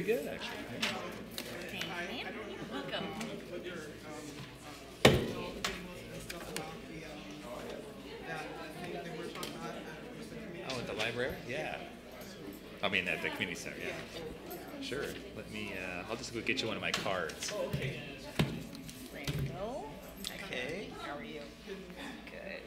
Pretty good, actually. Yeah. Thank you. Welcome. Oh, at the library? Yeah. I mean, at the community center, yeah. Sure. Let me, I'll just go get you one of my cards. Oh, okay. Randall. Okay. How are you? Good.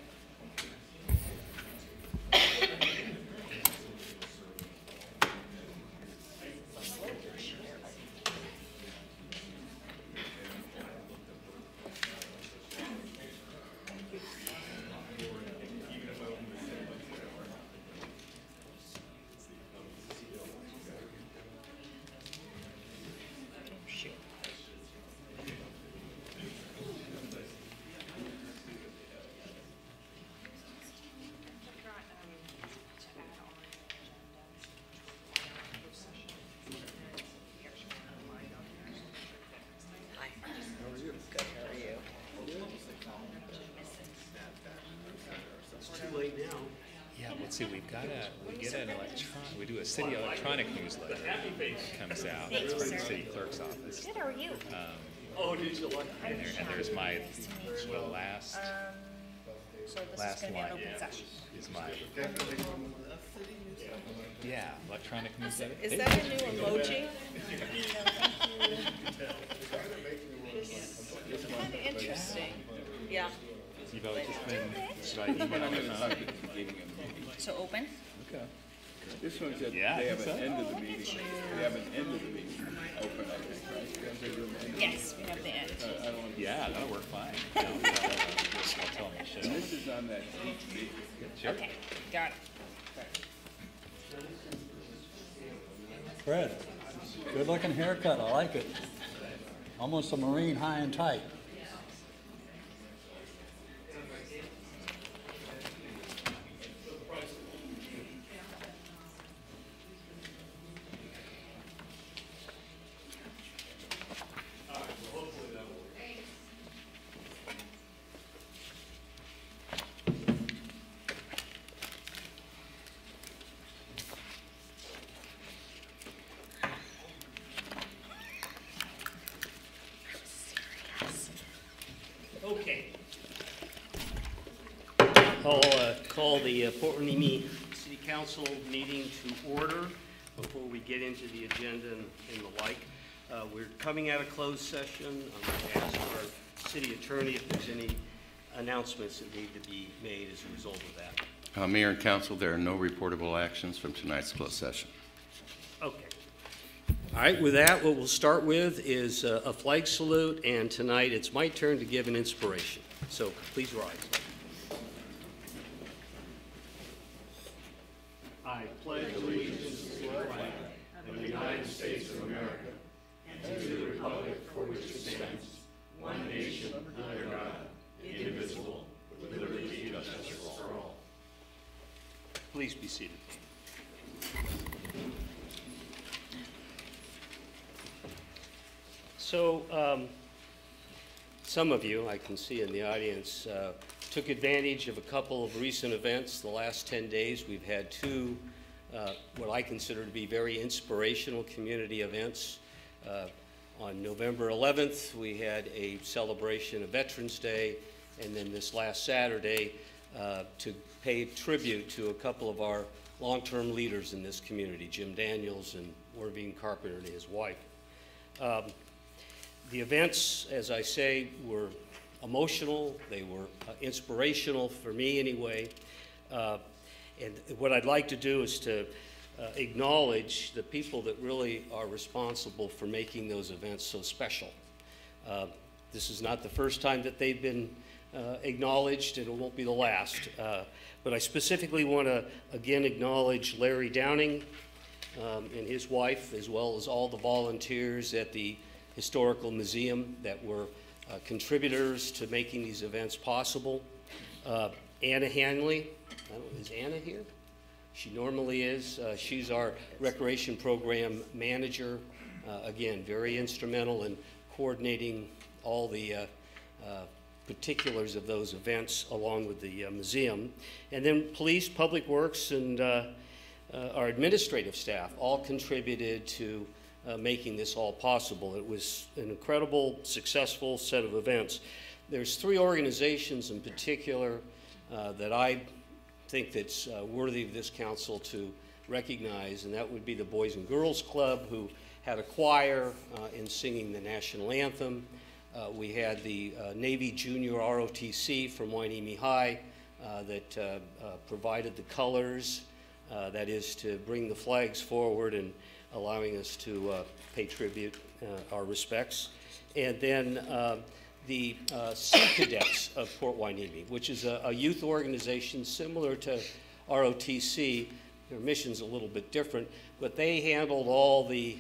Let's see, we get an we do a city electronic newsletter that comes out. It's from the city clerk's office. Good, how are you? Oh, did you like And there's my, the last So this last is going to be line an open session. is my, yeah, electronic newsletter. Is that a new emoji? It's kind of interesting. Yeah. You've always just been, should I email it? So open? Okay. This one said Yeah, they I have think an so. end of the meeting. They have an end of the meeting open, I think, right? Because they do an end of the Yes, we have the end. I don't want to. Yeah, that'll work fine. I'll tell them to show. And this is on that HB. Sure. Okay, got it. Fred, good looking haircut, I like it. Almost a Marine high and tight. Okay. I'll call the Port Hueneme City Council meeting to order before we get into the agenda and the like. We're coming out of closed session. I'm going to ask our city attorney if there's any announcements that need to be made as a result of that. Mayor and council, there are no reportable actions from tonight's closed session. Okay. All right, with that, what we'll start with is a flag salute, and tonight it's my turn to give an inspiration. So please rise. I pledge allegiance to the flag of the United States of America and to the republic for which it stands, one nation under God, indivisible, with liberty and justice for all. Please be seated. So some of you, I can see in the audience, took advantage of a couple of recent events. The last 10 days, we've had two what I consider to be very inspirational community events. On November 11th, we had a celebration of Veterans Day, and then this last Saturday, to pay tribute to a couple of our long-term leaders in this community, Jim Daniels and Orvine Carpenter and his wife. The events, as I say, were emotional. They were inspirational for me anyway. And what I'd like to do is to acknowledge the people that really are responsible for making those events so special. This is not the first time that they've been acknowledged, and it won't be the last. But I specifically want to again acknowledge Larry Downing and his wife, as well as all the volunteers at the Historical Museum that were contributors to making these events possible. Anna Hanley, is Anna here? She normally is. She's our recreation program manager. Again, very instrumental in coordinating all the particulars of those events along with the museum. And then police, public works, and our administrative staff all contributed to making this all possible. It was an incredible, successful set of events. There's 3 organizations in particular that I think that's worthy of this council to recognize, and that would be the Boys and Girls Club, who had a choir in singing the national anthem. We had the Navy Junior ROTC from Hueneme High that provided the colors, that is to bring the flags forward and allowing us to pay tribute, our respects. And then the Sea Cadets of Port Hueneme, which is a youth organization similar to ROTC. Their mission's a little bit different, but they handled all the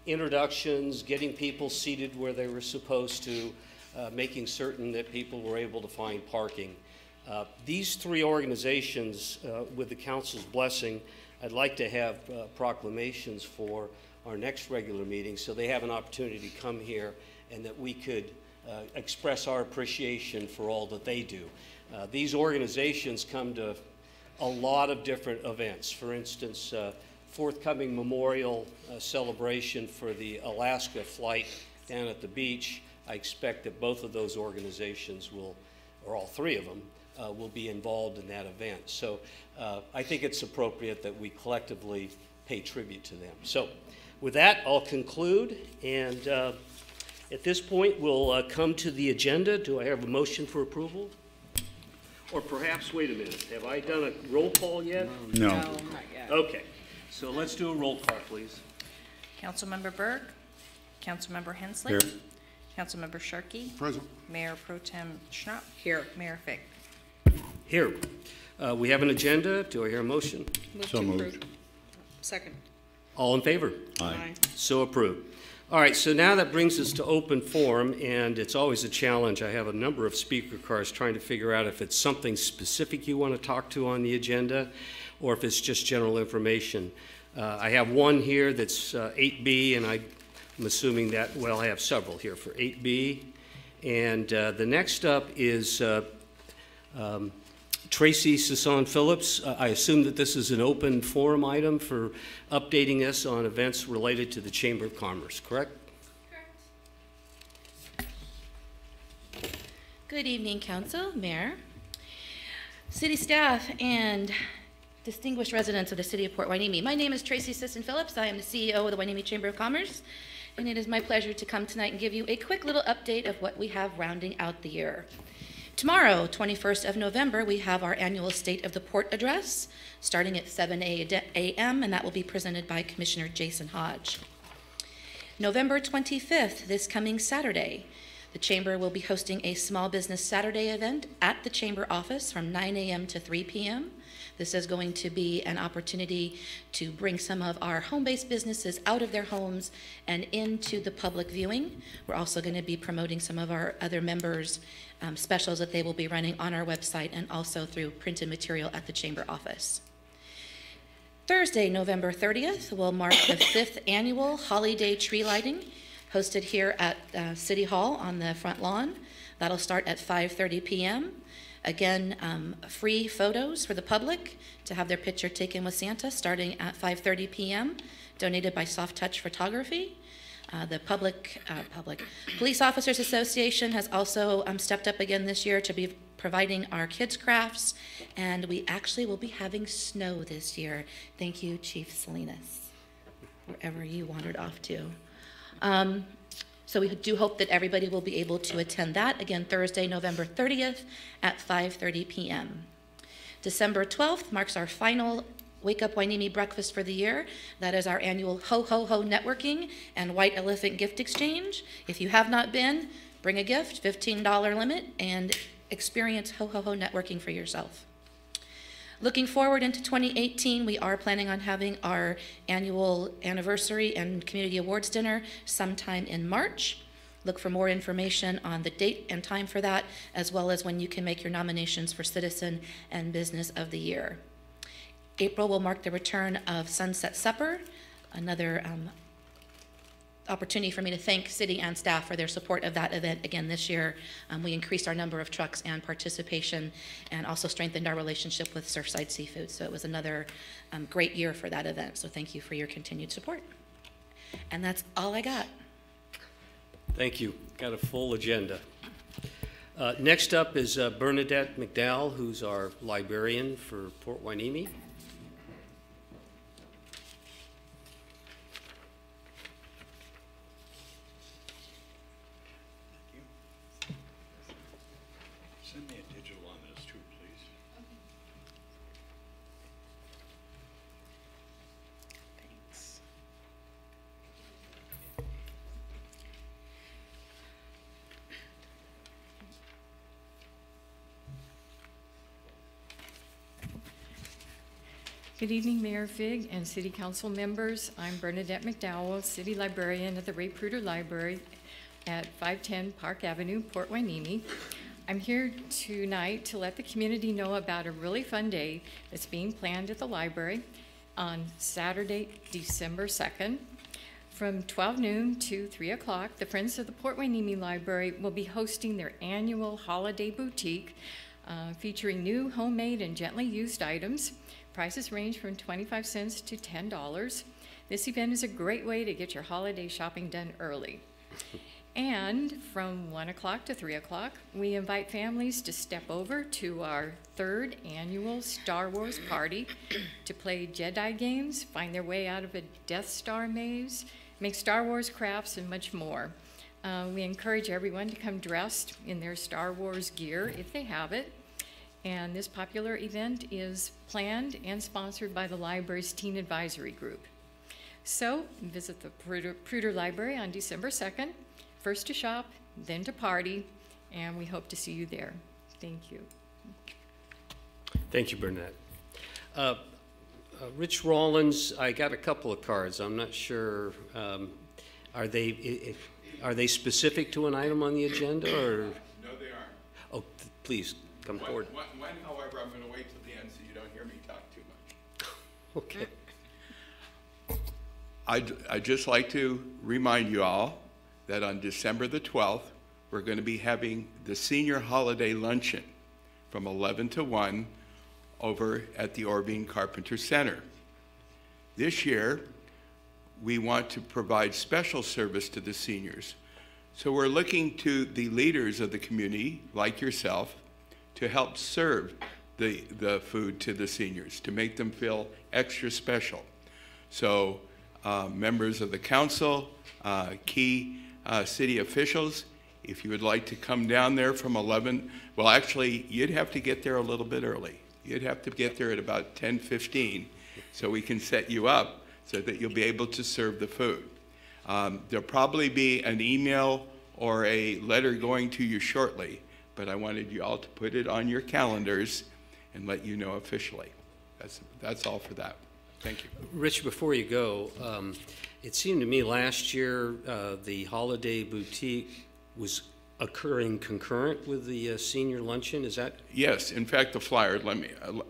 introductions, getting people seated where they were supposed to, making certain that people were able to find parking. These 3 organizations, with the council's blessing, I'd like to have proclamations for our next regular meeting so they have an opportunity to come here and that we could express our appreciation for all that they do. These organizations come to a lot of different events. For instance, forthcoming memorial celebration for the Alaska flight down at the beach. I expect that both of those organizations will, or all 3 of them, will be involved in that event. So I think it's appropriate that we collectively pay tribute to them. So with that, I'll conclude, and at this point, we'll come to the agenda. Do I have a motion for approval? Or perhaps, wait a minute, have I done a roll call yet? No, not yet. Okay, so let's do a roll call, please. Councilmember Berg, Councilmember Hensley. Here. Councilmember Sharkey. Present. Mayor Pro Tem Schnapp. Here. Mayor Fick. Here. We have an agenda. Do I hear a motion? So moved. Second. All in favor? Aye. So approved. All right, so now that brings us to open forum, and it's always a challenge. I have a number of speaker cards trying to figure out if it's something specific you want to talk to on the agenda or if it's just general information. I have one here that's 8B, and I'm assuming that, well, I have several here for 8B. And the next up is Tracy Sisson Phillips. I assume that this is an open forum item for updating us on events related to the Chamber of Commerce, correct? Correct. Good evening, Council, Mayor, City staff, and distinguished residents of the City of Port Hueneme. My name is Tracy Sisson Phillips. I am the CEO of the Hueneme Chamber of Commerce, and it is my pleasure to come tonight and give you a quick little update of what we have rounding out the year. Tomorrow, 21st of November, we have our annual State of the Port Address, starting at 7 a.m., and that will be presented by Commissioner Jason Hodge. November 25th, this coming Saturday, the Chamber will be hosting a Small Business Saturday event at the Chamber office from 9 a.m. to 3 p.m. This is going to be an opportunity to bring some of our home-based businesses out of their homes and into the public viewing. We're also going to be promoting some of our other members' specials that they will be running on our website and also through printed material at the Chamber office. Thursday, November 30th, will mark the 5th annual Holiday Tree Lighting, hosted here at City Hall on the front lawn. That'll start at 5:30 p.m. Again, free photos for the public to have their picture taken with Santa starting at 5:30 p.m., donated by Soft Touch Photography. The Police Officers Association has also stepped up again this year to be providing our kids' crafts, and we actually will be having snow this year. Thank you, Chief Salinas, wherever you wandered off to. So we do hope that everybody will be able to attend that, again, Thursday, November 30th at 5:30 p.m. December 12th marks our final Wake Up Hueneme breakfast for the year. That is our annual Ho Ho Ho networking and White Elephant gift exchange. If you have not been, bring a gift, $15 limit, and experience Ho Ho Ho networking for yourself. Looking forward into 2018, we are planning on having our annual anniversary and community awards dinner sometime in March. Look for more information on the date and time for that, as well as when you can make your nominations for Citizen and Business of the Year. April will mark the return of Sunset Supper, another opportunity for me to thank city and staff for their support of that event again this year. We increased our number of trucks and participation and also strengthened our relationship with Surfside Seafood. So it was another great year for that event. So thank you for your continued support. And that's all I got. Thank you. Got a full agenda. Next up is Bernadette McDowell, who's our librarian for Port Hueneme. Send me a digital on this too, please. Thanks. Good evening, Mayor Fig and City Council members. I'm Bernadette McDowell, City Librarian at the Ray Pruder Library at 510 Park Avenue, Port Hueneme. I'm here tonight to let the community know about a really fun day that's being planned at the library on Saturday, December 2nd. From 12 noon to 3 o'clock, the Friends of the Port Hueneme Library will be hosting their annual holiday boutique featuring new homemade and gently used items. Prices range from 25 cents to $10. This event is a great way to get your holiday shopping done early. And from 1 o'clock to 3 o'clock, we invite families to step over to our 3rd annual Star Wars party to play Jedi games, find their way out of a Death Star maze, make Star Wars crafts, and much more. We encourage everyone to come dressed in their Star Wars gear if they have it. And this popular event is planned and sponsored by the library's Teen Advisory Group. So visit the Pruder Library on December 2nd, first to shop, then to party, and we hope to see you there. Thank you. Thank you, Bernadette. Rich Rollins, I got a couple of cards. I'm not sure, are they specific to an item on the agenda, or? No, they aren't. Oh, please, come forward. One, however, I'm going to wait till the end so you don't hear me talk too much. Okay. I'd just like to remind you all that on December the 12th, we're going to be having the senior holiday luncheon from 11 to 1 over at the Orbean Carpenter Center. This year, we want to provide special service to the seniors. So we're looking to the leaders of the community, like yourself, to help serve the food to the seniors, to make them feel extra special. So members of the council, key city officials, if you would like to come down there from 11, well, actually, you'd have to get there a little bit early. You'd have to get there at about 10:15 so we can set you up so that you'll be able to serve the food. There'll probably be an email or a letter going to you shortly, but I wanted you all to put it on your calendars and let you know officially. That's all for that. Thank you. Rich, before you go, it seemed to me last year the holiday boutique was occurring concurrent with the senior luncheon. Is that? Yes. In fact, the flyer,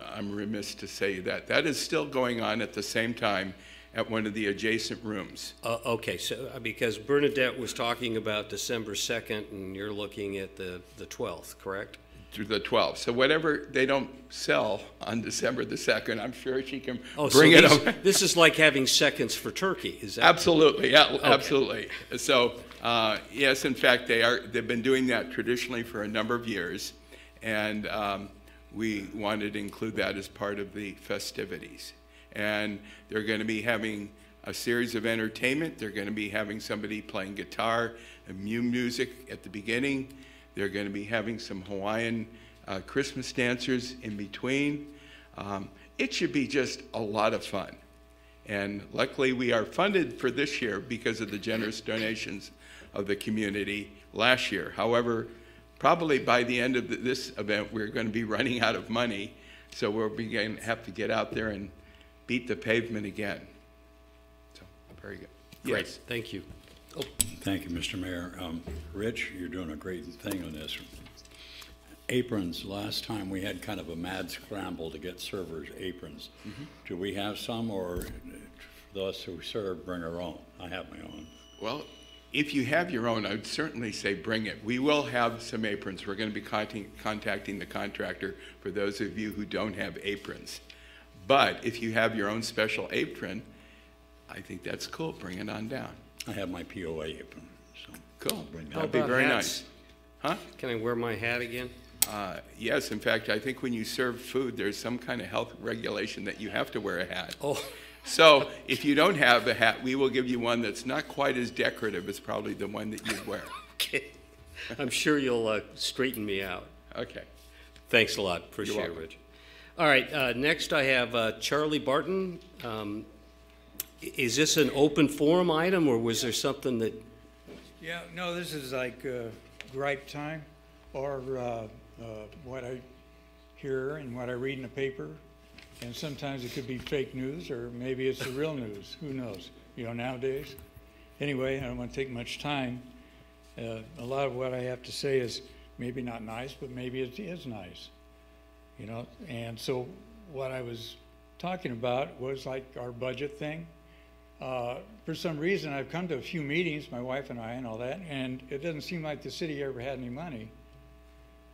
I'm remiss to say that is still going on at the same time at one of the adjacent rooms. Okay, so because Bernadette was talking about December 2nd and you're looking at the 12th, correct? Through the 12th. So whatever they don't sell on December the 2nd, I'm sure she can Oh, bring so it over. This is like having seconds for turkey, is that? Absolutely, yeah, Okay. absolutely. So, yes, in fact, they've been doing that traditionally for a number of years, and we wanted to include that as part of the festivities. And they're going to be having a series of entertainment. They're going to be having somebody playing guitar and music at the beginning. They're going to be having some Hawaiian Christmas dancers in between. It should be just a lot of fun. And luckily, we are funded for this year because of the generous donations of the community last year. However, probably by the end of this event, we're going to be running out of money. So we're going to have to get out there and beat the pavement again. So, very good. Great, Yes. thank you. Oh, Thank you, Mr. Mayor. Rich, you're doing a great thing on this. Aprons, last time we had kind of a mad scramble to get servers aprons. Do we have some, or those who serve bring our own? I have my own. Well, if you have your own, I would certainly say bring it. We will have some aprons. We're going to be contacting the contractor for those of you who don't have aprons. But if you have your own special apron, I think that's cool. Bring it on down. I have my POA apron, so. Cool. I'll bring that. How That'd be about very hats? nice. Huh? Can I wear my hat again? Yes, in fact, I think when you serve food, there's some kind of health regulation that you have to wear a hat. Oh, So if you don't have a hat, we will give you one that's not quite as decorative as probably the one that you'd wear. okay. I'm sure you'll straighten me out. Okay. Thanks a lot. Appreciate it, welcome. Rich. All right, next I have Charlie Barton. Is this an open forum item, or was there something that, Yeah, no, this is like gripe time, or what I hear and what I read in the paper. And sometimes it could be fake news, or maybe it's the real news. Who knows? You know, nowadays. Anyway, I don't want to take much time. A lot of what I have to say is maybe not nice, but maybe it is nice. You know, and so what I was talking about was like our budget thing. For some reason, I've come to a few meetings, my wife and I and all that, and it doesn't seem like the city ever had any money.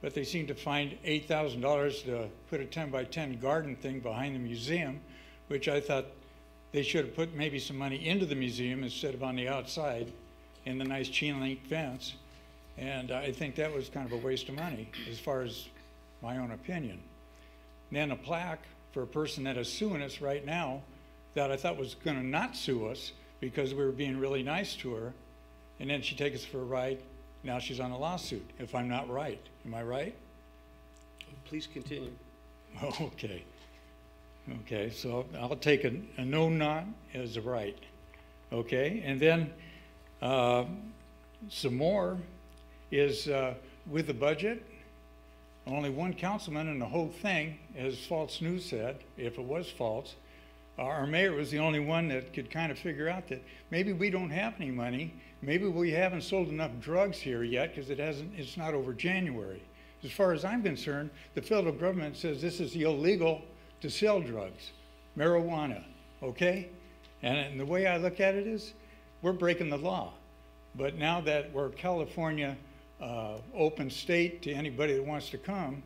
But they seem to find $8,000 to put a 10 by 10 garden thing behind the museum, which I thought they should have put maybe some money into the museum instead of on the outside in the nice chain link fence. And I think that was kind of a waste of money, as far as my own opinion. Then a plaque for a person that is suing us right now that I thought was going to not sue us because we were being really nice to her, and then she takes us for a ride. Now she's on a lawsuit, if I'm not right. Am I right? please continue. Okay. Okay, so I'll take a no not as a right. Okay, and then some more is with the budget, only one councilman in the whole thing, as false news said, if it was false, our mayor was the only one that could kind of figure out that maybe we don't have any money, maybe we haven't sold enough drugs here yet because it's not over January. As far as I'm concerned, the federal government says this is illegal to sell drugs, marijuana, okay? And the way I look at it is, we're breaking the law. But now that we're California open state to anybody that wants to come,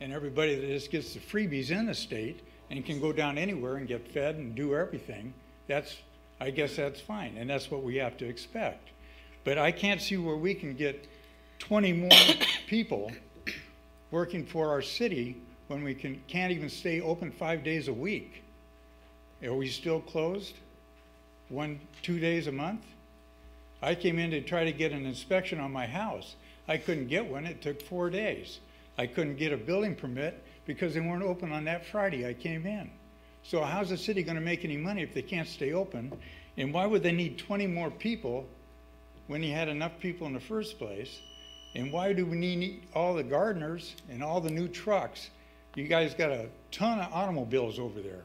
and everybody that just gets the freebies in the state and can go down anywhere and get fed and do everything, I guess that's fine, and that's what we have to expect. But I can't see where we can get 20 more people working for our city when we can't even stay open 5 days a week. Are we still closed 1-2 days a month? I came in to try to get an inspection on my house. I couldn't get one. It took 4 days. I couldn't get a building permit because they weren't open on that Friday I came in. So how's the city going to make any money if they can't stay open? And why would they need 20 more people when you had enough people in the first place? And why do we need all the gardeners and all the new trucks? You guys got a ton of automobiles over there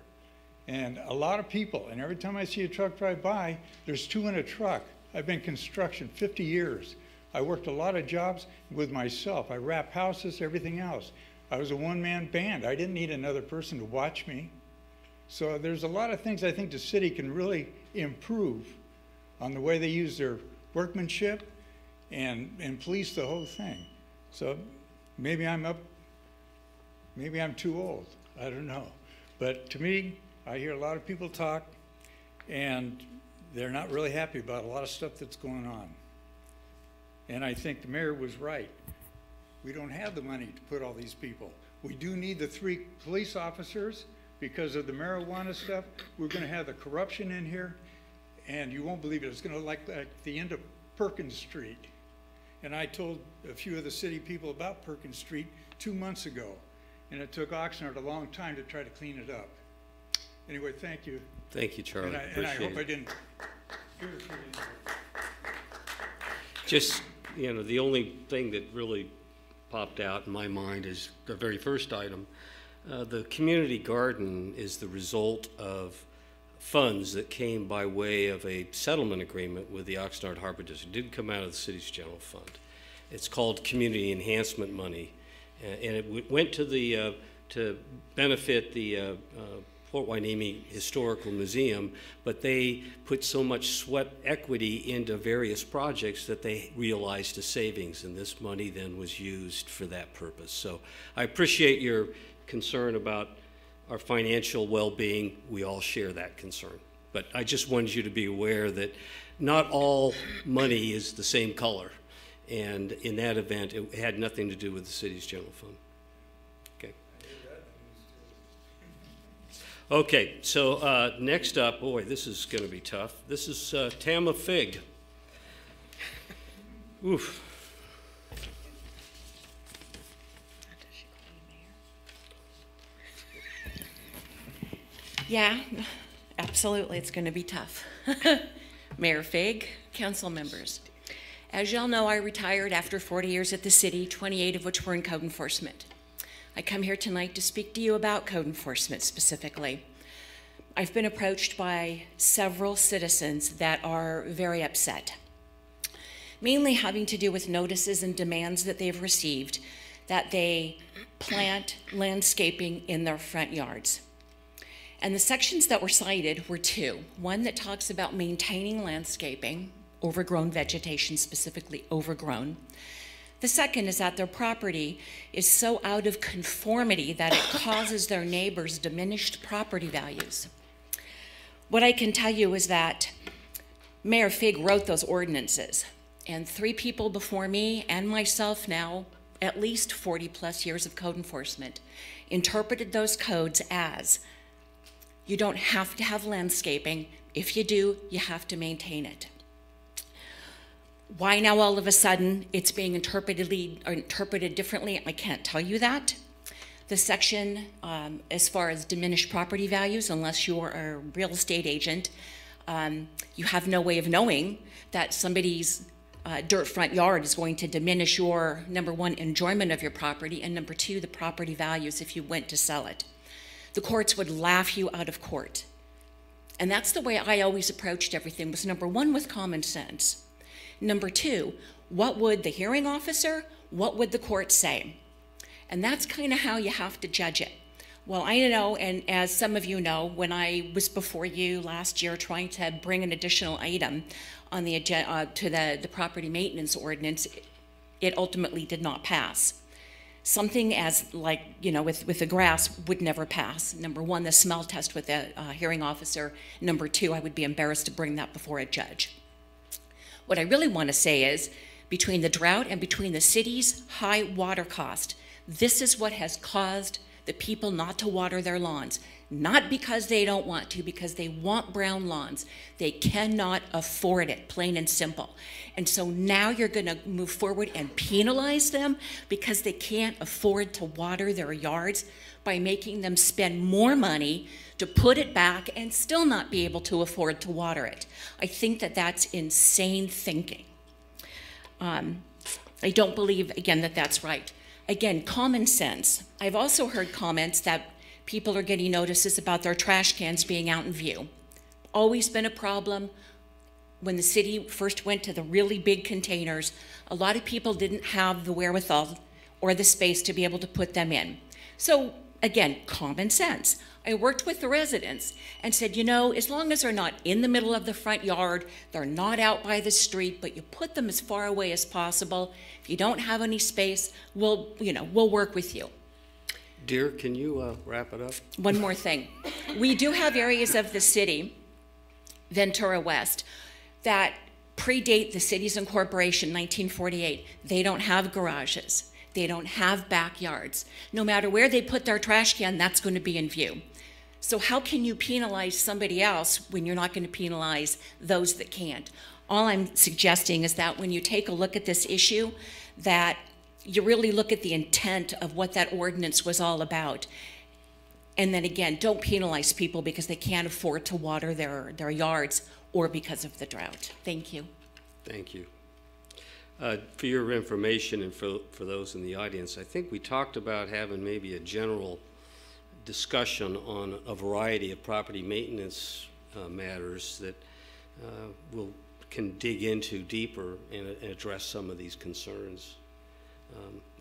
and a lot of people. And every time I see a truck drive by, there's 2 in a truck. I've been construction 50 years. I worked a lot of jobs with myself. I wrap houses, everything else. I was a one-man band. I didn't need another person to watch me. So there's a lot of things I think the city can really improve on the way they use their workmanship and police the whole thing. So maybe I'm too old. I don't know. But to me, I hear a lot of people talk and they're not really happy about a lot of stuff that's going on. And I think the mayor was right. We don't have the money to put all these people. We do need the 3 police officers because of the marijuana stuff. We're going to have the corruption in here, and you won't believe it. It's going to look like the end of Perkins Street. And I told a few of the city people about Perkins Street 2 months ago, and it took Oxnard a long time to try to clean it up. Anyway, thank you. Thank you, Charlie. And I hope I didn't. Just, you know, the only thing that really popped out in my mind is the very first item. The community garden is the result of funds that came by way of a settlement agreement with the Oxnard Harbor District. It didn't come out of the city's general fund. It's called community enhancement money, and it went to the to benefit the Port Hueneme Historical Museum, but they put so much sweat equity into various projects that they realized a savings, and this money then was used for that purpose. So I appreciate your concern about our financial well-being. We all share that concern. But I just wanted you to be aware that not all money is the same color. And in that event, it had nothing to do with the city's general fund. Okay. Okay, so next up, boy, this is going to be tough. This is Tama Fig. Oof. Yeah, absolutely, it's going to be tough. Mayor Fig, council members. As y'all know, I retired after 40 years at the city, 28 of which were in code enforcement. I come here tonight to speak to you about code enforcement specifically. I've been approached by several citizens that are very upset, mainly having to do with notices and demands that they've received that they plant landscaping in their front yards. And the sections that were cited were two. One that talks about maintaining landscaping, overgrown vegetation, specifically overgrown. The second is that their property is so out of conformity that it causes their neighbors diminished property values. What I can tell you is that Mayor Fig wrote those ordinances, and 3 people before me and myself now, at least 40 plus years of code enforcement, interpreted those codes as you don't have to have landscaping. If you do, you have to maintain it. Why now all of a sudden it's being interpreted differently, I can't tell you that. The section, as far as diminished property values, unless you're a real estate agent, you have no way of knowing that somebody's dirt front yard is going to diminish your, number one, enjoyment of your property, and number 2, the property values if you went to sell it. The courts would laugh you out of court. And that's the way I always approached everything, was number 1, with common sense. Number 2, what would the hearing officer, what would the court say? And that's kind of how you have to judge it. Well, I know, and as some of you know, when I was before you last year trying to bring an additional item on the agenda to the property maintenance ordinance, it ultimately did not pass. Something as like, you know, with the grass would never pass. Number 1, the smell test with the hearing officer. Number 2, I would be embarrassed to bring that before a judge. What I really want to say is, between the drought and between the city's high water cost, this is what has caused the people not to water their lawns. Not because they don't want to, because they want brown lawns. They cannot afford it, plain and simple. And so now you're going to move forward and penalize them because they can't afford to water their yards by making them spend more money to put it back and still not be able to afford to water it. I think that that's insane thinking. I don't believe, again, that that's right. Again, common sense. I've also heard comments that people are getting notices about their trash cans being out in view. Always been a problem. When the city first went to the really big containers, a lot of people didn't have the wherewithal or the space to be able to put them in. So again, common sense. I worked with the residents and said, you know, as long as they're not in the middle of the front yard, they're not out by the street, but you put them as far away as possible. If you don't have any space, we'll work with you. Dear, can you wrap it up? One more thing. We do have areas of the city, Ventura West, that predate the city's incorporation, 1948. They don't have garages. They don't have backyards. No matter where they put their trash can, that's going to be in view. So how can you penalize somebody else when you're not going to penalize those that can't? All I'm suggesting is that when you take a look at this issue, that you really look at the intent of what that ordinance was all about. And then again, don't penalize people because they can't afford to water their yards or because of the drought. Thank you. Thank you. For your information and for those in the audience, I think we talked about having maybe a general discussion on a variety of property maintenance matters that can dig into deeper and address some of these concerns.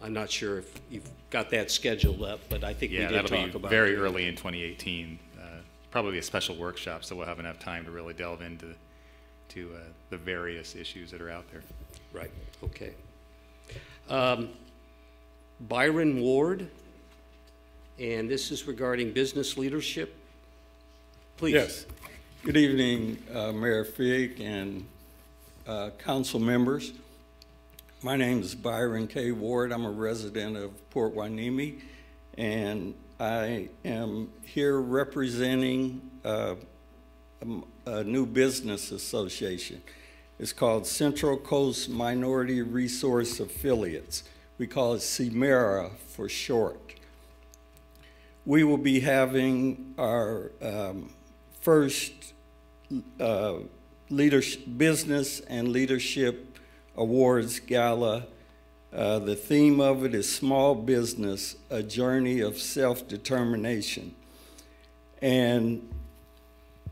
I'm not sure if you've got that scheduled up, but I think we did talk about it. Yeah, that'll be very early in 2018. Probably a special workshop, so we'll have enough time to really delve into the various issues that are out there. Right, okay. Byron Ward, and this is regarding business leadership. Please. Yes. Good evening, Mayor Fig and council members. My name is Byron K. Ward. I'm a resident of Port Hueneme, and I am here representing a new business association. It's called Central Coast Minority Resource Affiliates. We call it CMERA for short. We will be having our first Business and Leadership Awards Gala. The theme of it is Small Business, a Journey of Self-Determination. And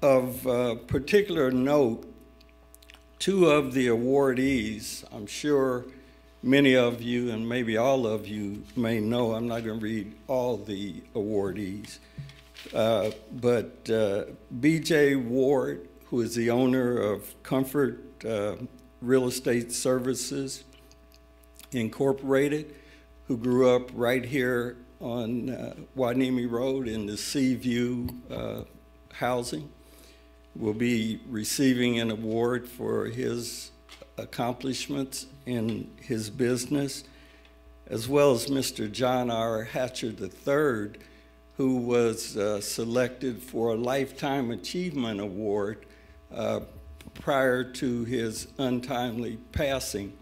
of particular note, two of the awardees, I'm sure many of you and maybe all of you may know, I'm not going to read all the awardees, but B.J. Ward, who is the owner of Comfort Real Estate Services Incorporated, who grew up right here on Hueneme Road in the Seaview housing, will be receiving an award for his accomplishments in his business, as well as Mr. John R. Hatcher III, who was selected for a Lifetime Achievement Award prior to his untimely passing.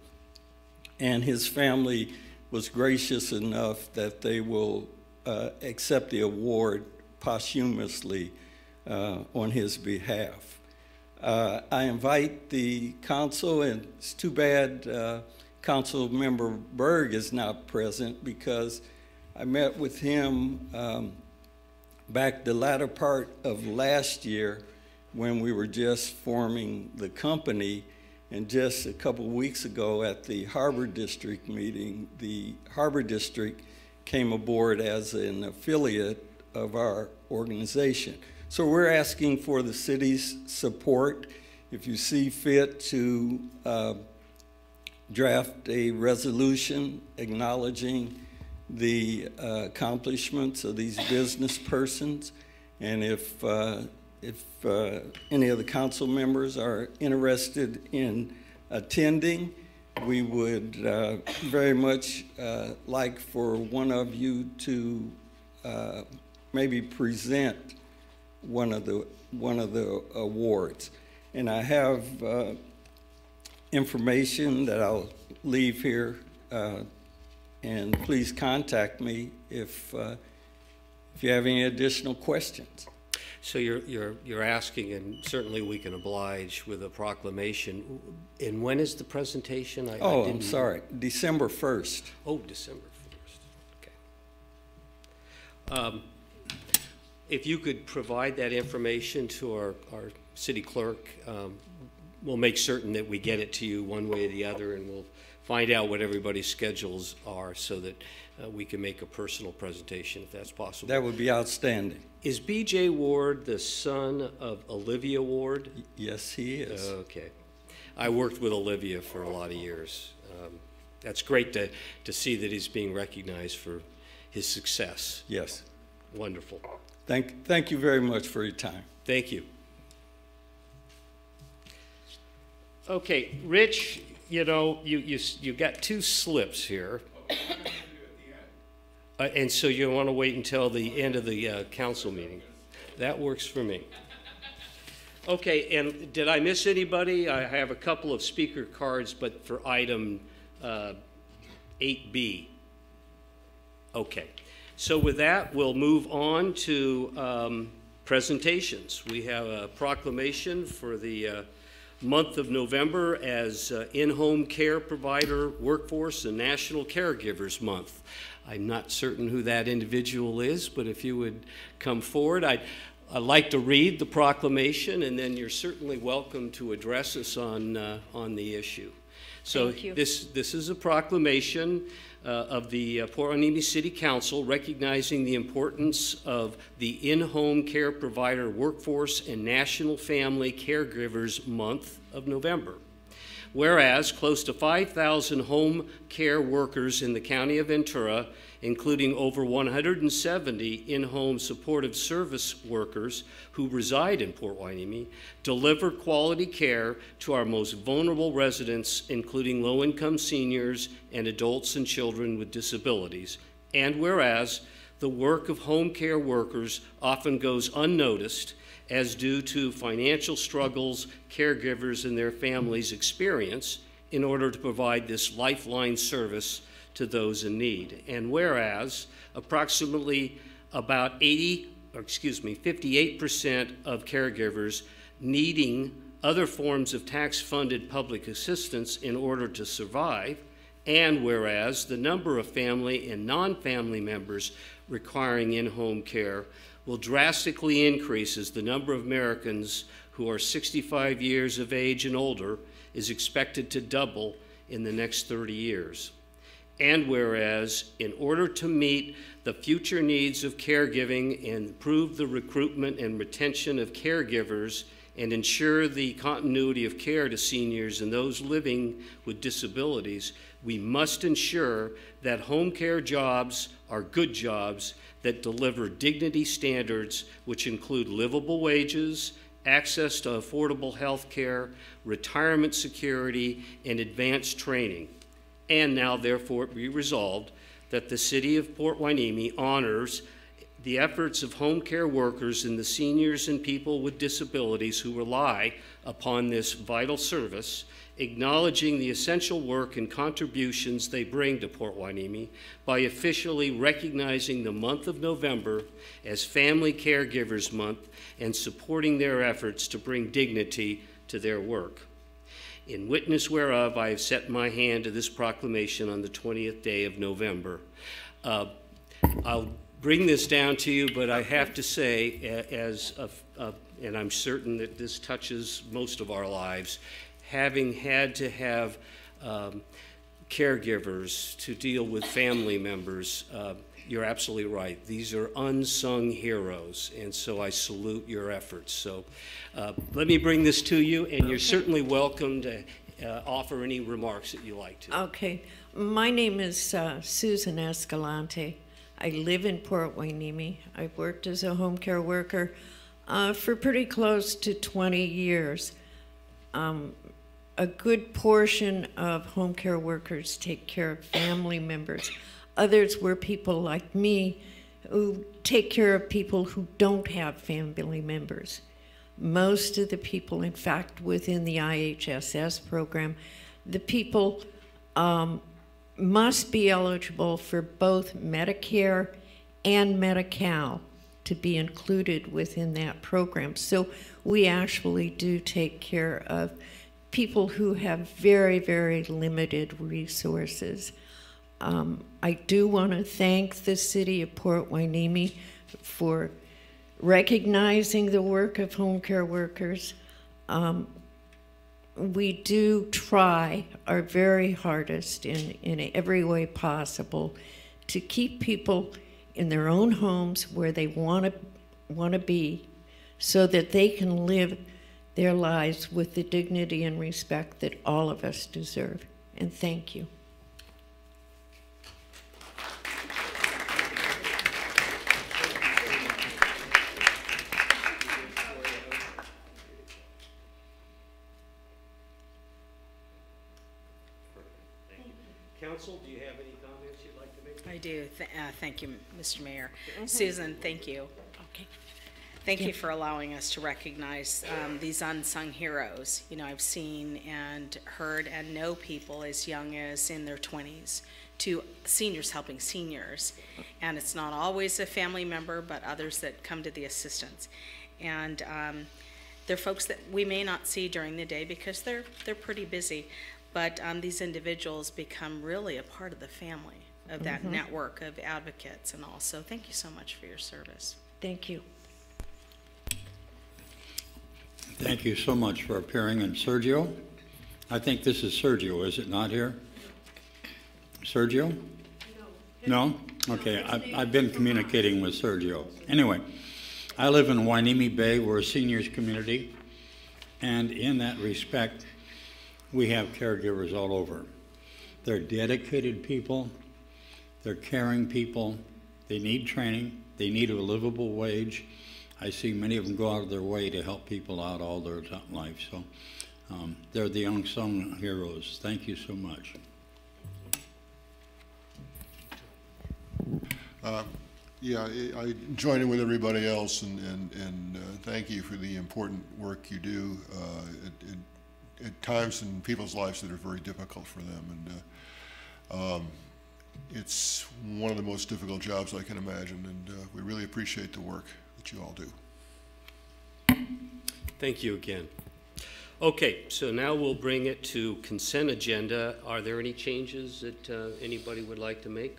And his family was gracious enough that they will accept the award posthumously on his behalf. I invite the council, and it's too bad Council Member Berg is not present, because I met with him back the latter part of last year when we were just forming the company, and just a couple weeks ago at the Harbor District meeting, the Harbor District came aboard as an affiliate of our organization. So we're asking for the city's support. If you see fit to draft a resolution acknowledging the accomplishments of these business persons, and if any of the council members are interested in attending, we would very much like for one of you to maybe present one of the awards. And I have information that I'll leave here, and please contact me if you have any additional questions. So you're asking, and certainly we can oblige with a proclamation. And when is the presentation? I'm sorry, December 1st. Oh, December 1st. Okay. If you could provide that information to our city clerk, we'll make certain that we get it to you one way or the other, and we'll find out what everybody's schedules are so that we can make a personal presentation if that's possible. That would be outstanding. Is B.J. Ward the son of Olivia Ward? Yes, he is. Okay. I worked with Olivia for a lot of years. That's great to see that he's being recognized for his success. Yes. Wonderful. Thank you very much for your time. Thank you. Okay, Rich, you know, you got two slips here. And so you want to wait until the end of the council meeting. That works for me. Okay, and did I miss anybody? I have a couple of speaker cards, but for item 8B. Okay, so with that, we'll move on to presentations. We have a proclamation for the month of November as In-Home Care Provider Workforce and National Caregivers Month. I'm not certain who that individual is, but if you would come forward, I'd like to read the proclamation, and then you're certainly welcome to address us on the issue. So this is a proclamation of the Port Hueneme City Council recognizing the importance of the In-Home Care Provider Workforce and National Family Caregivers Month of November. Whereas close to 5,000 home care workers in the county of Ventura, including over 170 in-home supportive service workers who reside in Port Hueneme, deliver quality care to our most vulnerable residents, including low-income seniors and adults and children with disabilities. And whereas the work of home care workers often goes unnoticed, as due to financial struggles caregivers and their families experience in order to provide this lifeline service to those in need. And whereas approximately about 58% of caregivers needing other forms of tax-funded public assistance in order to survive, and whereas the number of family and non-family members requiring in-home care will drastically increase as the number of Americans who are 65 years of age and older is expected to double in the next 30 years. And whereas, in order to meet the future needs of caregiving and improve the recruitment and retention of caregivers and ensure the continuity of care to seniors and those living with disabilities, we must ensure that home care jobs are good jobs that deliver dignity standards which include livable wages, access to affordable health care, retirement security, and advanced training. And now, therefore, it be resolved that the City of Port Hueneme honors the efforts of home care workers and the seniors and people with disabilities who rely upon this vital service, acknowledging the essential work and contributions they bring to Port Hueneme by officially recognizing the month of November as Family Caregivers Month and supporting their efforts to bring dignity to their work. In witness whereof, I have set my hand to this proclamation on the 20th day of November. I'll bring this down to you, but I have to say, and I'm certain that this touches most of our lives, having had to have caregivers to deal with family members, you're absolutely right. These are unsung heroes, and so I salute your efforts. So let me bring this to you, and you're certainly welcome to offer any remarks that you like to. Okay. My name is Susan Escalante. I live in Port Hueneme. I've worked as a home care worker for pretty close to 20 years. A good portion of home care workers take care of family members. Others were people like me who take care of people who don't have family members. Most of the people, in fact, within the IHSS program, the people must be eligible for both Medicare and Medi-Cal to be included within that program. So we actually do take care of people who have very, very limited resources. I do want to thank the City of Port Hueneme for recognizing the work of home care workers. We do try our very hardest in every way possible to keep people in their own homes where they want to be, so that they can live their lives with the dignity and respect that all of us deserve. And thank you. Council, do you have any comments you'd like to make? I do. Thank you, Mr. Mayor. Susan, thank you. Okay. Thank you for allowing us to recognize these unsung heroes. You know, I've seen and heard and know people as young as in their 20s to seniors helping seniors. And it's not always a family member, but others that come to the assistance. And they're folks that we may not see during the day because they're pretty busy. But these individuals become really a part of the family, of that network of advocates and all. So thank you so much for your service. Thank you. Thank you so much for appearing. And Sergio, I think this is Sergio, is it not here? Sergio? No? Okay, I've been communicating with Sergio. Anyway, I live in Hueneme Bay. We're a seniors community. And in that respect, we have caregivers all over. They're dedicated people, they're caring people, they need training, they need a livable wage. I see many of them go out of their way to help people out all their life. So they're the unsung heroes. Thank you so much. Yeah, I join in with everybody else and thank you for the important work you do at times in people's lives that are very difficult for them. And it's one of the most difficult jobs I can imagine, and we really appreciate the work that you all do. Thank you again. Okay, so now we'll bring it to consent agenda. Are there any changes that anybody would like to make?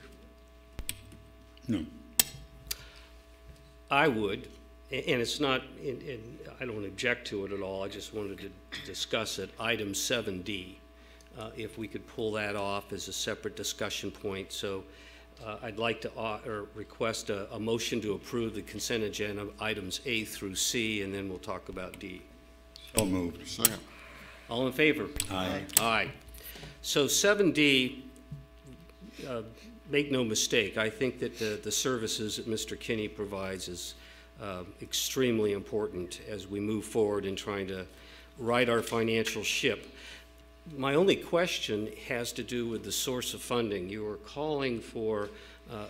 No. I would, and it's not, I don't object to it at all. I just wanted to discuss it. Item 7D, if we could pull that off as a separate discussion point. So I'd like to request a motion to approve the consent agenda items A through C, and then we'll talk about D. So moved. Second. All in favor? Aye. Aye. So 7D, make no mistake, I think that the services that Mr. Kinney provides is extremely important as we move forward in trying to right our financial ship. My only question has to do with the source of funding. You are calling for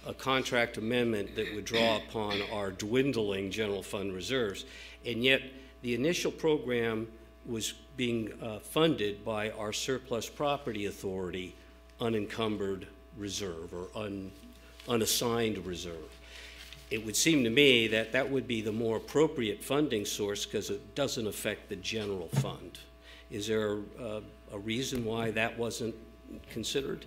a contract amendment that would draw upon our dwindling general fund reserves, and yet the initial program was being funded by our surplus property authority unencumbered reserve or unassigned reserve. It would seem to me that that would be the more appropriate funding source because it doesn't affect the general fund. Is there a reason why that wasn't considered?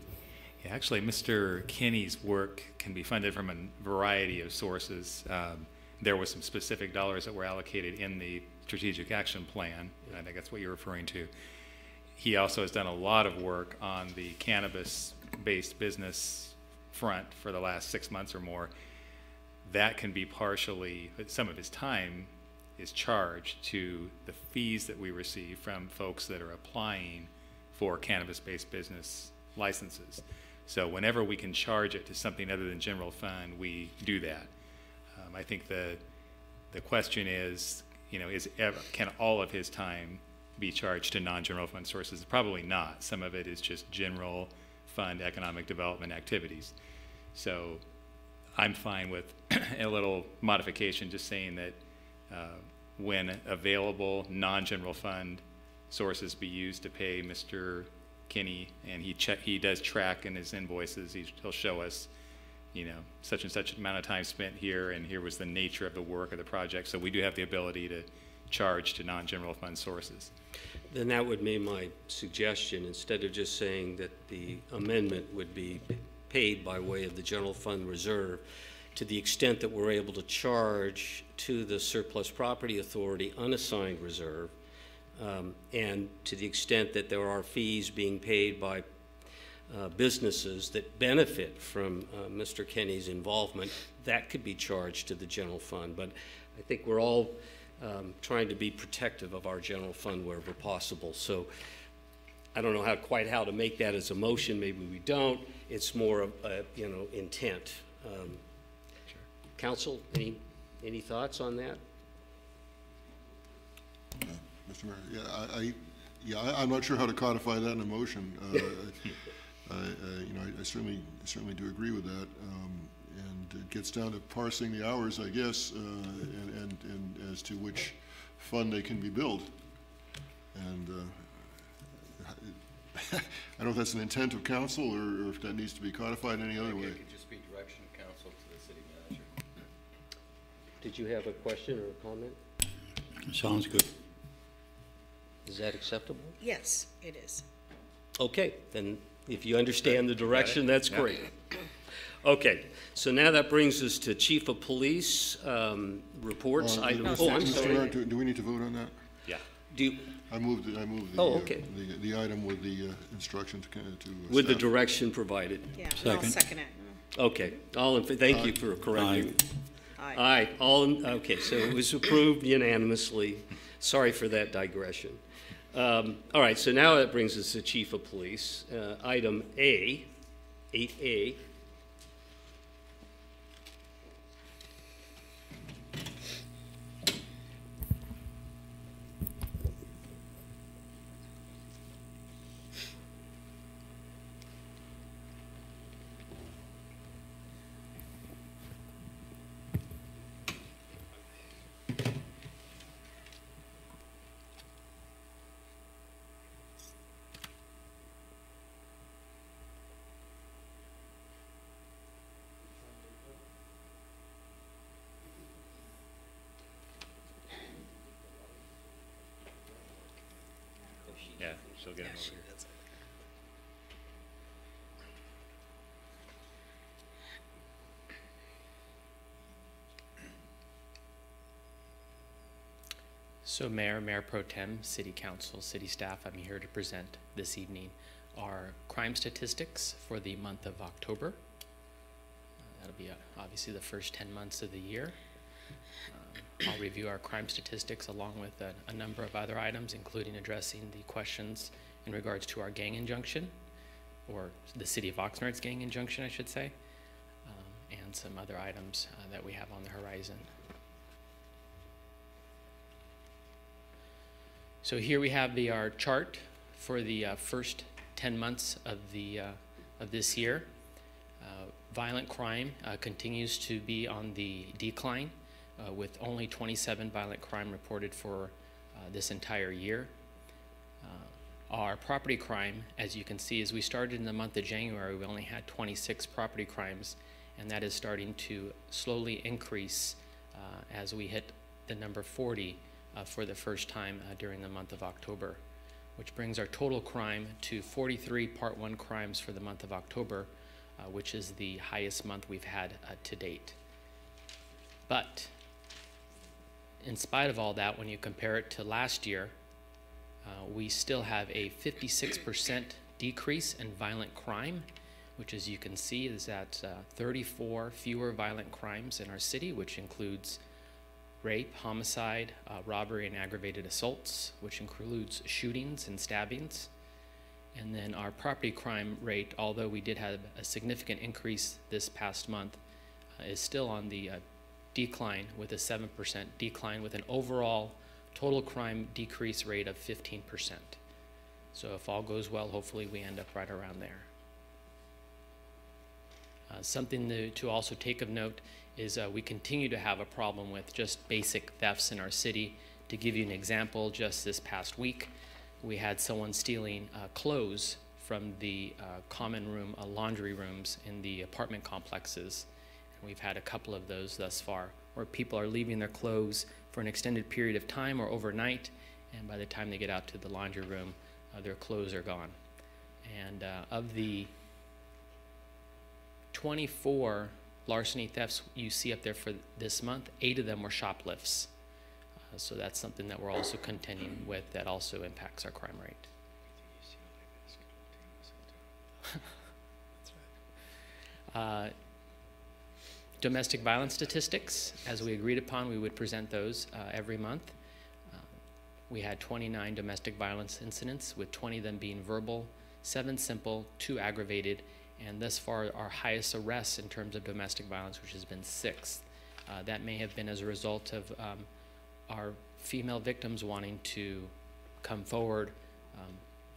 Yeah, actually, Mr. Kinney's work can be funded from a variety of sources. There were some specific dollars that were allocated in the strategic action plan, and I think that's what you're referring to. He also has done a lot of work on the cannabis-based business front for the last 6 months or more. That can be partially, some of his time is charged to the fees that we receive from folks that are applying for cannabis-based business licenses. So whenever we can charge it to something other than general fund, we do that. I think the question is, you know, can all of his time be charged to non-general fund sources? Probably not. Some of it is just general fund economic development activities. So I'm fine with a little modification, just saying that when available, non-general fund sources be used to pay Mr. Kinney, and he does track in his invoices, he'll show us, you know, such and such amount of time spent here, and here was the nature of the work of the project. So we do have the ability to charge to non-general fund sources. Then that would be my suggestion, instead of just saying that the amendment would be paid by way of the general fund reserve, to the extent that we're able to charge to the surplus property authority unassigned reserve, and to the extent that there are fees being paid by businesses that benefit from Mr. Kinney's involvement, that could be charged to the general fund. But I think we're all trying to be protective of our general fund wherever possible. So I don't know quite how to make that as a motion. Maybe we don't. It's more of a, you know, intent. Sure. Council, any thoughts on that? Mr. Mayor, I'm not sure how to codify that in a motion. You know, I certainly do agree with that, and it gets down to parsing the hours, I guess, and as to which fund they can be billed. And I don't know if that's an intent of council or if that needs to be codified any other way. It could just be direction of council to the city manager. Did you have a question or a comment? Sounds good. Is that acceptable? Yes, it is. Okay, then if you understand the direction, that's great. Okay, so now that brings us to Chief of Police reports. I'm sorry. Do we need to vote on that? Yeah. I moved the the item with the instruction to with staff. the direction provided. Yeah, Second. I'll second it. Okay, thank you for correcting. Aye. Aye. Okay, so it was approved unanimously. Sorry for that digression. All right, so now that brings us to Chief of Police. Item A, 8A. Yeah, she'll get him over here. So Mayor, Mayor Pro Tem, City Council, City staff, I'm here to present this evening our crime statistics for the month of October. That'll be obviously the first 10 months of the year. I'll review our crime statistics along with a number of other items, including addressing the questions in regards to our gang injunction, or the City of Oxnard's gang injunction, I should say, and some other items that we have on the horizon. So here we have our chart for the first 10 months of this year. Violent crime continues to be on the decline, with only 27 violent crime reported for this entire year. Our property crime, as you can see, as we started in the month of January, we only had 26 property crimes, and that is starting to slowly increase as we hit the number 40 for the first time during the month of October, which brings our total crime to 43 Part 1 crimes for the month of October, which is the highest month we've had to date. But in spite of all that, when you compare it to last year, we still have a 56% decrease in violent crime, which, as you can see, is at 34 fewer violent crimes in our city, which includes rape, homicide, robbery, and aggravated assaults, which includes shootings and stabbings. And then our property crime rate, although we did have a significant increase this past month, is still on the decline, with a 7% decline, with an overall total crime decrease rate of 15%. So if all goes well, hopefully we end up right around there. Something to also take of note is we continue to have a problem with just basic thefts in our city. To give you an example, just this past week, we had someone stealing clothes from the common room, laundry rooms in the apartment complexes. And we've had a couple of those thus far, where people are leaving their clothes for an extended period of time or overnight, and by the time they get out to the laundry room, their clothes are gone. And of the 24 larceny thefts you see up there for this month, 8 of them were shoplifts. So that's something that we're also contending with that also impacts our crime rate. Domestic violence statistics, as we agreed upon, we would present those every month. We had 29 domestic violence incidents, with 20 of them being verbal, 7 simple, 2 aggravated, and thus far our highest arrests in terms of domestic violence, which has been 6. That may have been as a result of our female victims wanting to come forward,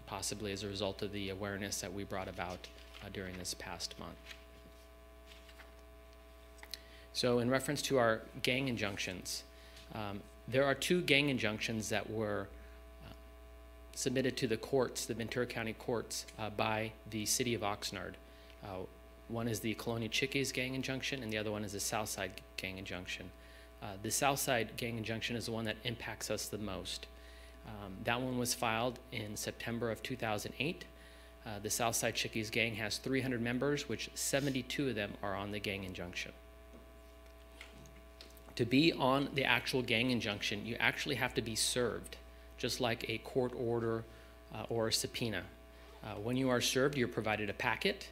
possibly as a result of the awareness that we brought about during this past month. So in reference to our gang injunctions, there are 2 gang injunctions that were submitted to the courts, the Ventura County courts, by the City of Oxnard. One is the Colonial Chickies gang injunction, and the other one is the Southside gang injunction. The Southside gang injunction is the one that impacts us the most. That one was filed in September of 2008. The Southside Chickies gang has 300 members, which 72 of them are on the gang injunction. To be on the actual gang injunction, you actually have to be served, just like a court order or a subpoena. When you are served, you're provided a packet,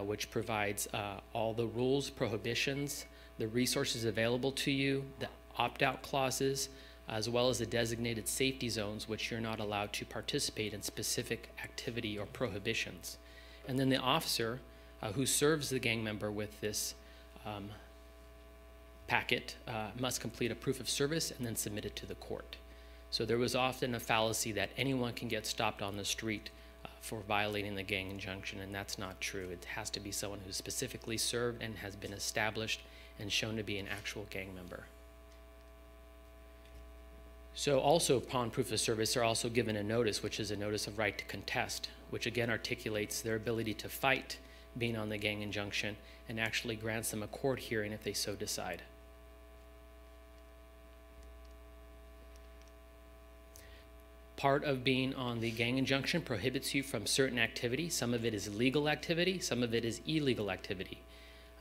which provides all the rules, prohibitions, the resources available to you, the opt-out clauses, as well as the designated safety zones, which you're not allowed to participate in specific activity or prohibitions. And then the officer who serves the gang member with this packet must complete a proof of service and then submit it to the court. So there was often a fallacy that anyone can get stopped on the street for violating the gang injunction, and that's not true. It has to be someone who's specifically served and has been established and shown to be an actual gang member. So also upon proof of service, they're also given a notice, which is a notice of right to contest, which again articulates their ability to fight being on the gang injunction and actually grants them a court hearing if they so decide. Part of being on the gang injunction prohibits you from certain activity. Some of it is legal activity, some of it is illegal activity.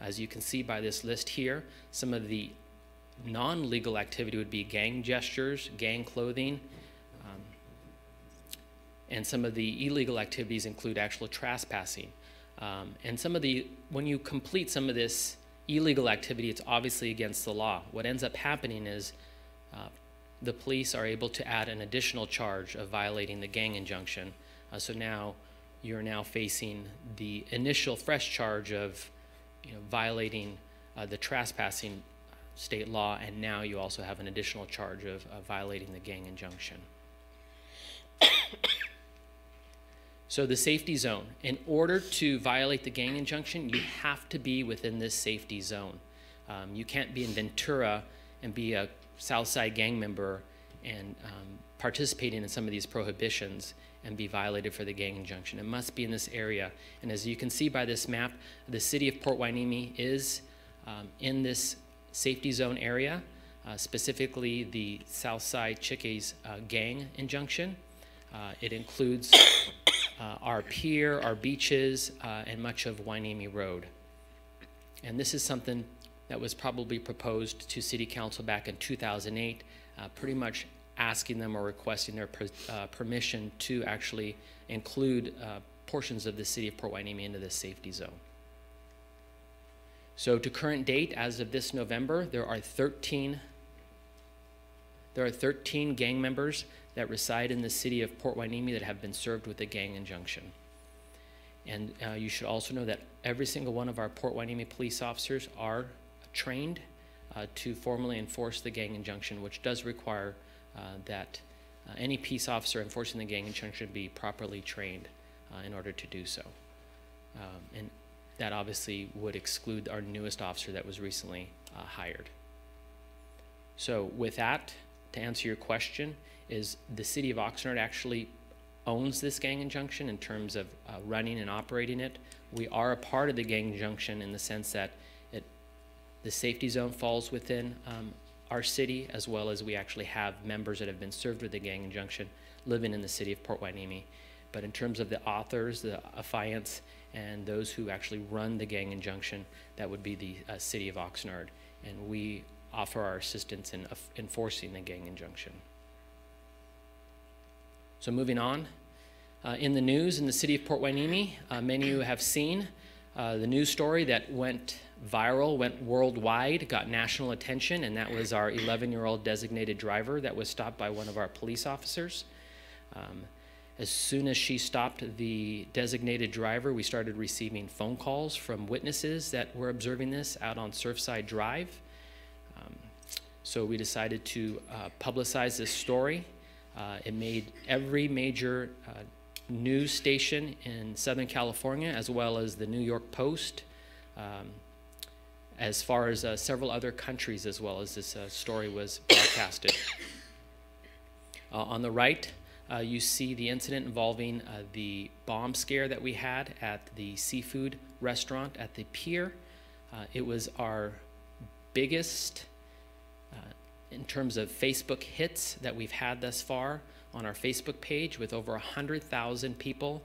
As you can see by this list here, some of the non-legal activity would be gang gestures, gang clothing, and some of the illegal activities include actual trespassing. And some of the, when you complete some of this illegal activity, it's obviously against the law. What ends up happening is the police are able to add an additional charge of violating the gang injunction. So now you're now facing the initial fresh charge of violating the trespassing state law, and now you also have an additional charge of violating the gang injunction. So the safety zone. In order to violate the gang injunction, you have to be within this safety zone. You can't be in Ventura and be a Southside gang member and participating in some of these prohibitions and be violated for the gang injunction. It must be in this area. And as you can see by this map, the city of Port Hueneme is in this safety zone area, specifically the Southside Chickies gang injunction. It includes our pier, our beaches, and much of Hueneme Road. And this is something that was probably proposed to City Council back in 2008, pretty much asking them or requesting their permission to actually include portions of the city of Port Hueneme into this safety zone. So to current date, as of this November, there are 13 gang members that reside in the city of Port Hueneme that have been served with a gang injunction. And you should also know that every single one of our Port Hueneme police officers are trained to formally enforce the gang injunction, which does require that any peace officer enforcing the gang injunction be properly trained in order to do so. And that obviously would exclude our newest officer that was recently hired. So with that, to answer your question, is the city of Oxnard actually owns this gang injunction in terms of running and operating it. We are a part of the gang injunction in the sense that the safety zone falls within our city, as well as we actually have members that have been served with the gang injunction living in the city of Port Hueneme. But in terms of the authors, the affiants, and those who actually run the gang injunction, that would be the city of Oxnard. And we offer our assistance in enforcing the gang injunction. So moving on, in the news in the city of Port Hueneme, many of you have seen the news story that went viral, went worldwide, got national attention, and that was our 11-year-old designated driver that was stopped by one of our police officers. As soon as she stopped the designated driver, we started receiving phone calls from witnesses that were observing this out on Surfside Drive. So we decided to publicize this story. It made every major news station in Southern California, as well as the New York Post, as far as several other countries as well, as this story was broadcasted. On the right, you see the incident involving the bomb scare that we had at the seafood restaurant at the pier. It was our biggest in terms of Facebook hits that we've had thus far on our Facebook page, with over 100,000 people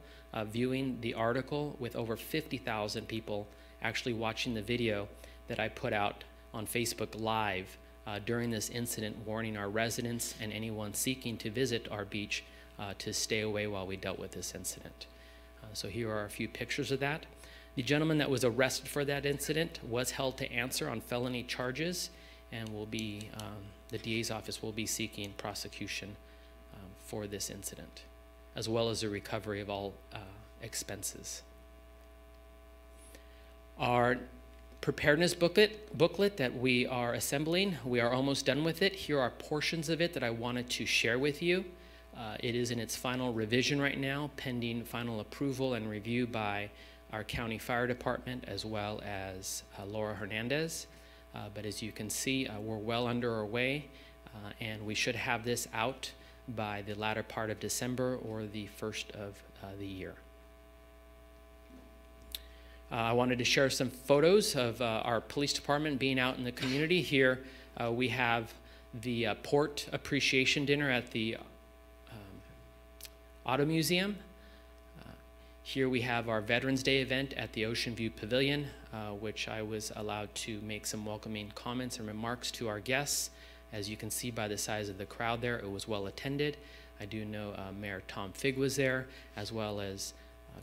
viewing the article, with over 50,000 people actually watching the video that I put out on Facebook Live during this incident, warning our residents and anyone seeking to visit our beach to stay away while we dealt with this incident. So here are a few pictures of that. The gentleman that was arrested for that incident was held to answer on felony charges and will be the DA's office will be seeking prosecution for this incident, as well as the recovery of all expenses. Our preparedness booklet that we are assembling, we are almost done with it. Here are portions of it that I wanted to share with you. It is in its final revision right now, pending final approval and review by our county fire department, as well as Laura Hernandez. But as you can see, we're well under our way, and we should have this out by the latter part of December or the first of the year. I wanted to share some photos of our police department being out in the community. Here we have the Port Appreciation Dinner at the Auto Museum. Here we have our Veterans Day event at the Ocean View Pavilion, which I was allowed to make some welcoming comments and remarks to our guests. As you can see by the size of the crowd there, it was well attended. I do know Mayor Tom Figg was there, as well as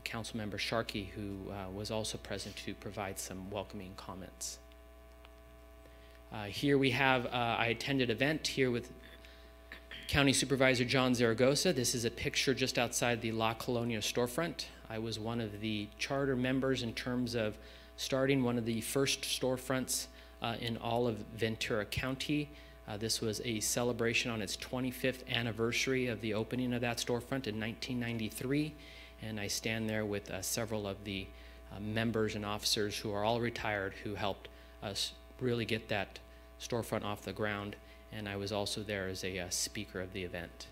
Councilmember Sharkey, who was also present to provide some welcoming comments. Here we have, I attended an event here with County Supervisor John Zaragoza. This is a picture just outside the La Colonia storefront. I was one of the charter members in terms of starting one of the first storefronts in all of Ventura County. This was a celebration on its 25th anniversary of the opening of that storefront in 1993. And I stand there with several of the members and officers who are all retired, who helped us really get that storefront off the ground. And I was also there as a speaker of the event.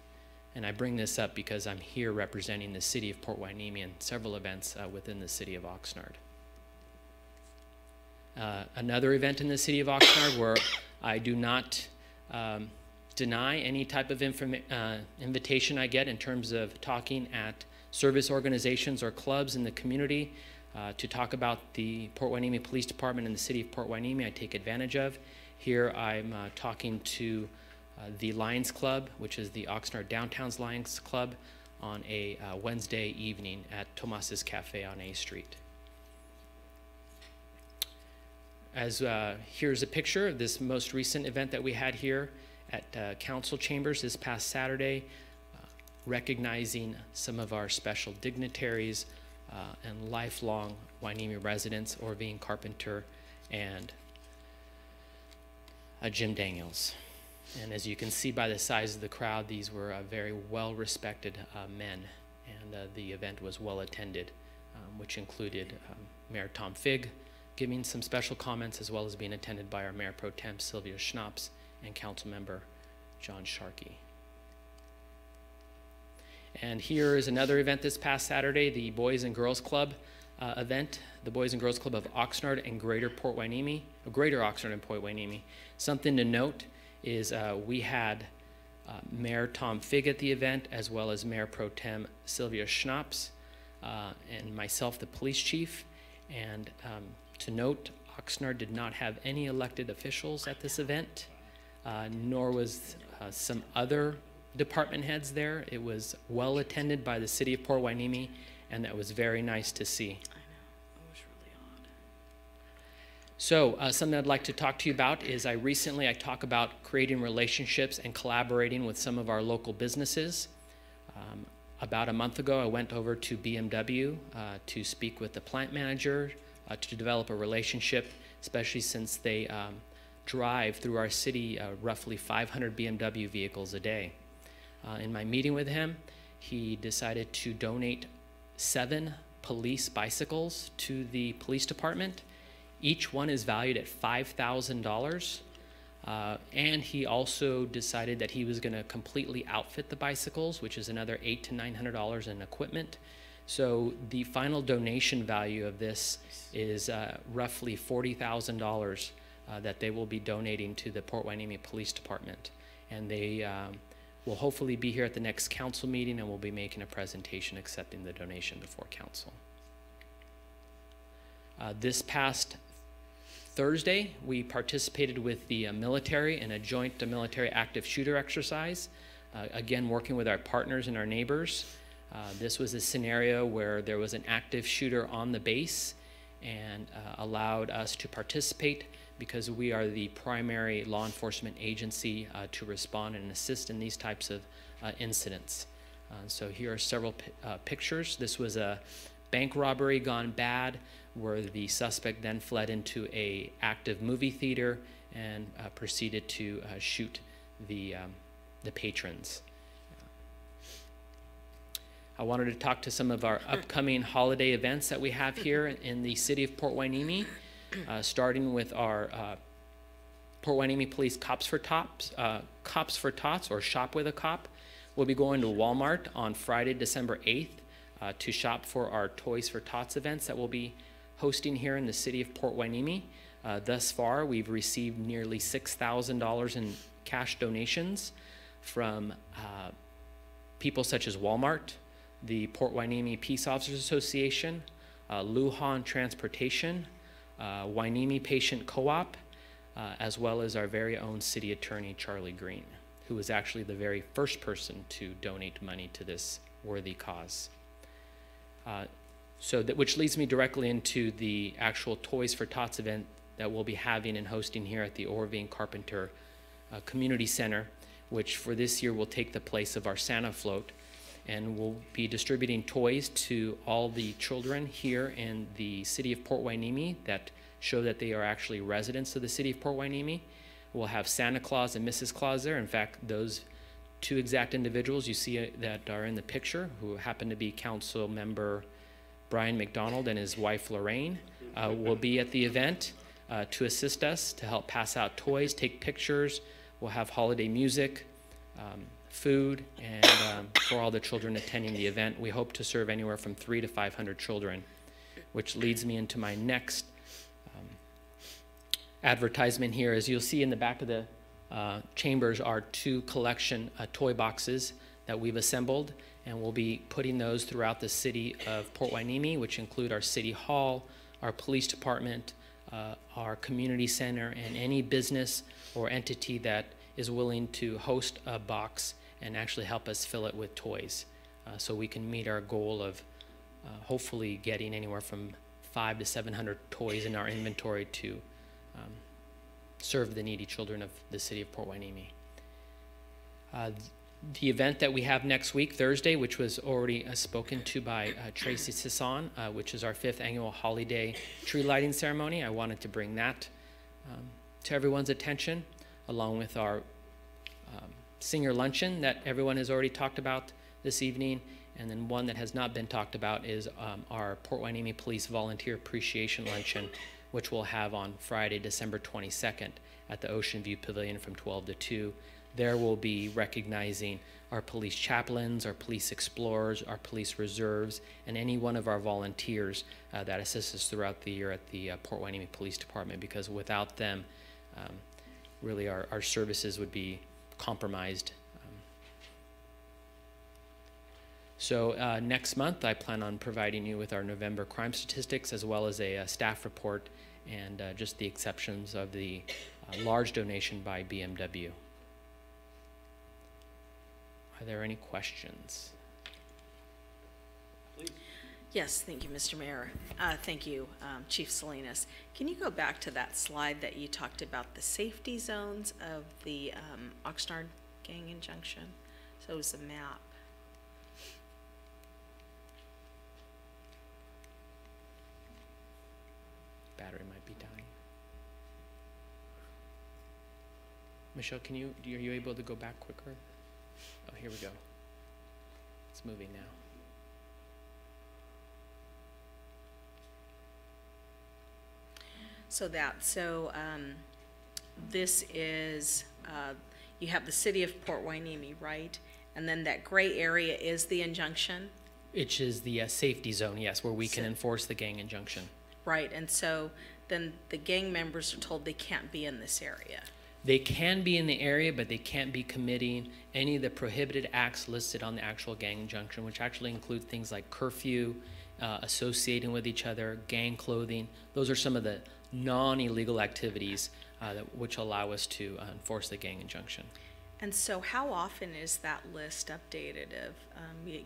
And I bring this up because I'm here representing the city of Port Hueneme in several events within the city of Oxnard. Another event in the city of Oxnard where I do not deny any type of invitation I get in terms of talking at service organizations or clubs in the community to talk about the Port Hueneme Police Department and the city of Port Hueneme. I take advantage of. Here I'm talking to the Lions Club, which is the Oxnard Downtown's Lions Club, on a Wednesday evening at Tomas's Cafe on A Street. As here's a picture of this most recent event that we had here at Council Chambers this past Saturday, recognizing some of our special dignitaries and lifelong Hueneme residents, Orvine Carpenter and Jim Daniels. And as you can see by the size of the crowd, these were very well-respected men, and the event was well attended, which included Mayor Tom Figg giving some special comments, as well as being attended by our Mayor Pro Tem Sylvia Schnapps and Councilmember John Sharkey. And here is another event this past Saturday, the Boys and Girls Club event, the Boys and Girls Club of Oxnard and Greater Port Hueneme, Greater Oxnard and Port Hueneme. Something to note is we had Mayor Tom Figg at the event, as well as Mayor Pro Tem Sylvia Schnapps, and myself, the police chief. And to note, Oxnard did not have any elected officials at this event, nor was some other department heads there. It was well attended by the city of Port Hueneme, and that was very nice to see. I know, it was really odd. So something I'd like to talk to you about is I talk about creating relationships and collaborating with some of our local businesses. About a month ago, I went over to BMW to speak with the plant manager to develop a relationship, especially since they drive through our city roughly 500 BMW vehicles a day. In my meeting with him, he decided to donate 7 police bicycles to the police department. Each one is valued at $5,000. And he also decided that he was going to completely outfit the bicycles, which is another $800 to $900 in equipment. So the final donation value of this is roughly $40,000 that they will be donating to the Port Hueneme Police Department. And they will hopefully be here at the next council meeting, and we'll be making a presentation accepting the donation before council. This past Thursday, we participated with the military in a joint military active shooter exercise, again working with our partners and our neighbors. This was a scenario where there was an active shooter on the base and allowed us to participate, because we are the primary law enforcement agency to respond and assist in these types of incidents. So here are several pictures. This was a bank robbery gone bad, where the suspect then fled into a active movie theater and proceeded to shoot the patrons. I wanted to talk to some of our upcoming holiday events that we have here in the city of Port Hueneme, starting with our Port Hueneme Police Cops for Tots, or Shop with a Cop. We'll be going to Walmart on Friday, December 8th to shop for our Toys for Tots events that we'll be hosting here in the city of Port Hueneme. Thus far, we've received nearly $6,000 in cash donations from people such as Walmart, the Port Hueneme Peace Officers Association, Lujan Transportation, Hueneme Patient Co-op, as well as our very own city attorney, Charlie Green, who was actually the very first person to donate money to this worthy cause. Which leads me directly into the actual Toys for Tots event that we'll be having and hosting here at the Orvine Carpenter Community Center, which for this year will take the place of our Santa Float. And we'll be distributing toys to all the children here in the city of Port Hueneme that show that they are actually residents of the city of Port Hueneme. We'll have Santa Claus and Mrs. Claus there. In fact, those two exact individuals you see that are in the picture, who happen to be Council Member Brian McDonald and his wife Lorraine, will be at the event to assist us, to help pass out toys, take pictures. We'll have holiday music, food, and for all the children attending the event. We hope to serve anywhere from 300 to 500 children, which leads me into my next advertisement here. As you'll see in the back of the chambers are two collection toy boxes that we've assembled, and we'll be putting those throughout the city of Port Hueneme, which include our city hall, our police department, our community center, and any business or entity that is willing to host a box and actually help us fill it with toys, so we can meet our goal of hopefully getting anywhere from 500 to 700 toys in our inventory to serve the needy children of the city of Port Hueneme. The event that we have next week, Thursday, which was already spoken to by Tracy Sisson, which is our 5th annual holiday tree lighting ceremony. I wanted to bring that to everyone's attention, along with our senior luncheon that everyone has already talked about this evening. And then one that has not been talked about is our Port Hueneme Police Volunteer Appreciation Luncheon, which we'll have on Friday, December 22nd at the Ocean View Pavilion from 12 to 2. There we'll be recognizing our police chaplains, our police explorers, our police reserves, and any one of our volunteers that assist us throughout the year at the Port Hueneme Police Department, because without them, really our services would be compromised. So next month, I plan on providing you with our November crime statistics, as well as a staff report and just the exceptions of the large donation by BMW. Are there any questions? Please. Yes, thank you, Mr. Mayor. Thank you, Chief Salinas. Can you go back to that slide that you talked about the safety zones of the Oxnard Gang Injunction? So it was a map. Battery might be dying. Michelle, are you able to go back quicker? Oh, here we go. It's moving now. This is, you have the city of Port Hueneme, right? And then that gray area is the injunction? Which is the safety zone, yes, where we can enforce the gang injunction. Right, and so then the gang members are told they can't be in this area. They can be in the area, but they can't be committing any of the prohibited acts listed on the actual gang injunction, which actually include things like curfew, associating with each other, gang clothing. Those are some of the non-illegal activities which allow us to enforce the gang injunction. And so how often is that list updated of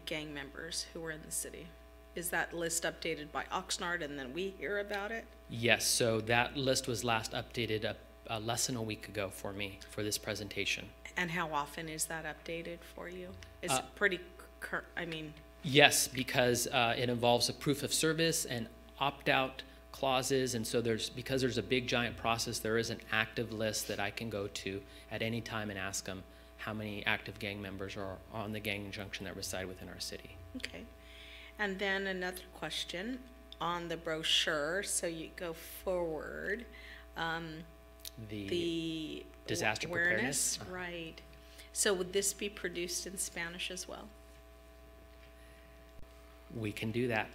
gang members who are in the city? Is that list updated by Oxnard and then we hear about it? Yes, so that list was last updated less than a week ago for me for this presentation. And how often is that updated for you? Is it pretty, I mean? Yes, because it involves a proof of service and opt-out clauses, and so because there's a big giant process, there is an active list that I can go to at any time and ask them how many active gang members are on the gang injunction that reside within our city. Okay. And then another question on the brochure, so you go forward. The disaster awareness, preparedness. right. So would this be produced in Spanish as well? We can do that.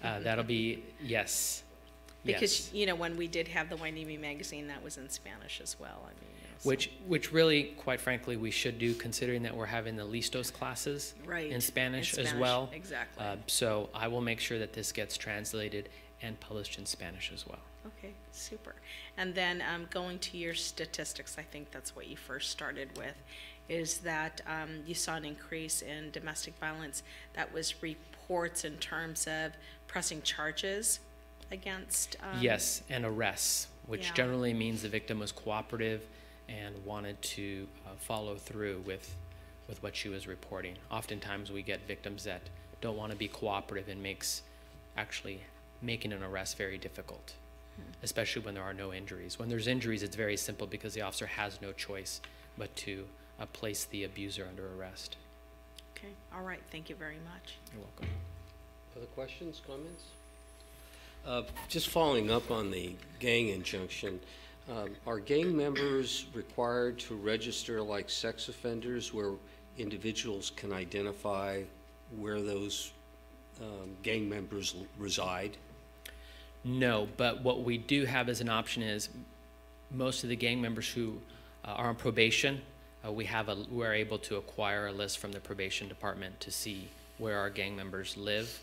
That'll be, yes. Because, yes. you know, when we did have the Hueneme magazine, that was in Spanish as well. I mean, so. Which really, quite frankly, we should do, considering that we're having the Listos classes in Spanish as well. Exactly. So I will make sure that this gets translated and published in Spanish as well. Okay, super. And then going to your statistics, I think that's what you first started with, is that you saw an increase in domestic violence. That was reports in terms of pressing charges against? Yes, and arrests, which Yeah. generally means the victim was cooperative and wanted to follow through with what she was reporting. Oftentimes we get victims that don't want to be cooperative and makes actually making an arrest very difficult, especially when there are no injuries. When there's injuries, it's very simple because the officer has no choice but to place the abuser under arrest. Okay, all right, thank you very much. You're welcome. Other questions, comments? Just following up on the gang injunction, are gang members required to register like sex offenders where individuals can identify where those gang members reside? No, but what we do have as an option is most of the gang members who are on probation, we're able to acquire a list from the probation department to see where our gang members live.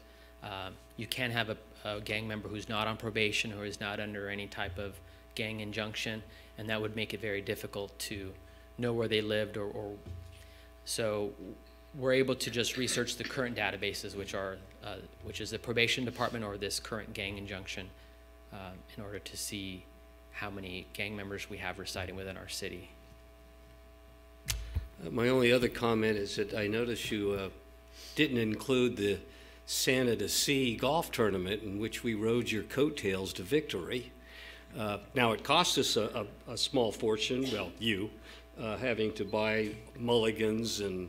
You can have a gang member who's not on probation or is not under any type of gang injunction, and that would make it very difficult to know where they lived so we're able to just research the current databases, which is the probation department or this current gang injunction, in order to see how many gang members we have residing within our city. My only other comment is that I noticed you didn't include the Santa to Sea golf tournament in which we rode your coattails to victory. Now, it cost us a small fortune, well, you, having to buy mulligans and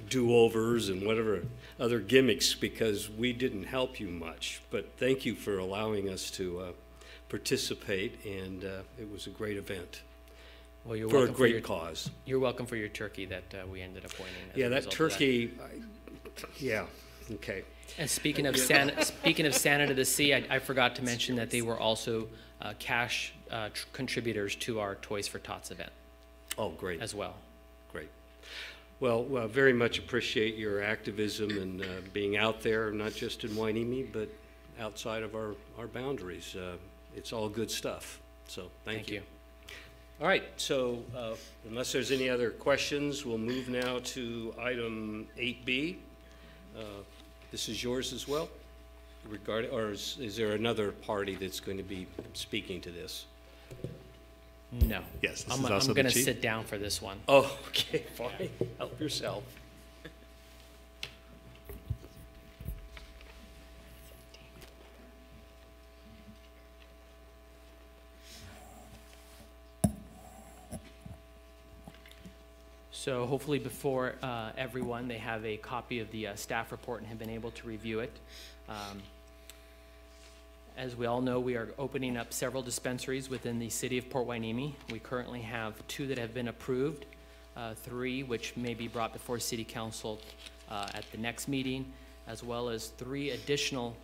do-overs and whatever other gimmicks because we didn't help you much. But thank you for allowing us to participate, and it was a great event. Well, you're for welcome a great cause. You're welcome for your turkey that we ended up winning. Yeah, that turkey, yeah, okay. And speaking of Santa to the Sea, I forgot to mention that they were also cash contributors to our Toys for Tots event. Oh, great. As well. Great. Well, very much appreciate your activism and being out there, not just in Hueneme, but outside of our boundaries. It's all good stuff. So thank you. All right, so unless there's any other questions, we'll move now to item 8B. This is yours as well, or is there another party that's going to be speaking to this? No. Yes, I'm going to sit down for this one. Oh, okay, fine. Help yourself. So hopefully before everyone, they have a copy of the staff report and have been able to review it. As we all know, we are opening up several dispensaries within the city of Port Hueneme. We currently have 2 that have been approved, 3 which may be brought before City Council at the next meeting, as well as 3 additional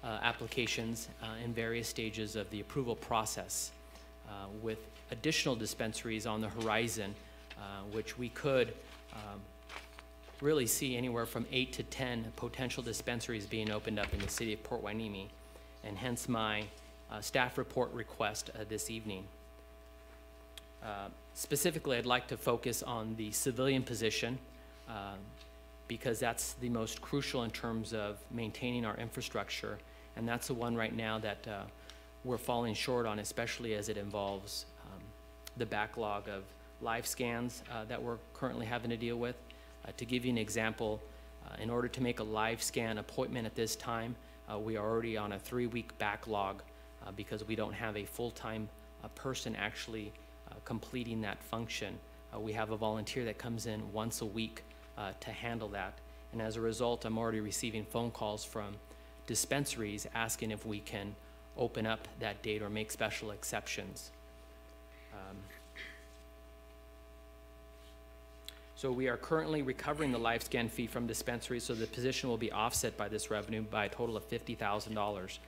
applications in various stages of the approval process, with additional dispensaries on the horizon, which we could really see anywhere from 8 to 10 potential dispensaries being opened up in the city of Port Hueneme, and hence my staff report request this evening. Specifically, I'd like to focus on the civilian position. because that's the most crucial in terms of maintaining our infrastructure. And that's the one right now that we're falling short on, especially as it involves the backlog of live scans that we're currently having to deal with. To give you an example, in order to make a live scan appointment at this time, we are already on a 3-week backlog because we don't have a full-time person actually completing that function. We have a volunteer that comes in once a week to handle that. And as a result, I'm already receiving phone calls from dispensaries asking if we can open up that date or make special exceptions. So we are currently recovering the live scan fee from dispensaries, so the position will be offset by this revenue by a total of $50,000.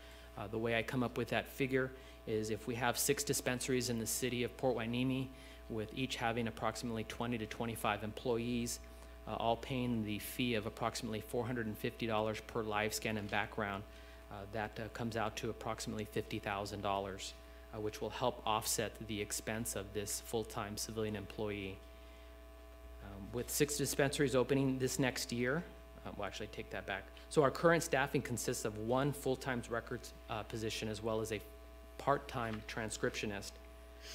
The way I come up with that figure is if we have 6 dispensaries in the city of Port Hueneme, with each having approximately 20 to 25 employees, all paying the fee of approximately $450 per live scan and background, that comes out to approximately $50,000, which will help offset the expense of this full-time civilian employee. With 6 dispensaries opening this next year, well, actually take that back. So our current staffing consists of 1 full-time records position as well as a part-time transcriptionist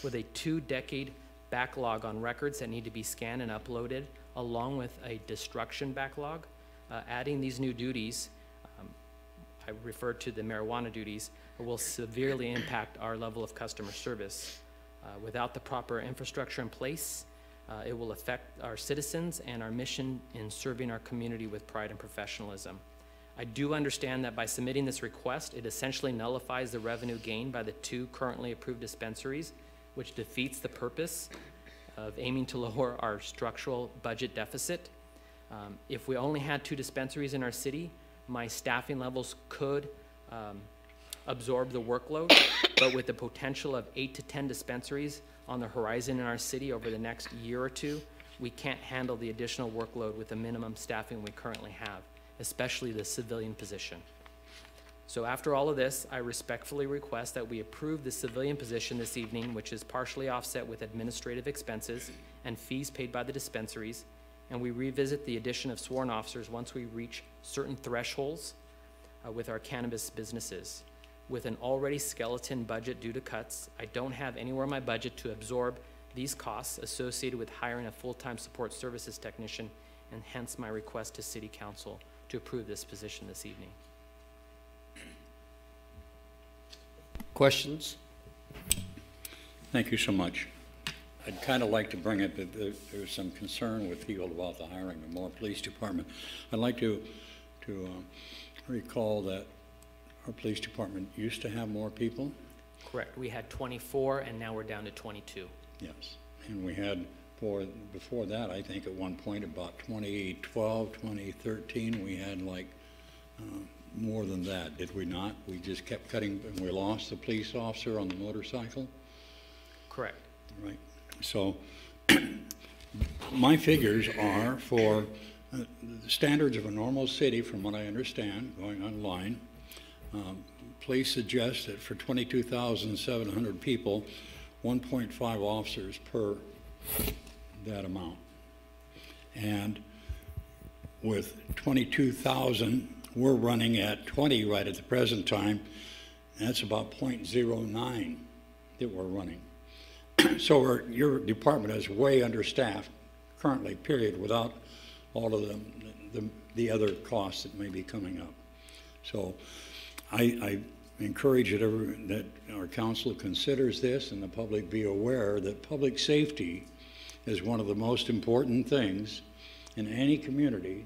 with a 2-decade backlog on records that need to be scanned and uploaded, along with a destruction backlog. Adding these new duties, I refer to the marijuana duties, will severely impact our level of customer service. Without the proper infrastructure in place, it will affect our citizens and our mission in serving our community with pride and professionalism. I do understand that by submitting this request, it essentially nullifies the revenue gained by the 2 currently approved dispensaries, which defeats the purpose of aiming to lower our structural budget deficit. If we only had 2 dispensaries in our city, my staffing levels could absorb the workload, but with the potential of 8 to 10 dispensaries on the horizon in our city over the next year or 2, we can't handle the additional workload with the minimum staffing we currently have, especially the civilian position. So after all of this, I respectfully request that we approve the civilian position this evening, which is partially offset with administrative expenses and fees paid by the dispensaries, and we revisit the addition of sworn officers once we reach certain thresholds with our cannabis businesses. With an already skeleton budget due to cuts, I don't have anywhere in my budget to absorb these costs associated with hiring a full-time support services technician, and hence my request to City Council to approve this position this evening. Questions? Thank you so much. I'd kind of like to bring it that there's some concern with people about the hiring of more police department. I'd like to recall that our police department used to have more people. Correct. We had 24, and now we're down to 22. Yes. And we had, before that, I think at one point about 2012, 2013, we had like more than that, did we not? We just kept cutting, and we lost the police officer on the motorcycle? Correct. Right. So my figures are for the standards of a normal city, from what I understand, going online. Police suggest that for 22,700 people, 1.5 officers per that amount. And with 22,000, we're running at 20 right at the present time. And that's about 0.09 that we're running. So your department is way understaffed currently, period, without all of the other costs that may be coming up. So I encourage that our council considers this and the public be aware that public safety is one of the most important things in any community,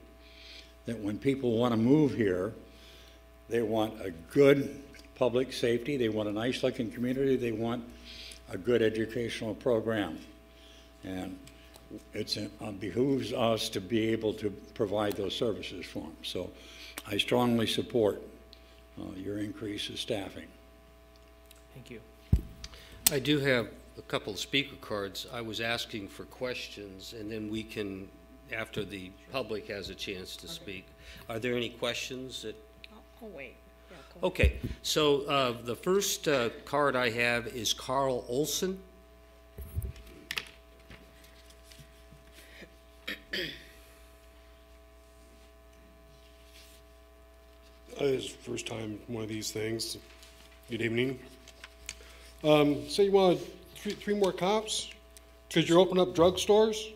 that when people want to move here, they want a good public safety, they want a nice looking community, they want a good educational program. And it behooves us to be able to provide those services for them. So I strongly support your increase in staffing. Thank you. I do have a couple of speaker cards. I was asking for questions, and then we can, after the public has a chance to speak. Are there any questions that? Oh, wait. Yeah, go okay, so the first card I have is Carl Olson. This is the first time one of these things. Good evening. So you want three more cops? Because you're opening up drugstores?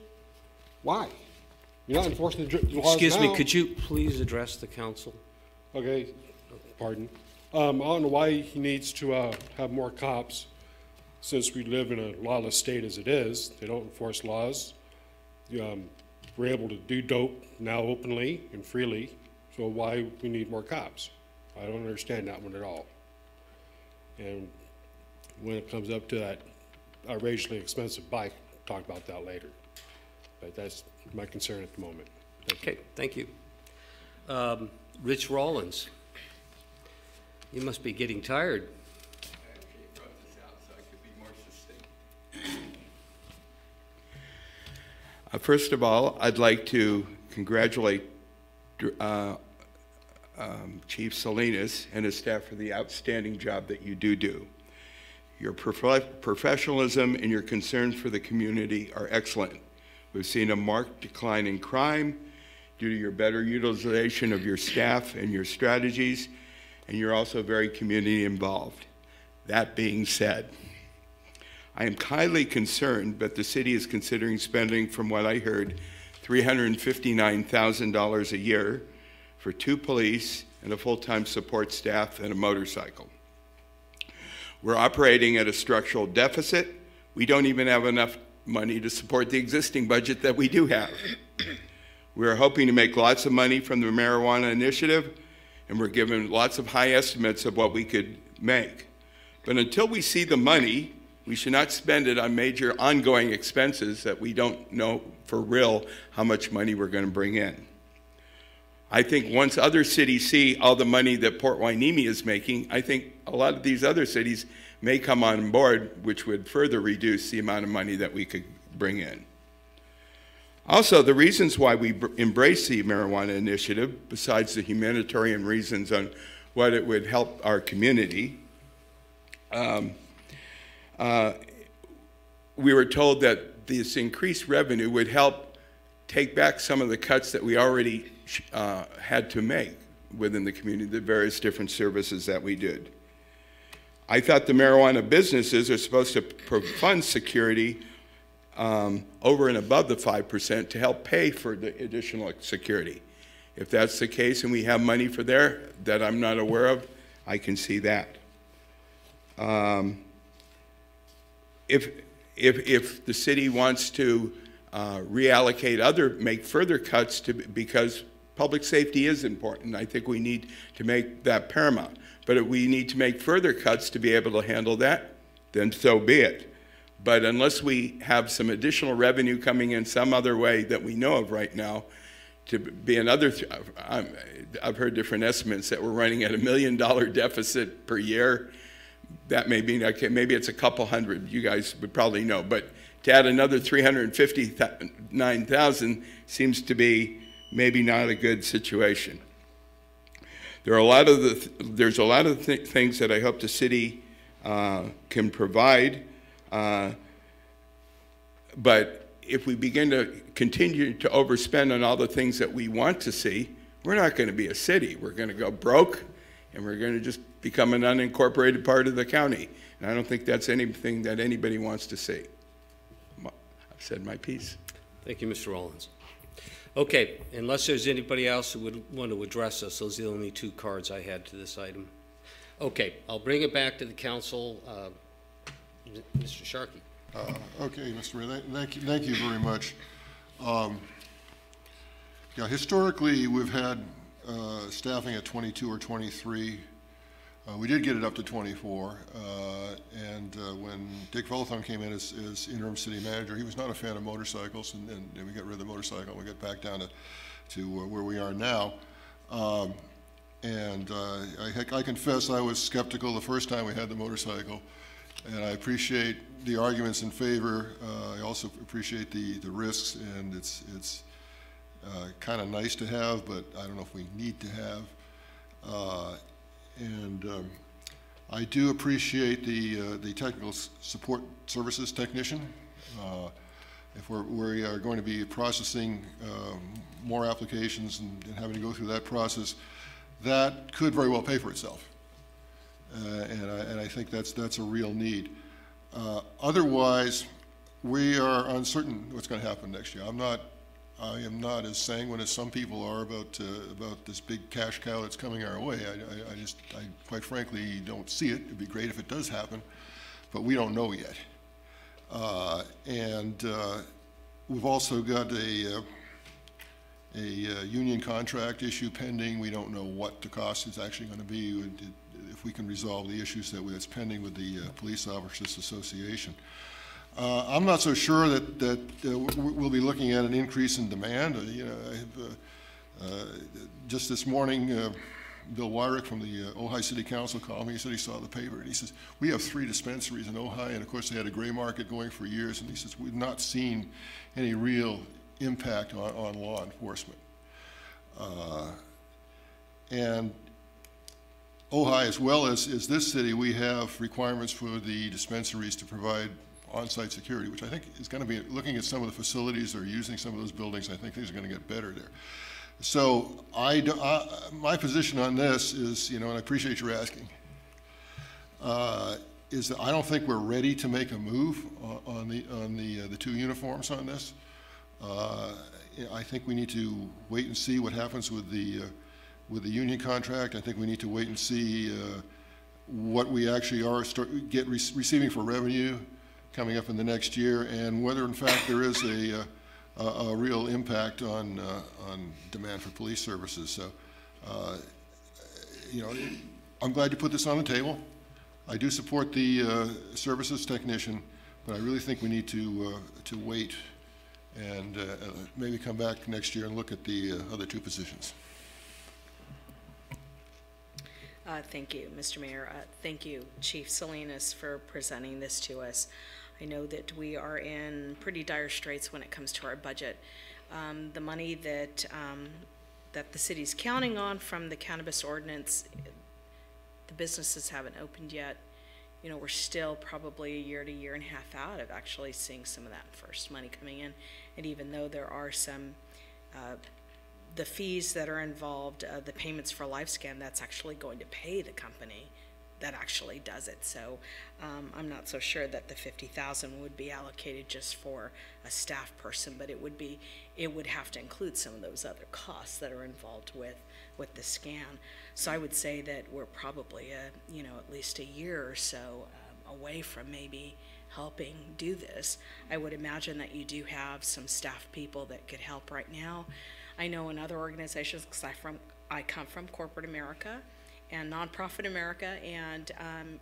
Why? You're not enforcing the laws Excuse me, now. could you please address the council? Okay, pardon. I don't know why he needs to have more cops, since we live in a lawless state as it is. They don't enforce laws. We're able to do dope now openly and freely, so why we need more cops? I don't understand that one at all. And when it comes up to that outrageously expensive bike, talk about that later. But that's my concern at the moment. Okay, thank you. Rich Rollins, you must be getting tired. I actually brought this out so I could be more succinct. First of all, I'd like to congratulate Chief Salinas and his staff for the outstanding job that you do. Your professionalism and your concern for the community are excellent. We've seen a marked decline in crime due to your better utilization of your staff and your strategies, and you're also very community involved. That being said, I am highly concerned that the city is considering spending, from what I heard, $359,000 a year for 2 police and a full-time support staff and a motorcycle. We're operating at a structural deficit. We don't even have enough money to support the existing budget that we do have. We're hoping to make lots of money from the marijuana initiative, and we're given lots of high estimates of what we could make. But until we see the money, we should not spend it on major ongoing expenses that we don't know for real how much money we're going to bring in. I think once other cities see all the money that Port Hueneme is making, I think a lot of these other cities may come on board, which would further reduce the amount of money that we could bring in. Also, the reasons why we embrace the marijuana initiative, besides the humanitarian reasons on what it would help our community, we were told that this increased revenue would help take back some of the cuts that we already had to make within the community, the various different services that we did. I thought the marijuana businesses are supposed to fund security over and above the 5% to help pay for the additional security. If that's the case and we have money for there that I'm not aware of, I can see that. If the city wants to reallocate make further cuts because public safety is important, I think we need to make that paramount. But if we need to make further cuts to be able to handle that, then so be it. But unless we have some additional revenue coming in some other way that we know of right now, to be another, I've heard different estimates that we're running at $1 million deficit per year. That may be, maybe it's a couple hundred, you guys would probably know, but to add another 359,000 seems to be maybe not a good situation. There are a lot of there's a lot of things that I hope the city can provide, but if we begin to continue to overspend on all the things that we want to see, we're not going to be a city. We're going to go broke, and we're going to just become an unincorporated part of the county. And I don't think that's anything that anybody wants to see. I've said my piece. Thank you, Mr. Rollins. Okay, unless there's anybody else who would want to address us, those are the only 2 cards I had to this item. Okay, I'll bring it back to the council. Mr. Sharkey. Okay, Mr. Mayor, thank you very much. Yeah, historically, we've had staffing at 22 or 23. We did get it up to 24, and when Dick Volthon came in as interim city manager, he was not a fan of motorcycles, and we got rid of the motorcycle, and we got back down to where we are now. I confess I was skeptical the first time we had the motorcycle, and I appreciate the arguments in favor. I also appreciate the risks, and it's kind of nice to have, but I don't know if we need to have. I do appreciate the technical support services technician. If we are going to be processing more applications and having to go through that process, that could very well pay for itself. And I think that's a real need. Otherwise, we are uncertain what's going to happen next year. I am not as sanguine as some people are about this big cash cow that's coming our way. I quite frankly don't see it. It'd be great if it does happen, but we don't know yet. We've also got a union contract issue pending. We don't know what the cost is actually going to be if we can resolve the issues that's pending with the Police Officers Association. I'm not so sure that we'll be looking at an increase in demand. Just this morning, Bill Wyrick from the Ojai City Council called me. He said he saw the paper, and he says, we have 3 dispensaries in Ojai, and of course they had a gray market going for years, and he says, we've not seen any real impact on law enforcement. And Ojai, as well as this city, we have requirements for the dispensaries to provide on-site security, which I think is going to be, looking at some of the facilities that are using some of those buildings, I think things are going to get better there. So my position on this is, and I appreciate your asking, is that I don't think we're ready to make a move on the 2 uniforms on this. I think we need to wait and see what happens with the union contract. I think we need to wait and see what we actually are receiving for revenue coming up in the next year, and whether in fact there is a real impact on demand for police services. So, I'm glad you put this on the table. I do support the services technician, but I really think we need to wait and maybe come back next year and look at the other 2 positions. Thank you, Mr. Mayor. Thank you, Chief Salinas, for presenting this to us. I know that we are in pretty dire straits when it comes to our budget. The money that the city's counting on from the cannabis ordinance, the businesses haven't opened yet. We're still probably a year to year and a half out of actually seeing some of that first money coming in. And even though there are some the fees that are involved, the payments for LifeScan, that's actually going to pay the company that actually does it. So I'm not so sure that the $50,000 would be allocated just for a staff person, but it would have to include some of those other costs that are involved with the scan. So I would say that we're probably at least a year or so away from maybe helping do this. I would imagine that you do have some staff people that could help right now. I know in other organizations, because I come from corporate America and nonprofit America, and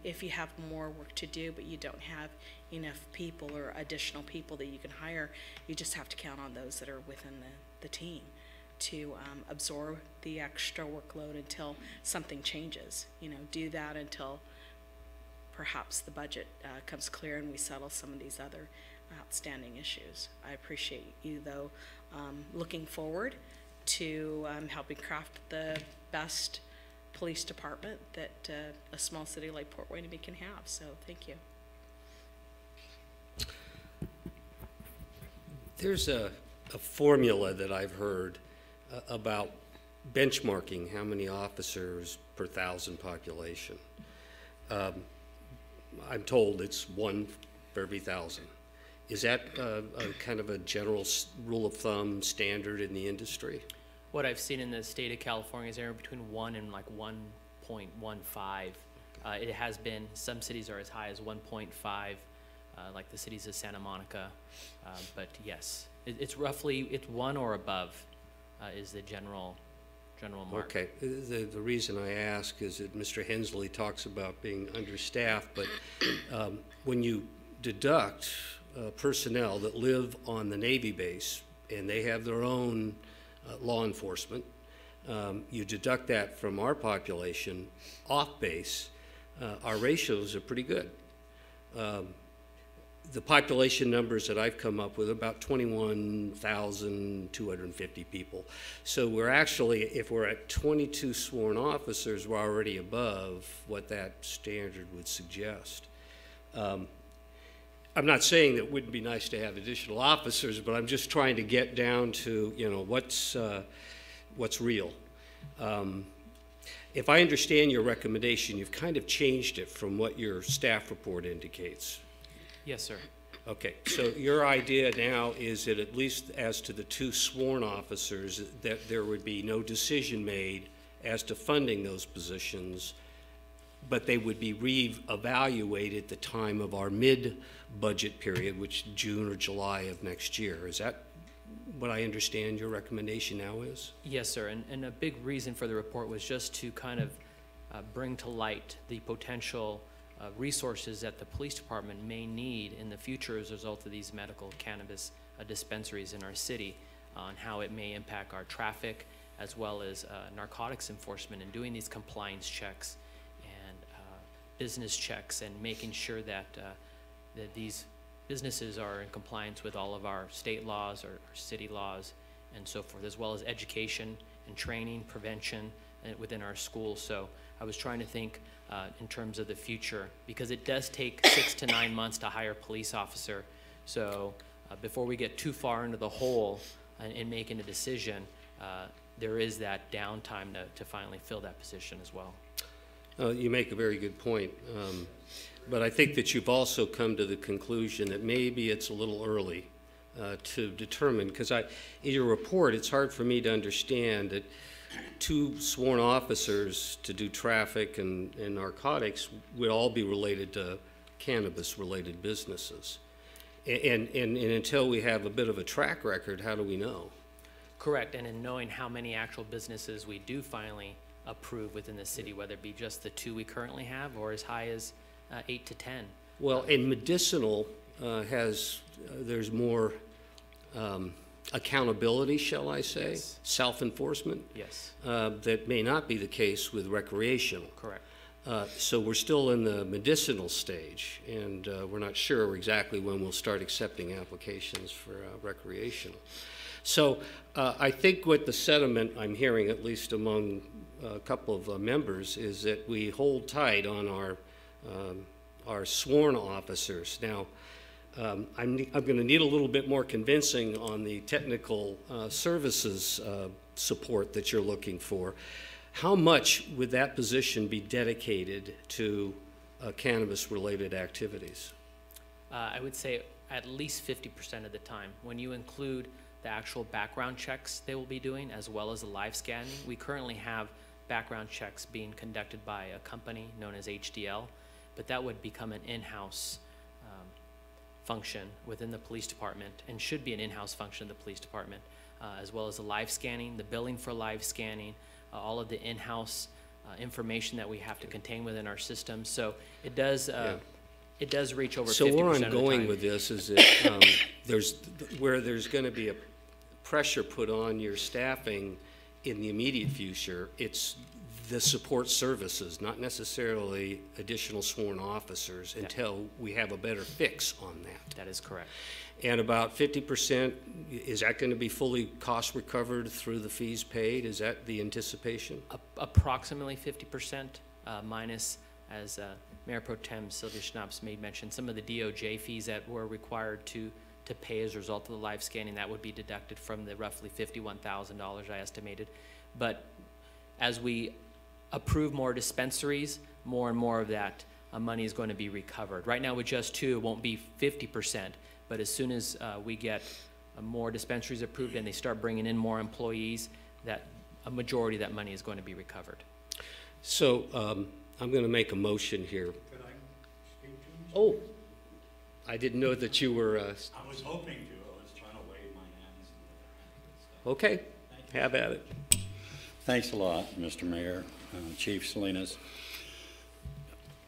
if you have more work to do but you don't have enough people or additional people that you can hire, you just have to count on those that are within the team to absorb the extra workload until something changes. Do that until perhaps the budget comes clear and we settle some of these other outstanding issues. I appreciate you, though, looking forward to helping craft the best police department that a small city like Port Hueneme can have. So thank you. There's a formula that I've heard about benchmarking how many officers per 1,000 population. I'm told it's 1 for every 1,000. Is that a kind of a general rule of thumb standard in the industry? What I've seen in the state of California is anywhere between 1 and like 1.15. It has been, some cities are as high as 1.5, like the cities of Santa Monica. But yes, it's roughly, it's 1 or above is the general mark. Okay, the reason I ask is that Mr. Hensley talks about being understaffed, but when you deduct personnel that live on the Navy base and they have their own law enforcement, you deduct that from our population off base, our ratios are pretty good. The population numbers that I've come up with, about 21,250 people. So we're actually, if we're at 22 sworn officers, we're already above what that standard would suggest. I'm not saying that it wouldn't be nice to have additional officers, but I'm just trying to get down to, what's real. If I understand your recommendation, you've kind of changed it from what your staff report indicates. Yes, sir. Okay, so your idea now is that at least as to the 2 sworn officers, that there would be no decision made as to funding those positions, but they would be re-evaluated at the time of our mid-budget period, which June or July of next year. Is that what I understand your recommendation now is? Yes, sir. And a big reason for the report was just to kind of bring to light the potential resources that the police department may need in the future as a result of these medical cannabis dispensaries in our city, on how it may impact our traffic as well as narcotics enforcement and doing these compliance checks and business checks and making sure that, that these businesses are in compliance with all of our state laws or city laws and so forth, as well as education and training, prevention within our schools. So I was trying to think in terms of the future, because it does take 6 to 9 months to hire a police officer. So before we get too far into the hole in making a decision, there is that downtime to finally fill that position as well. You make a very good point. But I think that you've also come to the conclusion that maybe it's a little early to determine, because in your report, it's hard for me to understand that 2 sworn officers to do traffic and narcotics would all be related to cannabis-related businesses. And until we have a bit of a track record, how do we know? Correct, and in knowing how many actual businesses we do finally approve within the city, whether it be just the 2 we currently have or as high as 8 to 10. Well, and medicinal there's more accountability, shall I say, yes. Self-enforcement. Yes. That may not be the case with recreational. Correct. So we're still in the medicinal stage, and we're not sure exactly when we'll start accepting applications for recreational. So I think what the sentiment I'm hearing, at least among a couple of members, is that we hold tight on our sworn officers. Now, I'm going to need a little bit more convincing on the technical services support that you're looking for. How much would that position be dedicated to cannabis-related activities? I would say at least 50% of the time. When you include the actual background checks they will be doing, as well as the live scanning, we currently have background checks being conducted by a company known as HDL, but that would become an in-house function within the police department, and should be an in-house function of the police department, as well as the live scanning, the billing for live scanning, all of the in-house information that we have to contain within our system. So it does it does reach over 50% of the time. So where I'm going with this is that there's going to be a pressure put on your staffing in the immediate future. It's the support services, not necessarily additional sworn officers, until we have a better fix on that. That is correct. And about 50%, is that going to be fully cost recovered through the fees paid? Is that the anticipation? Approximately 50%, minus, as Mayor Pro Tem Sylvia Schnapps made mention, some of the DOJ fees that were required to pay as a result of the live scanning. That would be deducted from the roughly $51,000 I estimated. But as we approve more dispensaries, more and more of that money is going to be recovered. Right now with just 2, it won't be 50%, but as soon as we get more dispensaries approved and they start bringing in more employees, that a majority of that money is going to be recovered. So I'm going to make a motion here. Could I speak to you? Oh, I didn't know that you were... I was hoping to. I was trying to wave my hands. Okay, have at it. Thanks a lot, Mr. Mayor, Chief Salinas.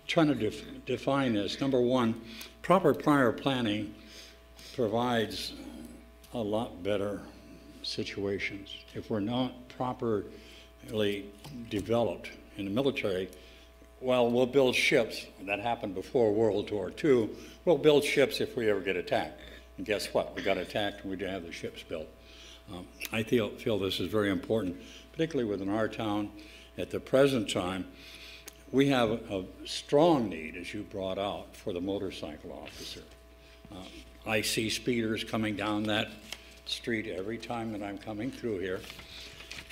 Trying to define this. Number one, proper prior planning provides a lot better situations. If we're not properly developed in the military, well, we'll build ships. That happened before World War II. We'll build ships if we ever get attacked. And guess what? We got attacked and we didn't have the ships built. I feel this is very important, particularly within our town. At the present time, we have a strong need, as you brought out, for the motorcycle officer. I see speeders coming down that street every time that I'm coming through here.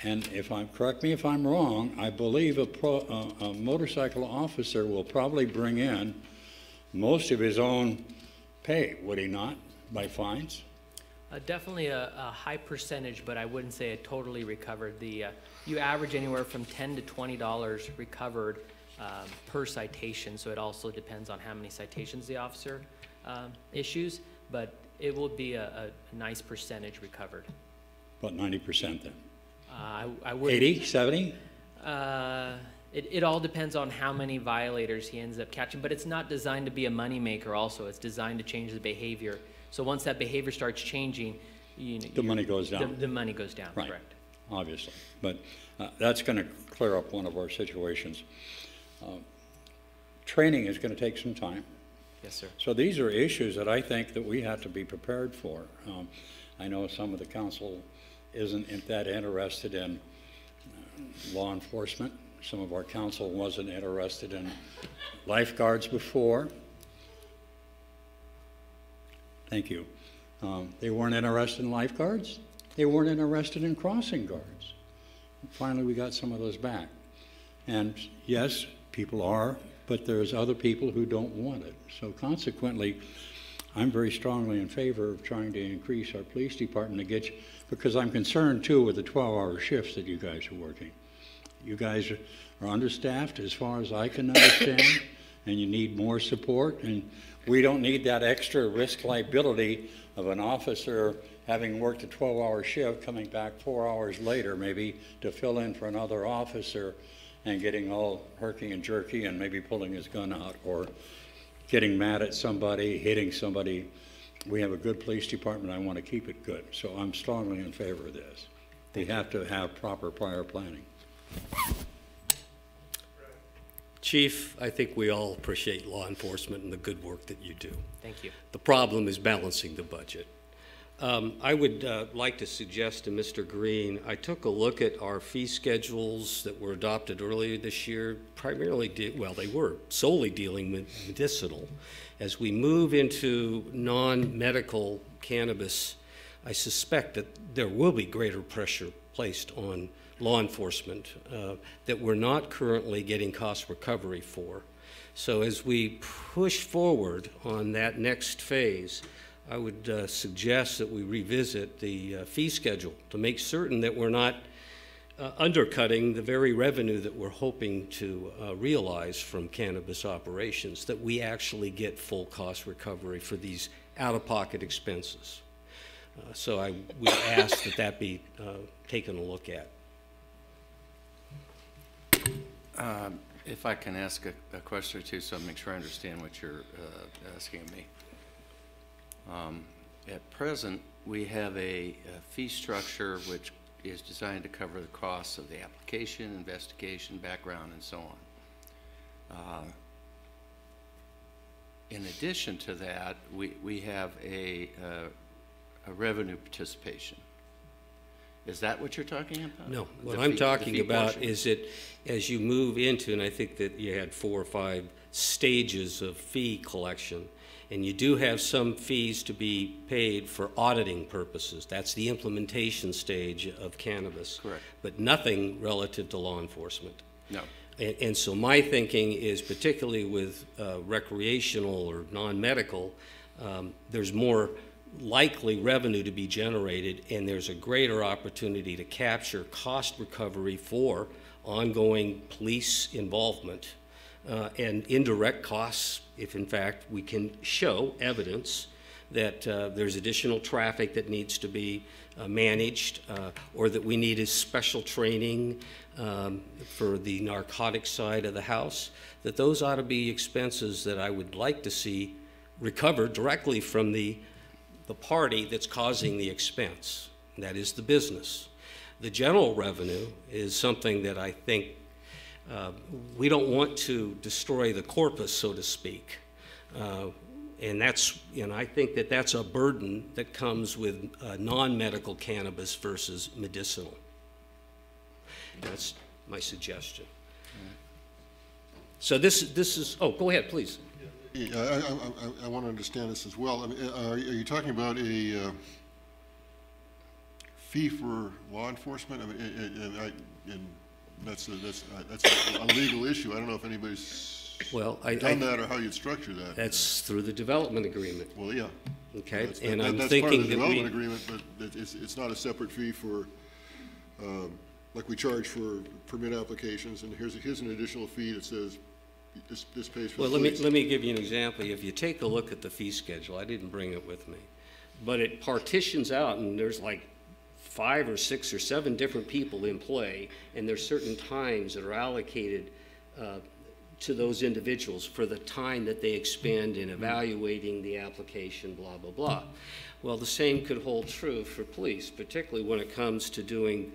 And correct me if I'm wrong, I believe a motorcycle officer will probably bring in most of his own pay, would he not, by fines? Definitely a high percentage, but I wouldn't say it totally recovered. You average anywhere from $10 to $20 recovered per citation, so it also depends on how many citations the officer issues, but it will be a nice percentage recovered. About 90% then? I would 80, 70? It all depends on how many violators he ends up catching, but it's not designed to be a moneymaker also. It's designed to change the behavior. So once that behavior starts changing, the money goes down. The money goes down, right. Correct. Obviously. But that's going to clear up one of our situations. Training is going to take some time. Yes, sir. So these are issues that I think that we have to be prepared for. I know some of the council isn't that interested in law enforcement. Some of our council wasn't interested in lifeguards before. Thank you. They weren't interested in lifeguards. They weren't interested in crossing guards. Finally, we got some of those back. And yes, people are, but there's other people who don't want it. So consequently, I'm very strongly in favor of trying to increase our police department to get you, because I'm concerned too with the 12-hour shifts that you guys are working. You guys are understaffed as far as I can understand, and you need more support, and we don't need that extra risk liability of an officer having worked a 12-hour shift coming back 4 hours later maybe to fill in for another officer and getting all herky and jerky and maybe pulling his gun out or getting mad at somebody, hitting somebody. We have a good police department. I want to keep it good. So I'm strongly in favor of this. They have to have proper prior planning. Chief, I think we all appreciate law enforcement and the good work that you do. Thank you. The problem is balancing the budget. I would like to suggest to Mr. Green, I took a look at our fee schedules that were adopted earlier this year, primarily, well, they were solely dealing with medicinal. As we move into non-medical cannabis, I suspect that there will be greater pressure placed on law enforcement that we're not currently getting cost recovery for. So as we push forward on that next phase, I would suggest that we revisit the fee schedule to make certain that we're not undercutting the very revenue that we're hoping to realize from cannabis operations, that we actually get full cost recovery for these out-of-pocket expenses. So I would ask that that be taken a look at. If I can ask a question or two so I make sure I understand what you're asking of me. At present, we have a fee structure which is designed to cover the costs of the application, investigation, background, and so on. In addition to that, we have a revenue participation. Is that what you're talking about? No, what I'm talking about is that as you move into, and I think that you had 4 or 5 stages of fee collection, and you do have some fees to be paid for auditing purposes. That's the implementation stage of cannabis. Correct. But nothing relative to law enforcement. No. And so my thinking is, particularly with recreational or non-medical, there's more likely revenue to be generated, and there's a greater opportunity to capture cost recovery for ongoing police involvement and indirect costs, if in fact we can show evidence that there's additional traffic that needs to be managed, or that we need a special training for the narcotic side of the house, that those ought to be expenses that I would like to see recovered directly from the party that's causing the expense. That is the business. The general revenue is something that I think we don't want to destroy the corpus, so to speak. And I think that that's a burden that comes with non-medical cannabis versus medicinal. That's my suggestion. So this is, oh, go ahead, please. Yeah, I want to understand this as well. I mean, are you talking about a fee for law enforcement? I mean, and that's a legal issue. I don't know if anybody's done that or how you'd structure that. That's through the development agreement. Well, yeah. Okay, That's, and that, I'm that's thinking part of the that we, development agreement, but it's not a separate fee for, like we charge for permit applications, and here's an additional fee that says this pays for well, the police. let me give you an example. If you take a look at the fee schedule, I didn't bring it with me, but it partitions out, and there's like 5 or 6 or 7 different people in play, and there's certain times that are allocated to those individuals for the time that they expend in evaluating the application, blah, blah, blah. Well, the same could hold true for police, particularly when it comes to doing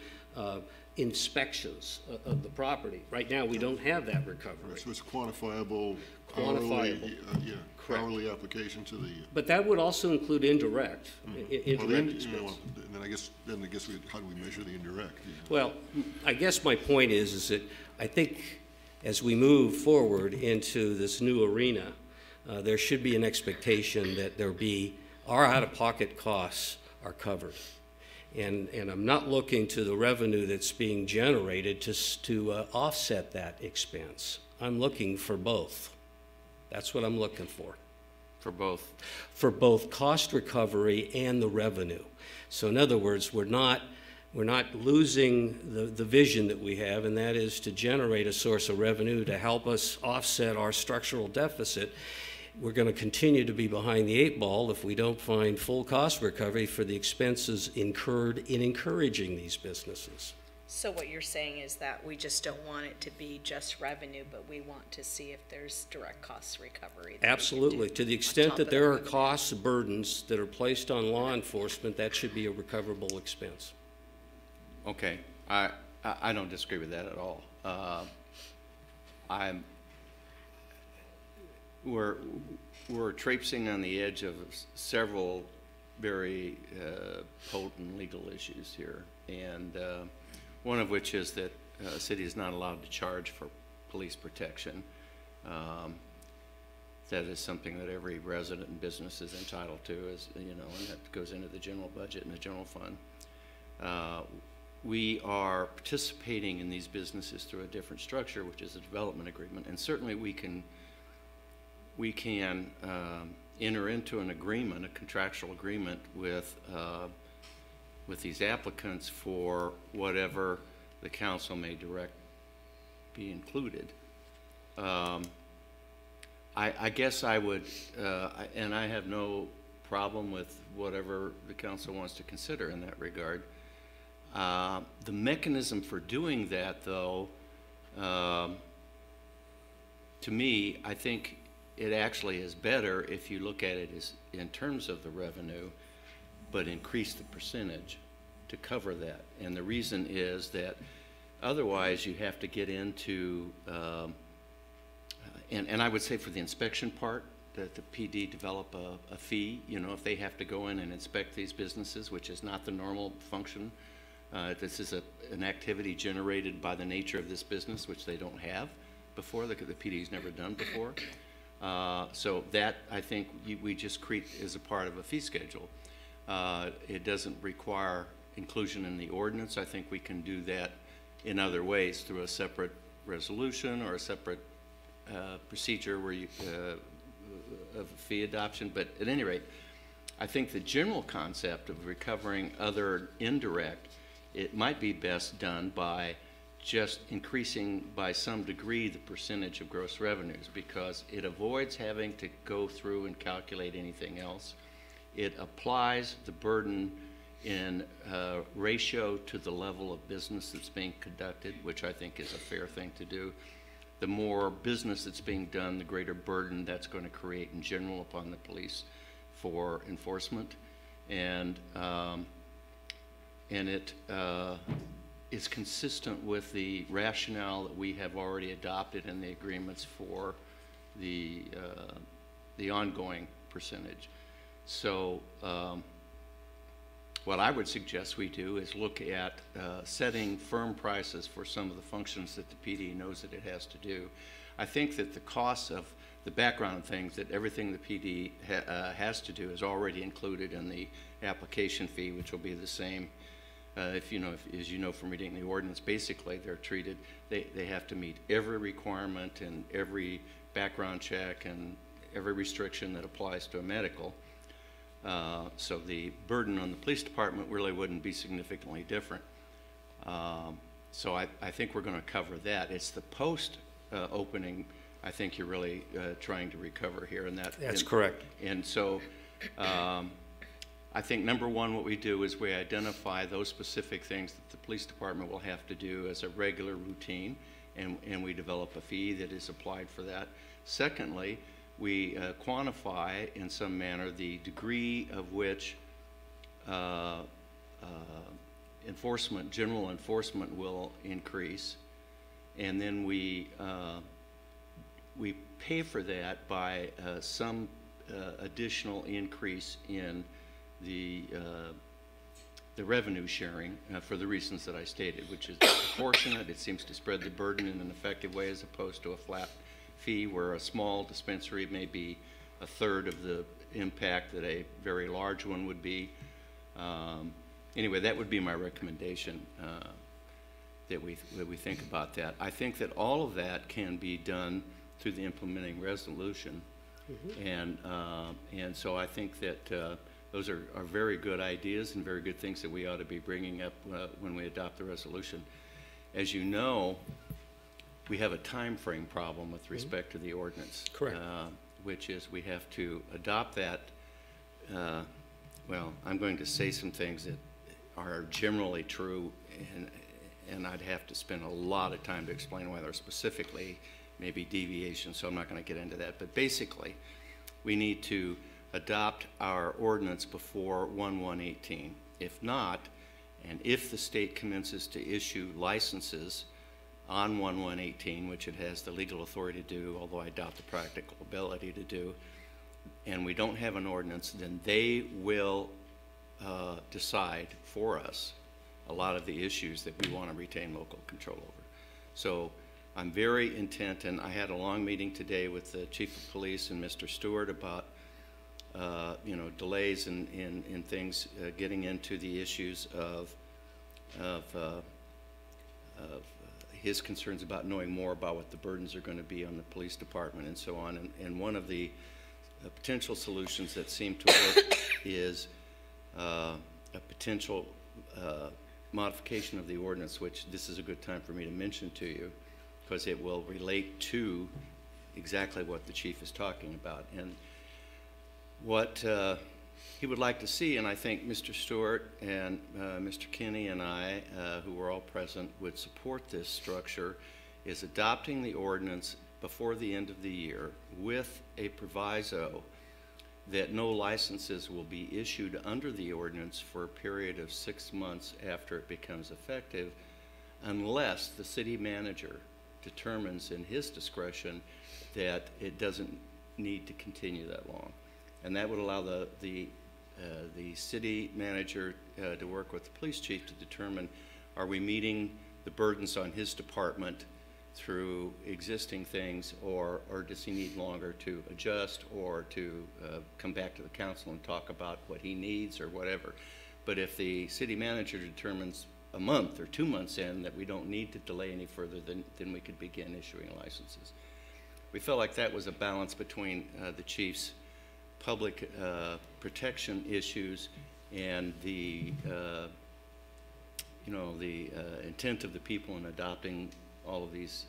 inspections of the property. Right now, we don't have that recovery. So it's quantifiable, hourly application to the. But that would also include indirect, indirect expense. Then I guess how do we measure the indirect? Yeah. Well, I guess my point is that I think as we move forward into this new arena, there should be an expectation that our out-of-pocket costs are covered. And I'm not looking to the revenue that's being generated to offset that expense. I'm looking for both. That's what I'm looking for. For both? For both cost recovery and the revenue. So in other words, we're not losing the vision that we have, and that is to generate a source of revenue to help us offset our structural deficit. We're going to continue to be behind the 8 ball if we don't find full cost recovery for the expenses incurred in encouraging these businesses. So what you're saying is that we just don't want it to be just revenue, but we want to see if there's direct cost recovery. Absolutely. To the extent that there are costs, burdens that are placed on law enforcement, that should be a recoverable expense. Okay. I don't disagree with that at all. We're traipsing on the edge of several very potent legal issues here, and one of which is that a city is not allowed to charge for police protection. That is something that every resident and business is entitled to, and that goes into the general budget and the general fund. We are participating in these businesses through a different structure, which is a development agreement, and certainly we can enter into an agreement, a contractual agreement with these applicants for whatever the council may direct be included. I guess I would, and I have no problem with whatever the council wants to consider in that regard. The mechanism for doing that, though, to me, I think it actually is better if you look at it as in terms of the revenue, but increase the percentage to cover that. And the reason is that otherwise you have to get into, and I would say for the inspection part, that the PD develop a fee, if they have to go in and inspect these businesses, which is not the normal function. This is an activity generated by the nature of this business, which they don't have before, the PD's never done before. So that, I think, we just create as a part of a fee schedule. It doesn't require inclusion in the ordinance. I think we can do that in other ways through a separate resolution or a separate procedure where of fee adoption. But at any rate, I think the general concept of recovering other indirect, it might be best done by just increasing by some degree the percentage of gross revenues, because it avoids having to go through and calculate anything else. It applies the burden in ratio to the level of business that's being conducted, which I think is a fair thing to do. The more business that's being done, the greater burden that's going to create in general upon the police for enforcement. And it is consistent with the rationale that we have already adopted in the agreements for the ongoing percentage. So what I would suggest we do is look at setting firm prices for some of the functions that the PD knows that it has to do. I think that the costs of the background things, that everything the PD has to do is already included in the application fee, which will be the same If you know, as you know from reading the ordinance, basically they're treated, they have to meet every requirement and every background check and every restriction that applies to a medical. So the burden on the police department really wouldn't be significantly different. So I think we're going to cover that. It's the post opening I think you're really trying to recover here. That's correct. And so I think number one, what we do is we identify those specific things that the police department will have to do as a regular routine, and we develop a fee that is applied for that. Secondly, we quantify in some manner the degree of which enforcement, general enforcement will increase, and then we pay for that by some additional increase in the revenue sharing for the reasons that I stated, which is proportionate. It seems to spread the burden in an effective way as opposed to a flat fee where a small dispensary may be a third of the impact that a very large one would be. Anyway, that would be my recommendation, that we think about that. I think that all of that can be done through the implementing resolution. And so I think that those are very good ideas and very good things that we ought to be bringing up when we adopt the resolution. As you know, we have a time frame problem with respect to the ordinance. Correct. Which is we have to adopt that. Well, I'm going to say some things that are generally true, and I'd have to spend a lot of time to explain why they're specifically maybe deviations, so I'm not going to get into that. But basically, we need to adopt our ordinance before 1/1/18. If not, and if the state commences to issue licenses on 1/1/18, which it has the legal authority to do, although I doubt the practical ability to do, and we don't have an ordinance, then they will decide for us a lot of the issues that we want to retain local control over. So I'm very intent, and I had a long meeting today with the Chief of Police and Mr. Stewart about delays in things, getting into the issues of his concerns about knowing more about what the burdens are going to be on the police department and so on. And one of the potential solutions that seem to work is a potential modification of the ordinance, which this is a good time for me to mention to you, because it will relate to exactly what the chief is talking about. And what he would like to see, and I think Mr. Stewart and Mr. Kinney and I, who were all present, would support this structure, is adopting the ordinance before the end of the year with a proviso that no licenses will be issued under the ordinance for a period of 6 months after it becomes effective, unless the city manager determines in his discretion that it doesn't need to continue that long. And that would allow the city manager to work with the police chief to determine, are we meeting the burdens on his department through existing things, or does he need longer to adjust or to come back to the council and talk about what he needs or whatever. But if the city manager determines a month or 2 months in that we don't need to delay any further, then we could begin issuing licenses. We felt like that was a balance between the chief's public protection issues and the intent of the people in adopting all of these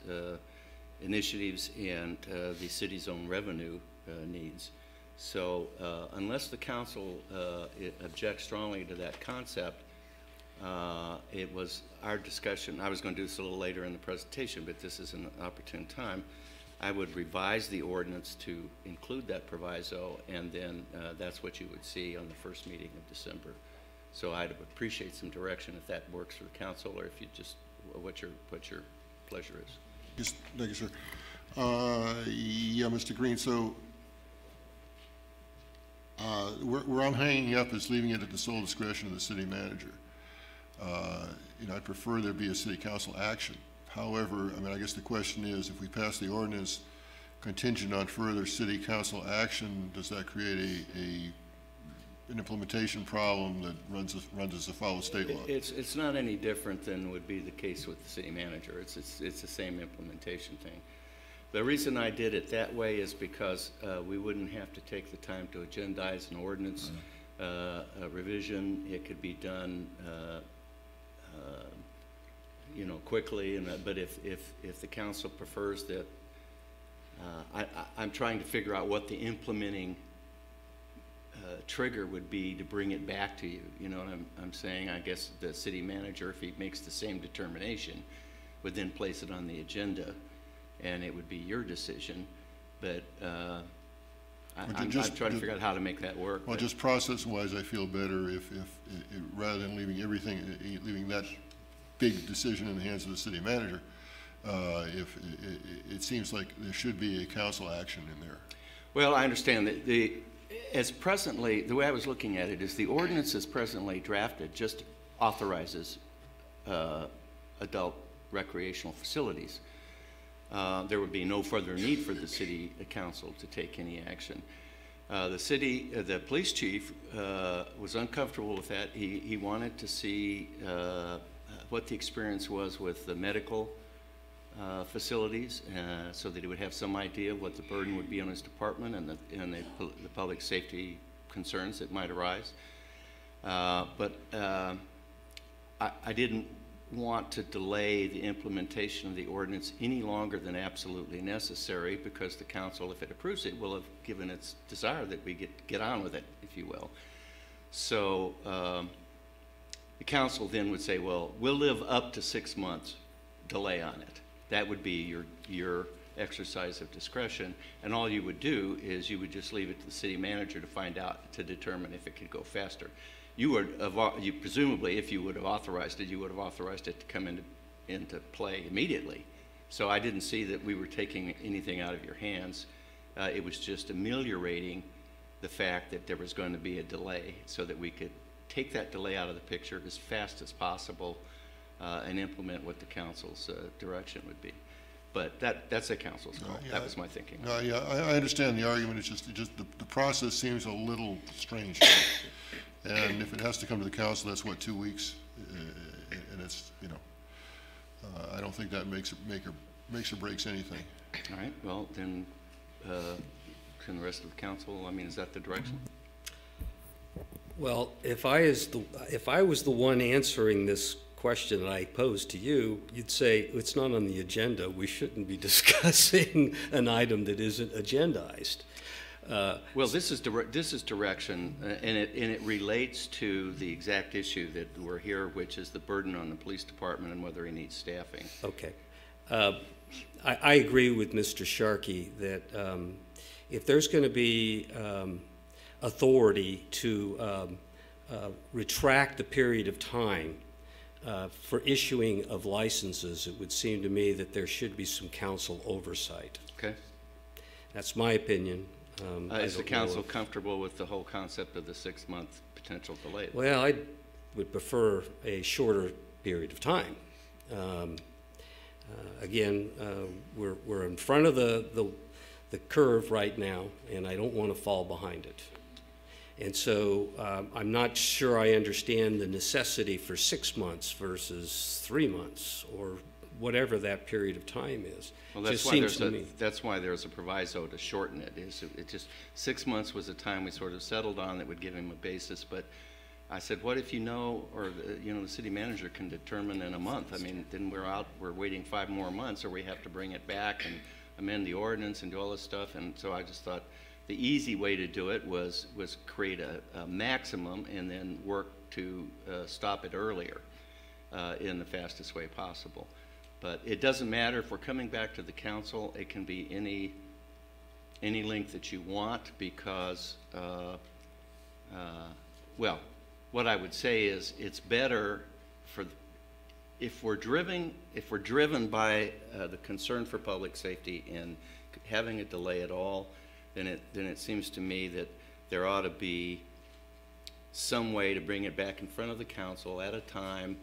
initiatives and the city's own revenue needs. So unless the council objects strongly to that concept, it was our discussion. I was going to do this a little later in the presentation, but this is an opportune time. I would revise the ordinance to include that proviso, and then that's what you would see on the first meeting of December. So I'd appreciate some direction if that works for the council, or if you just, what your pleasure is. Yes, thank you, sir. Yeah, Mr. Green, so where I'm hanging up is leaving it at the sole discretion of the city manager. I'd prefer there be a city council action. However, I guess the question is, if we pass the ordinance contingent on further city council action, does that create a an implementation problem that runs as afoul of state law. It's not any different than would be the case with the city manager. It's the same implementation thing. The reason I did it that way is because we wouldn't have to take the time to agendize an ordinance a revision. It could be done, you know, quickly. But if the council prefers that, I'm trying to figure out what the implementing trigger would be to bring it back to you. You know what I'm saying? I guess the city manager, if he makes the same determination, would then place it on the agenda, and it would be your decision. But I'm trying to figure out how to make that work. Well, just process-wise, I feel better if rather than leaving leaving that big decision in the hands of the city manager, if it seems like there should be a council action in there. Well, I understand that as presently, the way I was looking at it is the ordinance as presently drafted just authorizes adult recreational facilities. There would be no further need for the city council to take any action. The police chief was uncomfortable with that. He wanted to see what the experience was with the medical facilities, so that he would have some idea of what the burden would be on his department and the public safety concerns that might arise. But I didn't want to delay the implementation of the ordinance any longer than absolutely necessary, because the council, if it approves it, will have given its desire that we get on with it, if you will. So the council then would say, well, we'll live up to 6 months delay on it. That would be your exercise of discretion, and all you would do is you would just leave it to the city manager to find out, to determine if it could go faster. You presumably, if you would have authorized it, you would have authorized it to come into play immediately. So I didn't see that we were taking anything out of your hands. It was just ameliorating the fact that there was going to be a delay, so that we could take that delay out of the picture as fast as possible and implement what the council's direction would be. But that's a council's call. Yeah, that was my thinking. No, yeah, I understand the argument. It's just the process seems a little strange. And if it has to come to the council, that's what, 2 weeks, and it's, you know, I don't think that makes or breaks anything. All right. Well, then, can the rest of the council? I mean, is that the direction? Well, if I was the one answering this question that I posed to you, you'd say it's not on the agenda. We shouldn't be discussing an item that isn't agendized. Well, this is direction, and it relates to the exact issue that we're here, which is the burden on the police department and whether he needs staffing. Okay. I agree with Mr. Sharkey that if there's going to be authority to retract the period of time for issuing of licenses, it would seem to me that there should be some council oversight. Okay. That's my opinion. Is the council comfortable with the whole concept of the 6-month potential delay? Well, I would prefer a shorter period of time. Again, we're in front of the curve right now, and I don't want to fall behind it. And so I'm not sure I understand the necessity for 6 months versus 3 months, or whatever that period of time is. Well, that's why there's a proviso to shorten it. It just 6 months was the time we sort of settled on that would give him a basis. But I said, what if the city manager can determine in a month? I mean, then we're waiting 5 more months, or we have to bring it back and amend the ordinance and do all this stuff. And so I just thought the easy way to do it was create a maximum and then work to stop it earlier in the fastest way possible. But it doesn't matter if we're coming back to the council. It can be any length that you want, because well, what I would say is it's better if we're driven by the concern for public safety and having a delay at all, then it seems to me that there ought to be some way to bring it back in front of the council at a time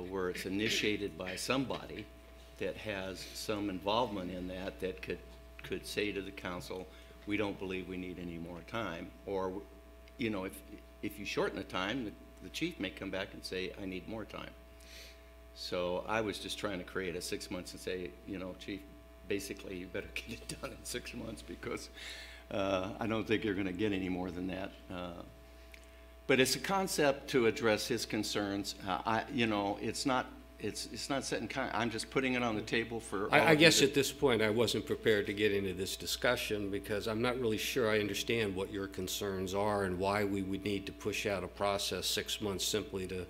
where it's initiated by somebody that has some involvement in that could say to the council, we don't believe we need any more time, or you know, if you shorten the time, the chief may come back and say, I need more time. So I was just trying to create a 6 months and say, you know, chief, basically you better get it done in 6 months, because I don't think you're going to get any more than that. But it's a concept to address his concerns. You know, it's not set in I'm just putting it on the table for all I guess at this point I wasn't prepared to get into this discussion, because I'm not really sure I understand what your concerns are and why we would need to push out a process 6 months simply to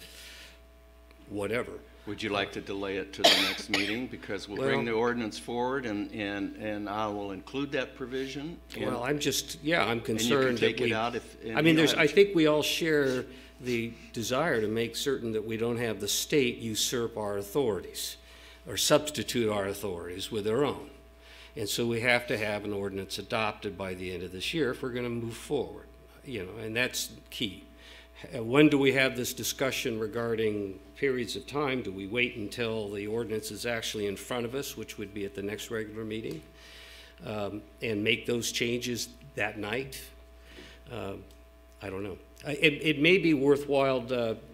whatever. Would you like to delay it to the next meeting? Because we'll bring the ordinance forward, and I will include that provision. Well, I'm just, yeah, I'm concerned. And you can take it out if. I mean, I think we all share the desire to make certain that we don't have the state usurp our authorities or substitute our authorities with their own. And so we have to have an ordinance adopted by the end of this year if we're going to move forward, you know, and that's key. When do we have this discussion regarding periods of time? Do we wait until the ordinance is actually in front of us, which would be at the next regular meeting, and make those changes that night? I don't know. It may be worthwhile,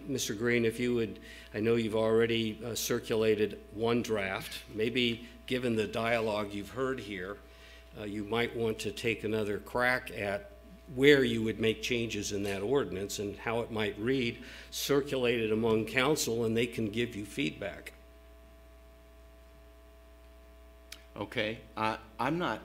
Mr. Green, if you would, I know you've already circulated one draft. Maybe given the dialogue you've heard here, you might want to take another crack at where you would make changes in that ordinance and how it might read, circulate it among council, and they can give you feedback. Okay, I'm not,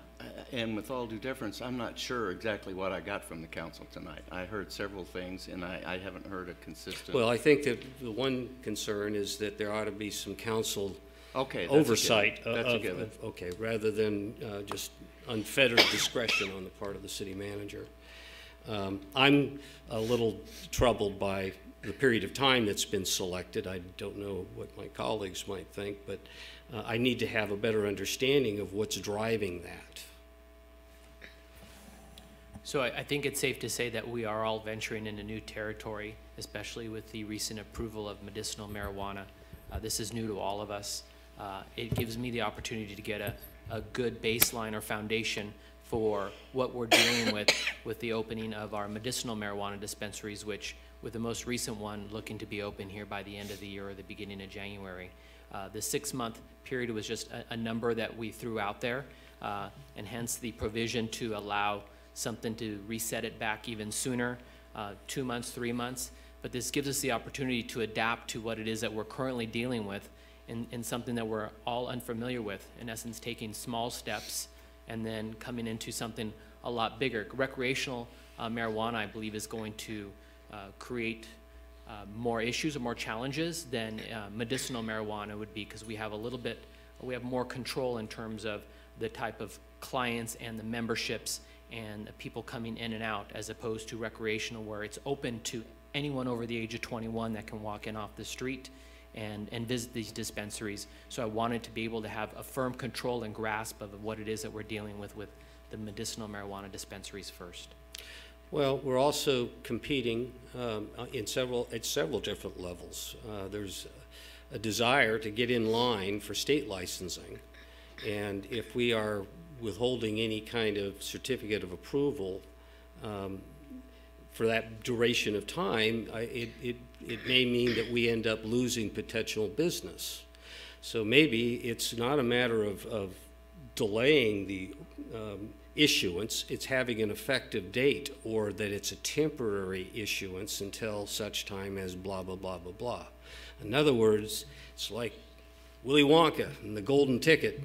and with all due deference, I'm not sure exactly what I got from the council tonight. I heard several things, and I haven't heard a consistent. Well, I think that the one concern is that there ought to be some council oversight okay, rather than just unfettered discretion on the part of the city manager. I'm a little troubled by the period of time that's been selected. I don't know what my colleagues might think, but I need to have a better understanding of what's driving that. So I think it's safe to say that we are all venturing into new territory, especially with the recent approval of medicinal marijuana. This is new to all of us. It gives me the opportunity to get a good baseline or foundation for what we're dealing with the opening of our medicinal marijuana dispensaries, which with the most recent one looking to be open here by the end of the year or the beginning of January. The 6-month period was just a number that we threw out there, and hence the provision to allow something to reset it back even sooner, 2 months, 3 months. But this gives us the opportunity to adapt to what it is that we're currently dealing with in something that we're all unfamiliar with, in essence taking small steps and then coming into something a lot bigger. Recreational marijuana, I believe, is going to create more issues or more challenges than medicinal marijuana would be, because we have more control in terms of the type of clients and the memberships and the people coming in and out, as opposed to recreational, where it's open to anyone over the age of 21 that can walk in off the street and visit these dispensaries. So I wanted to be able to have a firm control and grasp of what it is that we're dealing with the medicinal marijuana dispensaries first. Well, we're also competing at several different levels. There's a desire to get in line for state licensing, and if we are withholding any kind of certificate of approval for that duration of time, it may mean that we end up losing potential business. So maybe it's not a matter of delaying the issuance, it's having an effective date, or that it's a temporary issuance until such time as blah, blah, blah, blah, blah. In other words, it's like Willy Wonka and the golden ticket.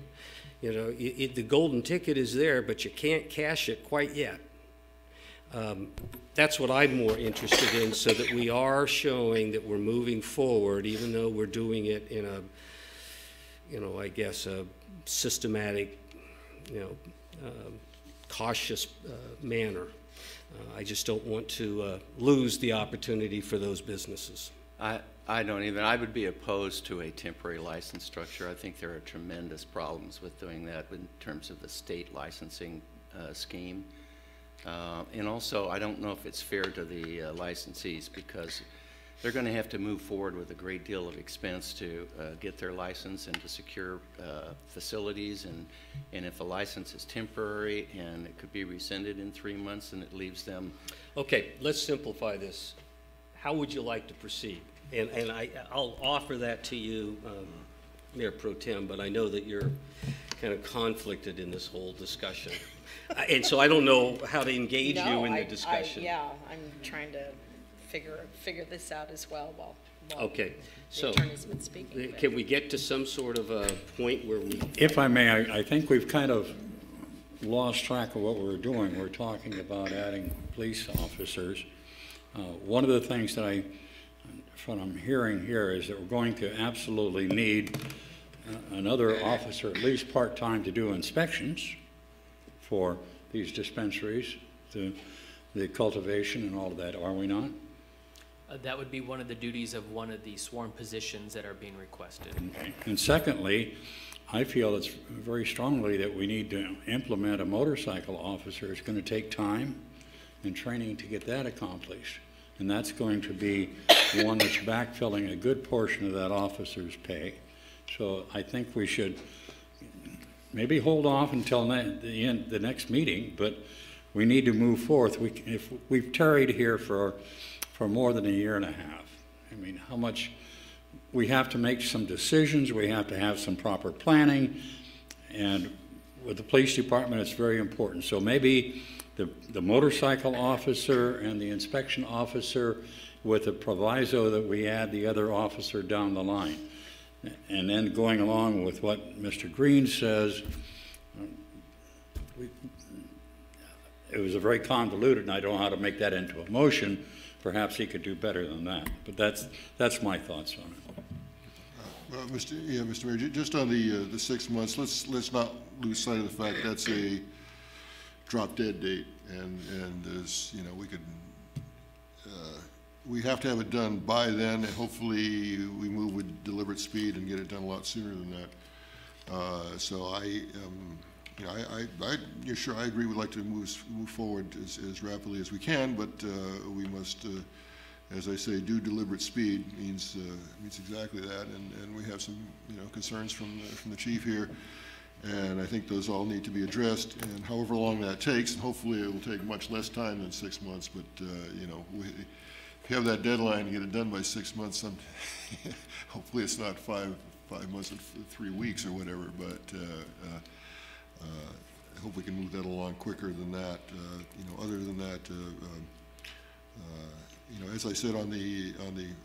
You know, the golden ticket is there, but you can't cash it quite yet. That's what I'm more interested in, so that we are showing that we're moving forward, even though we're doing it in a, I guess, a systematic, cautious manner. I just don't want to lose the opportunity for those businesses. I don't even. I would be opposed to a temporary license structure. I think there are tremendous problems with doing that in terms of the state licensing scheme. And also, I don't know if it's fair to the licensees, because they're going to have to move forward with a great deal of expense to get their license and to secure facilities. And if a license is temporary and it could be rescinded in 3 months, then it leaves them. Okay, let's simplify this. How would you like to proceed? And I'll offer that to you, Mayor Pro Tem, but I know that you're kind of conflicted in this whole discussion. And so I don't know how to engage you in the discussion. Yeah, I'm trying to figure this out as well while Okay, the so attorney's been speaking. can we get to some sort of a point where we... If I may, I think we've kind of lost track of what we're doing. We're talking about adding police officers. One of the things that what I'm hearing here is that we're going to absolutely need another officer, at least part-time, to do inspections for these dispensaries, the cultivation and all of that, are we not? That would be one of the duties of one of the sworn positions that are being requested. Okay. And secondly, I feel it's very strongly that we need to implement a motorcycle officer. It's going to take time and training to get that accomplished. And that's going to be one that's backfilling a good portion of that officer's pay. So I think we should maybe hold off until the next meeting, but we need to move forth. If we've tarried here for more than a year and a half, I mean, how much, we have to make some decisions, we have to have some proper planning, and with the police department, it's very important. So maybe the motorcycle officer and the inspection officer with a proviso that we add the other officer down the line. And then going along with what Mr. Green says, it was a very convoluted, and I don't know how to make that into a motion. Perhaps he could do better than that. But that's my thoughts on it. Mr. Mayor, just on the 6 months, let's not lose sight of the fact that's a drop dead date, and as you know, we have to have it done by then, and hopefully we move with deliberate speed and get it done a lot sooner than that. So sure, I agree. We'd like to move forward as rapidly as we can, but we must, as I say, do deliberate speed means exactly that. And we have some concerns from the chief here, and I think those all need to be addressed. And however long that takes, and hopefully it will take much less time than 6 months. But if you have that deadline to get it done by 6 months, hopefully it's not five months and 3 weeks or whatever. But I hope we can move that along quicker than that. Other than that, as I said on the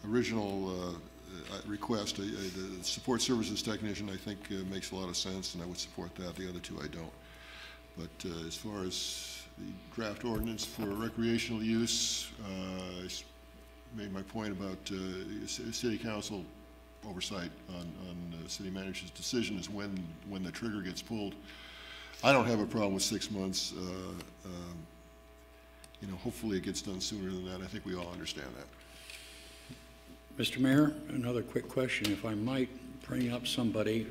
original request, the support services technician I think makes a lot of sense, and I would support that. The other two I don't. But as far as the draft ordinance for recreational use, I made my point about city council oversight on the city manager's decision is when the trigger gets pulled. I don't have a problem with 6 months. Hopefully it gets done sooner than that. I think we all understand that. Mr. Mayor, another quick question, if I might bring up somebody,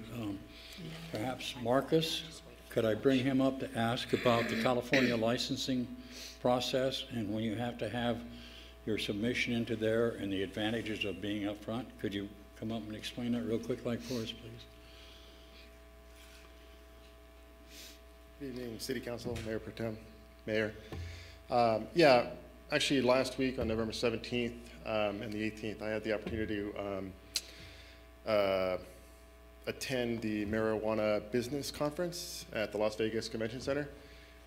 perhaps Marcus. Could I bring him up to ask about the California licensing process and when you have to have your submission into there and the advantages of being up front? Could you come up and explain that real quick for us, please? Good evening, City Council, Mayor Pro Tem, Mayor. Yeah, actually last week on November 17th and the 18th, I had the opportunity to attend the marijuana business conference at the Las Vegas Convention Center.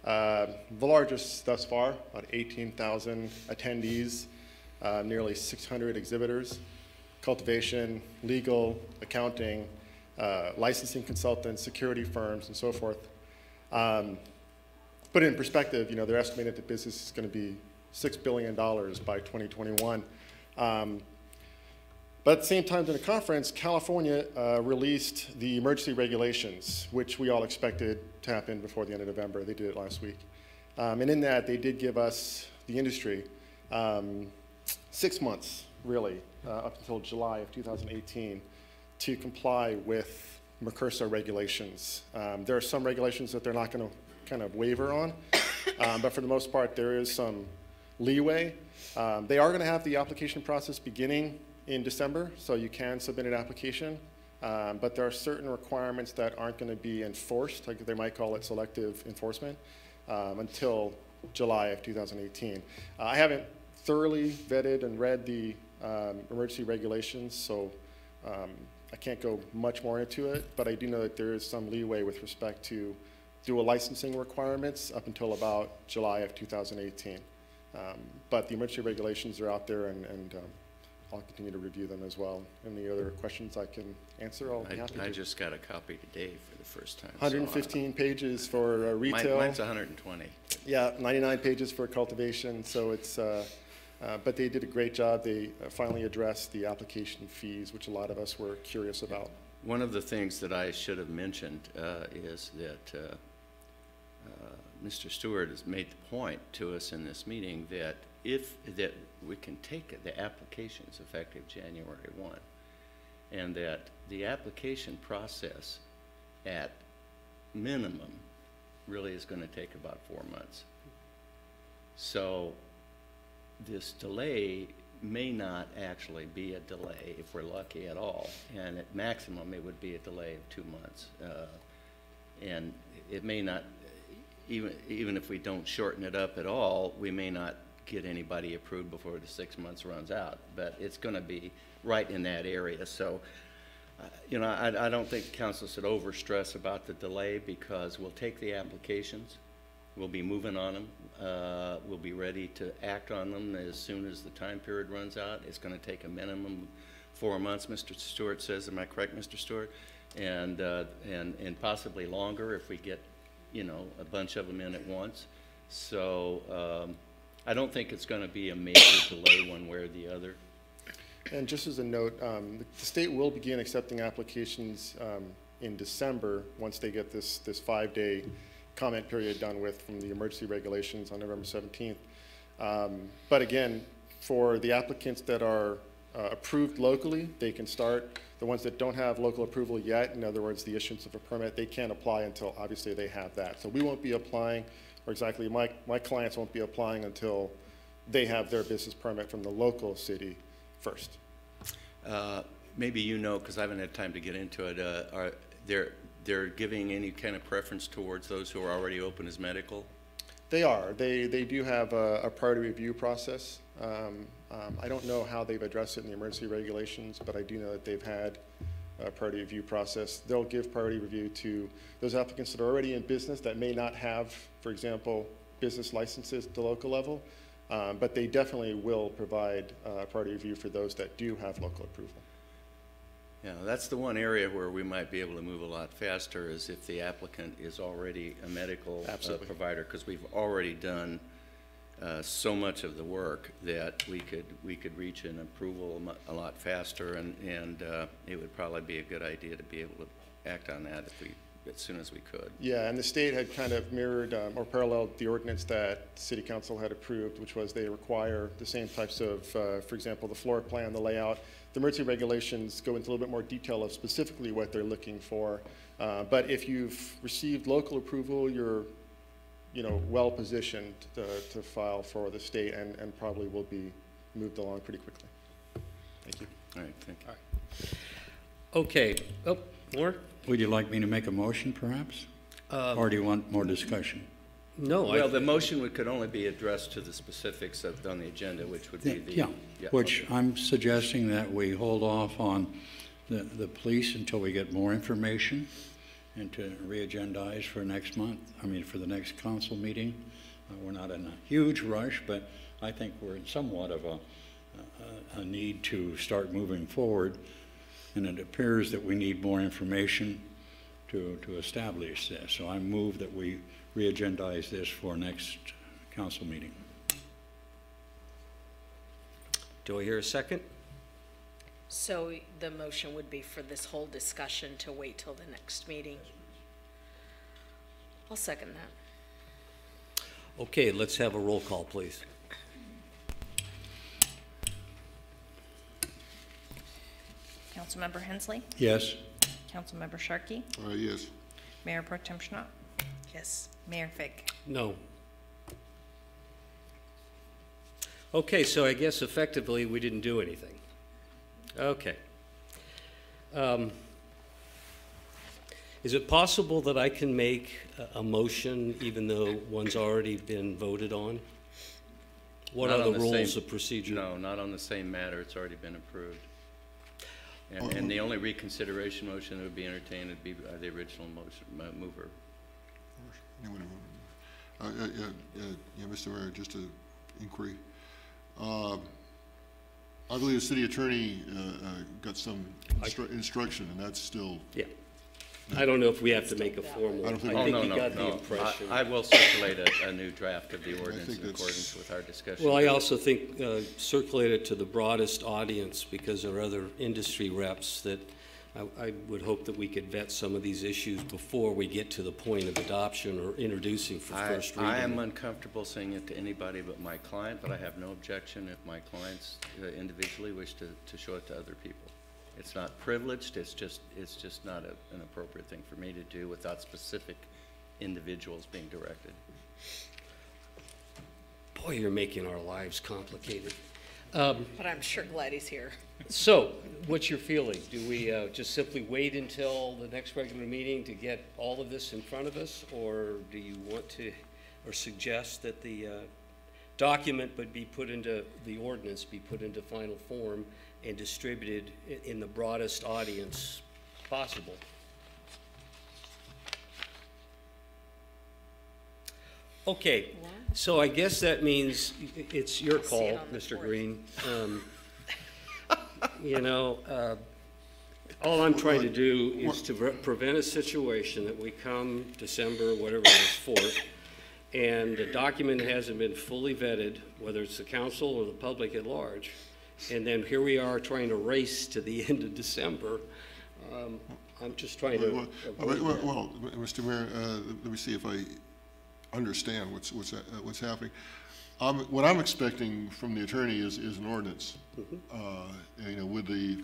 The largest thus far, about 18,000 attendees, nearly 600 exhibitors, cultivation, legal, accounting, licensing consultants, security firms, and so forth. Put it in perspective, they're estimating that the business is going to be $6 billion by 2021. But at the same time during the conference, California released the emergency regulations, which we all expected to happen before the end of November. They did it last week. And in that, they did give us, the industry, 6 months, really, up until July of 2018, to comply with Mercursa regulations. There are some regulations that they're not going to kind of waiver on, but for the most part, there is some leeway. They are going to have the application process beginning in December, so you can submit an application. But there are certain requirements that aren't going to be enforced, like they might call it selective enforcement, until July of 2018. I haven't thoroughly vetted and read the emergency regulations, so I can't go much more into it, but I do know that there is some leeway with respect to dual licensing requirements up until about July of 2018. But the emergency regulations are out there, and I'll continue to review them as well. Any other questions I can answer, I'll be happy to. I just got a copy today for the first time. 115 pages for retail. Mine's 120. Yeah, 99 pages for cultivation, so it's, but they did a great job. They finally addressed the application fees, which a lot of us were curious about. One of the things that I should have mentioned is that Mr. Stewart has made the point to us in this meeting that that we can take the applications effective January 1, and that the application process at minimum really is going to take about 4 months. So this delay may not actually be a delay if we're lucky at all, and at maximum it would be a delay of 2 months. And it may not, even if we don't shorten it up at all, we may not get anybody approved before the 6 months runs out, but it's going to be right in that area. So, you know, I don't think council should overstress about the delay, because we'll take the applications, we'll be moving on them, we'll be ready to act on them as soon as the time period runs out. It's going to take a minimum 4 months, Mr. Stewart says. Am I correct, Mr. Stewart? And possibly longer if we get, you know, a bunch of them in at once. So I don't think it's going to be a major delay one way or the other. And just as a note, the state will begin accepting applications in December once they get this 5-day comment period done with from the emergency regulations on November 17th. But again, for the applicants that are approved locally, they can start. The ones that don't have local approval yet, in other words, the issuance of a permit, they can't apply until obviously they have that. So we won't be applying, or exactly my clients won't be applying until they have their business permit from the local city first. Maybe you know, because I haven't had time to get into it, are they're giving any kind of preference towards those who are already open as medical? They are. They do have a priority review process. I don't know how they've addressed it in the emergency regulations, but I do know that they've had a priority review process. They'll give priority review to those applicants that are already in business that may not have, for example, business licenses at the local level, but they definitely will provide priority review for those that do have local approval. Yeah, that's the one area where we might be able to move a lot faster, is if the applicant is already a medical provider, because we've already done so much of the work that we could reach an approval a lot faster, and it would probably be a good idea to be able to act on that as soon as we could. Yeah, and the state had kind of mirrored or paralleled the ordinance that City Council had approved, which was they require the same types of, for example, the floor plan, the layout. The emergency regulations go into a little bit more detail of specifically what they're looking for. But if you've received local approval, you're well positioned to file for the state, and probably will be moved along pretty quickly. Thank you. All right, thank you. All right. Okay. Oh, more? Would you like me to make a motion, perhaps? Or do you want more discussion? No. Well, the motion could only be addressed to the specifics on the agenda, which would be the... Yeah, which okay. I'm suggesting that we hold off on the police until we get more information, and to re-agendize for next month, for the next council meeting. We're not in a huge rush, but I think we're in somewhat of a need to start moving forward, and it appears that we need more information to establish this. So I move that we re-agendize this for next council meeting. Do I hear a second? So the motion would be for this whole discussion to wait till the next meeting. I'll second that. Okay, let's have a roll call, please. Councilmember Hensley? Yes. Councilmember Sharkey? Yes. Mayor Pro Tem Schnapp? Yes. Mayor Fig? No. Okay, so I guess effectively we didn't do anything. Okay. Is it possible that I can make a motion even though one's already been voted on? What Not are on the the rules same- of procedure? No, not on the same matter. It's already been approved. And the only reconsideration motion that would be entertained would be by the original motion, mover. Yeah, Mr. Mayor, just an inquiry. I believe the city attorney got some instruction, and that's still. Yeah. I don't know if we have to make a formal. I don't think. I think you no, got the no. impression. I will circulate a new draft of the ordinance in accordance with our discussion. Well, I also think circulate it to the broadest audience because there are other industry reps that I would hope that we could vet some of these issues before we get to the point of adoption or introducing for first reading. I am uncomfortable saying it to anybody but my client, but I have no objection if my clients individually wish to show it to other people. It's not privileged, it's just not an appropriate thing for me to do without specific individuals being directed. Boy, you're making our lives complicated. But I'm sure glad he's here. So, what's your feeling? Do we just simply wait until the next regular meeting to get all of this in front of us? Or do you want to, or suggest that the document would be put into, the ordinance be put into final form and distributed in the broadest audience possible? Okay, so I guess that means it's your call, Mr. Green. You know, all I'm trying to do is to prevent a situation that we come December, whatever it is, 4th, and the document hasn't been fully vetted, whether it's the council or the public at large, and then here we are trying to race to the end of December. I'm just trying to avoid that. Well, Mr. Mayor, let me see if I understand what's happening. What I'm expecting from the attorney is an ordinance, you know, with the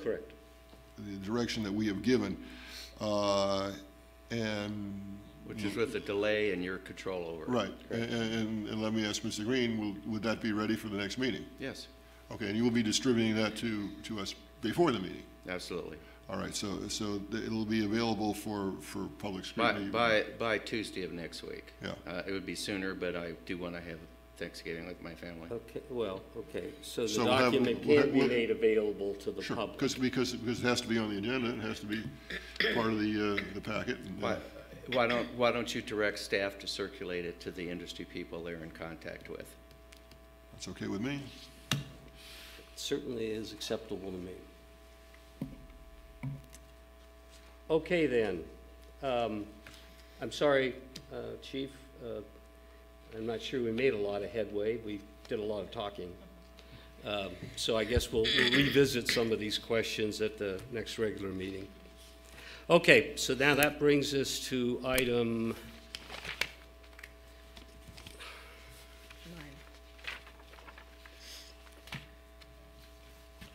direction that we have given, and which is with the delay and your control over it. Right. And let me ask Mr. Green, would that be ready for the next meeting? Yes. Okay, and you will be distributing that to us before the meeting? Absolutely. All right, so it'll be available for public scrutiny? By Tuesday of next week. Yeah. It would be sooner, but I do want to have Thanksgiving with my family. Okay, well, okay, so the document can't be made available to the public. Because it has to be on the agenda, it has to be part of the packet. Why don't you direct staff to circulate it to the industry people they're in contact with? That's okay with me. It certainly is acceptable to me. Okay then, I'm sorry, Chief, I'm not sure we made a lot of headway. We did a lot of talking. So I guess we'll revisit some of these questions at the next regular meeting. Okay, so now that brings us to item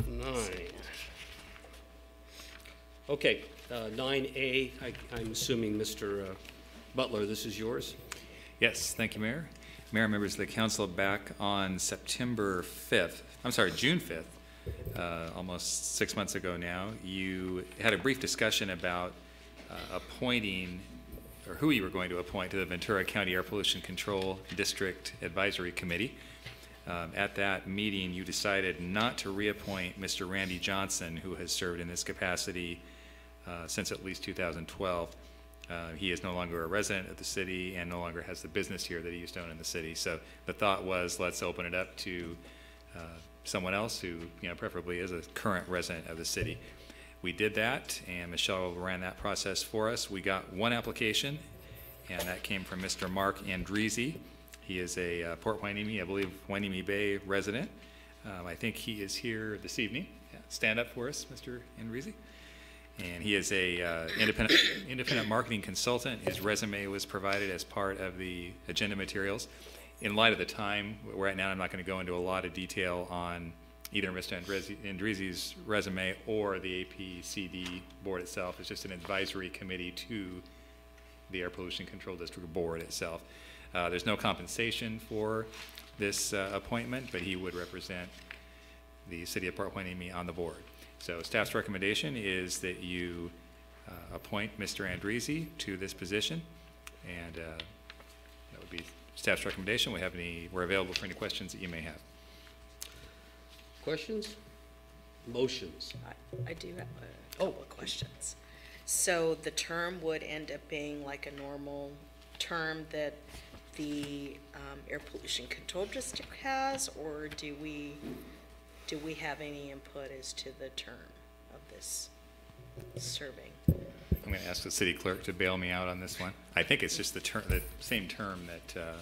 9. Okay, 9A, I'm assuming, Mr. Butler, this is yours? Yes, thank you, Mayor. Mayor, members of the council, back on June 5th, almost 6 months ago now, you had a brief discussion about appointing, or who you were going to appoint to the Ventura County Air Pollution Control District Advisory Committee. At that meeting, you decided not to reappoint Mr. Randy Johnson, who has served in this capacity since at least 2012. He is no longer a resident of the city and no longer has the business here that he used to own in the city. So the thought was, let's open it up to someone else who, preferably is a current resident of the city. We did that, and Michelle ran that process for us. We got one application, and that came from Mr. Mark Andreezy. He is a Port Hueneme, I believe, Hueneme Bay resident. I think he is here this evening. Yeah, stand up for us, Mr. Andreezy. And he is a independent marketing consultant. His resume was provided as part of the agenda materials. In light of the time, right now I'm not going to go into a lot of detail on either Mr. Andreezy's resume or the APCD board itself. It's just an advisory committee to the Air Pollution Control District Board itself. There's no compensation for this appointment, but he would represent the city of Port Hueneme on the board. So staff's recommendation is that you appoint Mr. Andresi to this position, and that would be staff's recommendation. We're available for any questions that you may have. Questions? Motions? I do have a couple of questions. So the term would end up being like a normal term that the air pollution control district has, or do we have any input as to the term of this serving? I'm going to ask the city clerk to bail me out on this one. I think it's just the same term that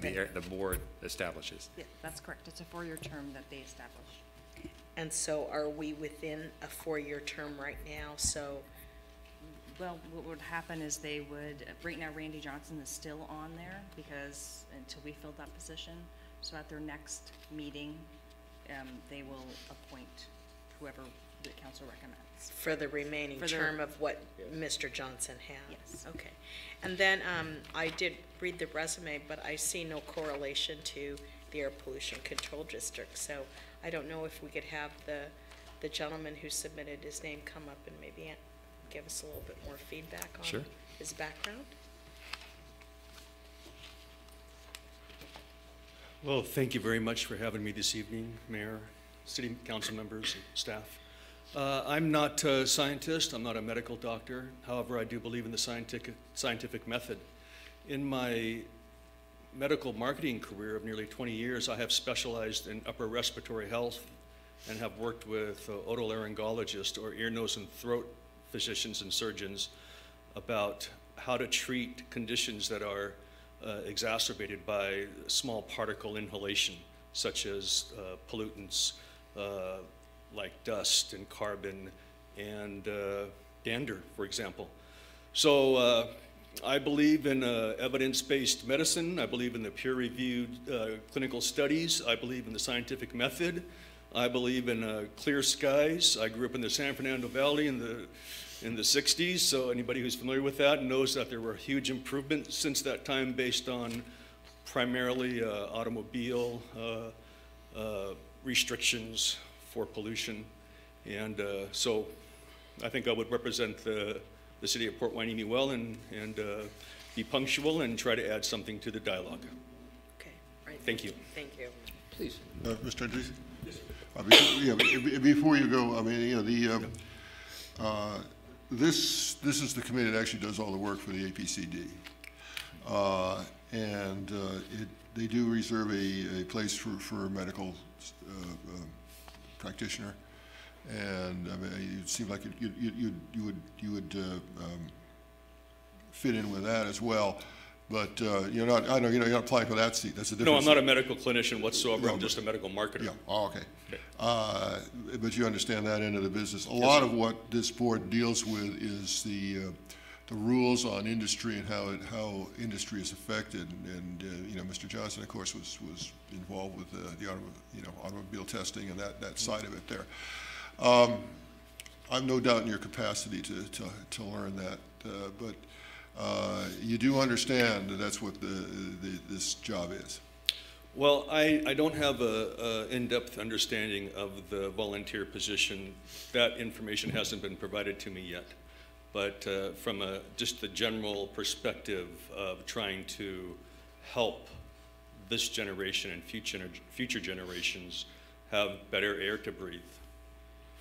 the board establishes. Yeah, that's correct. It's a 4-year term that they establish. And so are we within a 4-year term right now? So, well, what would happen is they would, right now Randy Johnson is still on there because until we filled that position. So at their next meeting, they will appoint whoever the council recommends. For the remaining term of what Mr. Johnson has? Yes. Okay. And then I did read the resume, but I see no correlation to the air pollution control district. So I don't know if we could have the gentleman who submitted his name come up and maybe give us a little bit more feedback on his background. Well, thank you very much for having me this evening, Mayor, City Council members, and staff. I'm not a scientist, I'm not a medical doctor. However, I do believe in the scientific method. In my medical marketing career of nearly 20 years, I have specialized in upper respiratory health and have worked with otolaryngologists or ear, nose, and throat physicians and surgeons about how to treat conditions that are exacerbated by small particle inhalation, such as pollutants like dust and carbon and dander, for example. So I believe in evidence-based medicine. I believe in the peer-reviewed clinical studies. I believe in the scientific method. I believe in clear skies. I grew up in the San Fernando Valley in the 60s, so anybody who's familiar with that knows that there were huge improvements since that time based on primarily automobile restrictions for pollution. And so I think I would represent the city of Port Hueneme well and be punctual and try to add something to the dialogue. Okay, right. Thank you. Thank you. Please. Mr. Andresi? Yes. Before you go, I mean, this is the committee that actually does all the work for the APCD. They do reserve a place for a medical practitioner, and I mean, it seemed like you would fit in with that as well. But you're not. I know you're not applying for that seat. That's a different. No, I'm not a medical clinician whatsoever. No, I'm just a medical marketer. Yeah. Oh, okay. But you understand that end of the business. A lot of what this board deals with is the rules on industry and how industry is affected. And Mr. Johnson, of course, was involved with the automobile testing and that side of it there. I've no doubt in your capacity to learn that, but you do understand that that's what this job is. Well, I don't have a in-depth understanding of the volunteer position. That information hasn't been provided to me yet. But from just the general perspective of trying to help this generation and future generations have better air to breathe,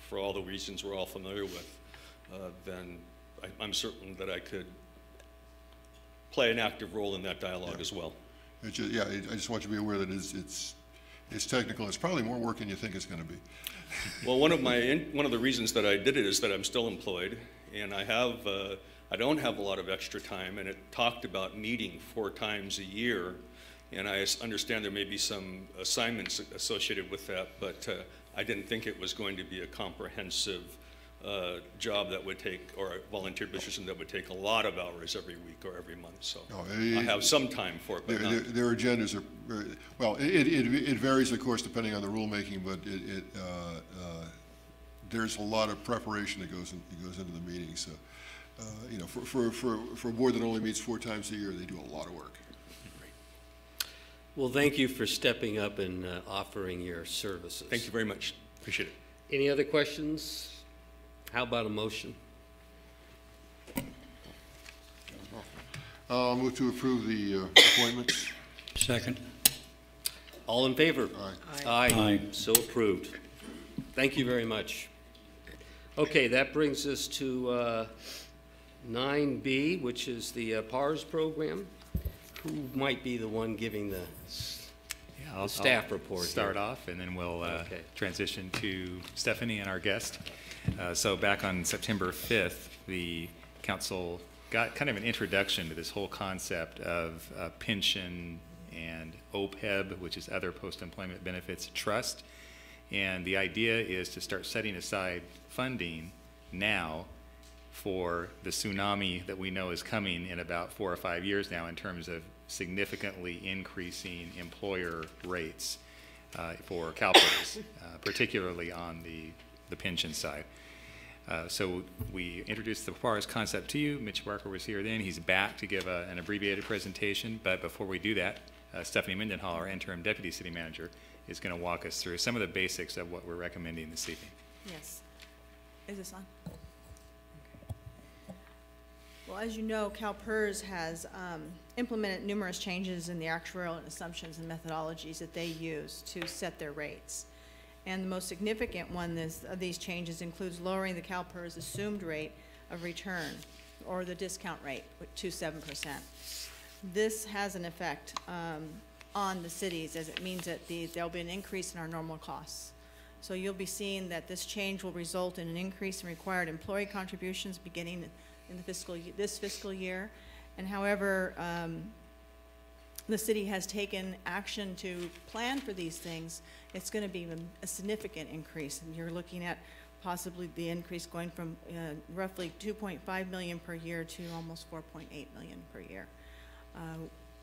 for all the reasons we're all familiar with, then I'm certain that I could play an active role in that dialogue as well. I just want you to be aware that it's technical. It's probably more work than you think it's going to be. Well, one of the reasons that I did it is that I'm still employed, and I don't have a lot of extra time, and it talked about meeting 4 times a year, and I understand there may be some assignments associated with that, but I didn't think it was going to be a comprehensive job that would take, or a volunteer position that would take a lot of hours every week or every month. So I have some time for it. But their agendas are very, well. It varies, of course, depending on the rulemaking, but there's a lot of preparation that goes into the meeting. So for a board that only meets 4 times a year, they do a lot of work. Well, thank you for stepping up and offering your services. Thank you very much. Appreciate it. Any other questions? How about a motion? I'll move to approve the appointments. Second. All in favor? Aye. Aye. So approved. Thank you very much. Okay, that brings us to 9B, which is the PARS program. Who might be the one giving the staff report here? Start off, and then we'll transition to Stephanie and our guest. So back on September 5th, the council got kind of an introduction to this whole concept of pension and OPEB, which is Other Post-Employment Benefits Trust. And the idea is to start setting aside funding now for the tsunami that we know is coming in about 4 or 5 years now in terms of significantly increasing employer rates for CalPERS, particularly on the pension side. So we introduced the PARS concept to you. Mitch Barker was here then. He's back to give an abbreviated presentation. But before we do that, Stephanie Mendenhall, our interim deputy city manager, is going to walk us through some of the basics of what we're recommending this evening. Yes. Is this on? Well, as you know, CalPERS has implemented numerous changes in the actuarial assumptions and methodologies that they use to set their rates. And the most significant one of these changes includes lowering the CalPERS assumed rate of return, or the discount rate, to 7%. This has an effect on the cities, as it means that there'll be an increase in our normal costs. So you'll be seeing that this change will result in an increase in required employee contributions beginning in this fiscal year. And however, the city has taken action to plan for these things, it's going to be a significant increase. And you're looking at possibly the increase going from roughly 2.5 million per year to almost 4.8 million per year.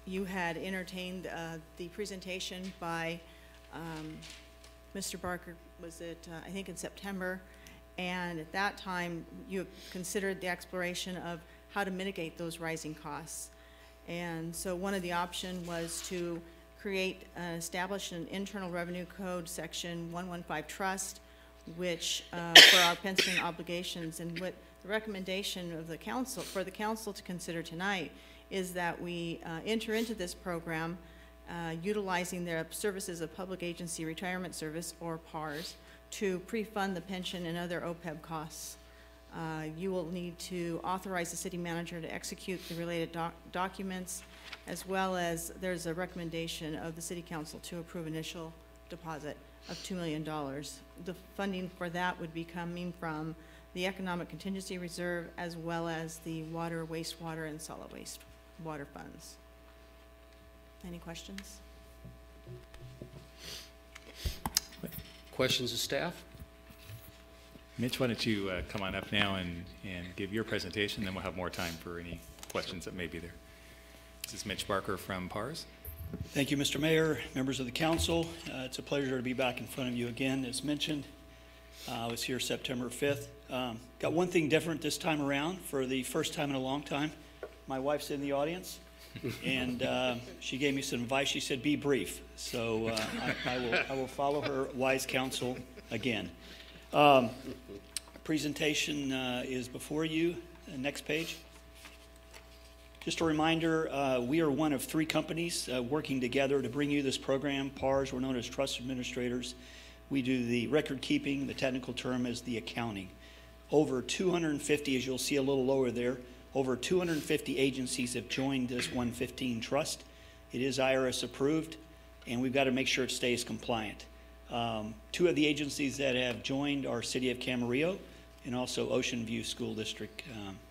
You had entertained the presentation by Mr. Barker, was it, I think in September, and at that time you considered the exploration of how to mitigate those rising costs. And so one of the options was to establish an internal revenue code section 115 trust, which for our pension obligations. And what the recommendation of the council, for the council to consider tonight, is that we enter into this program utilizing the Services of Public Agency Retirement Service, or PARS, to pre-fund the pension and other OPEB costs. You will need to authorize the city manager to execute the related documents, as well as there's a recommendation of the city council to approve initial deposit of $2 million. The funding for that would be coming from the Economic Contingency Reserve, as well as the water, wastewater, and solid waste water funds. Any questions? Questions of staff? Mitch, why don't you come on up now and give your presentation, then we'll have more time for any questions that may be there. This is Mitch Barker from PARS. Thank you, Mr. Mayor, members of the council. It's a pleasure to be back in front of you again. As mentioned, I was here September 5th. Got one thing different this time around. For the first time in a long time, my wife's in the audience, and she gave me some advice. She said, be brief. So I will follow her wise counsel again. Presentation is before you. Next page. Just a reminder, we are one of 3 companies working together to bring you this program. PARS, we're known as Trust Administrators. We do the record keeping. The technical term is the accounting. Over 250, as you'll see a little lower there, over 250 agencies have joined this 115 trust. It is IRS approved, and we've got to make sure it stays compliant. 2 of the agencies that have joined are City of Camarillo and also Ocean View School District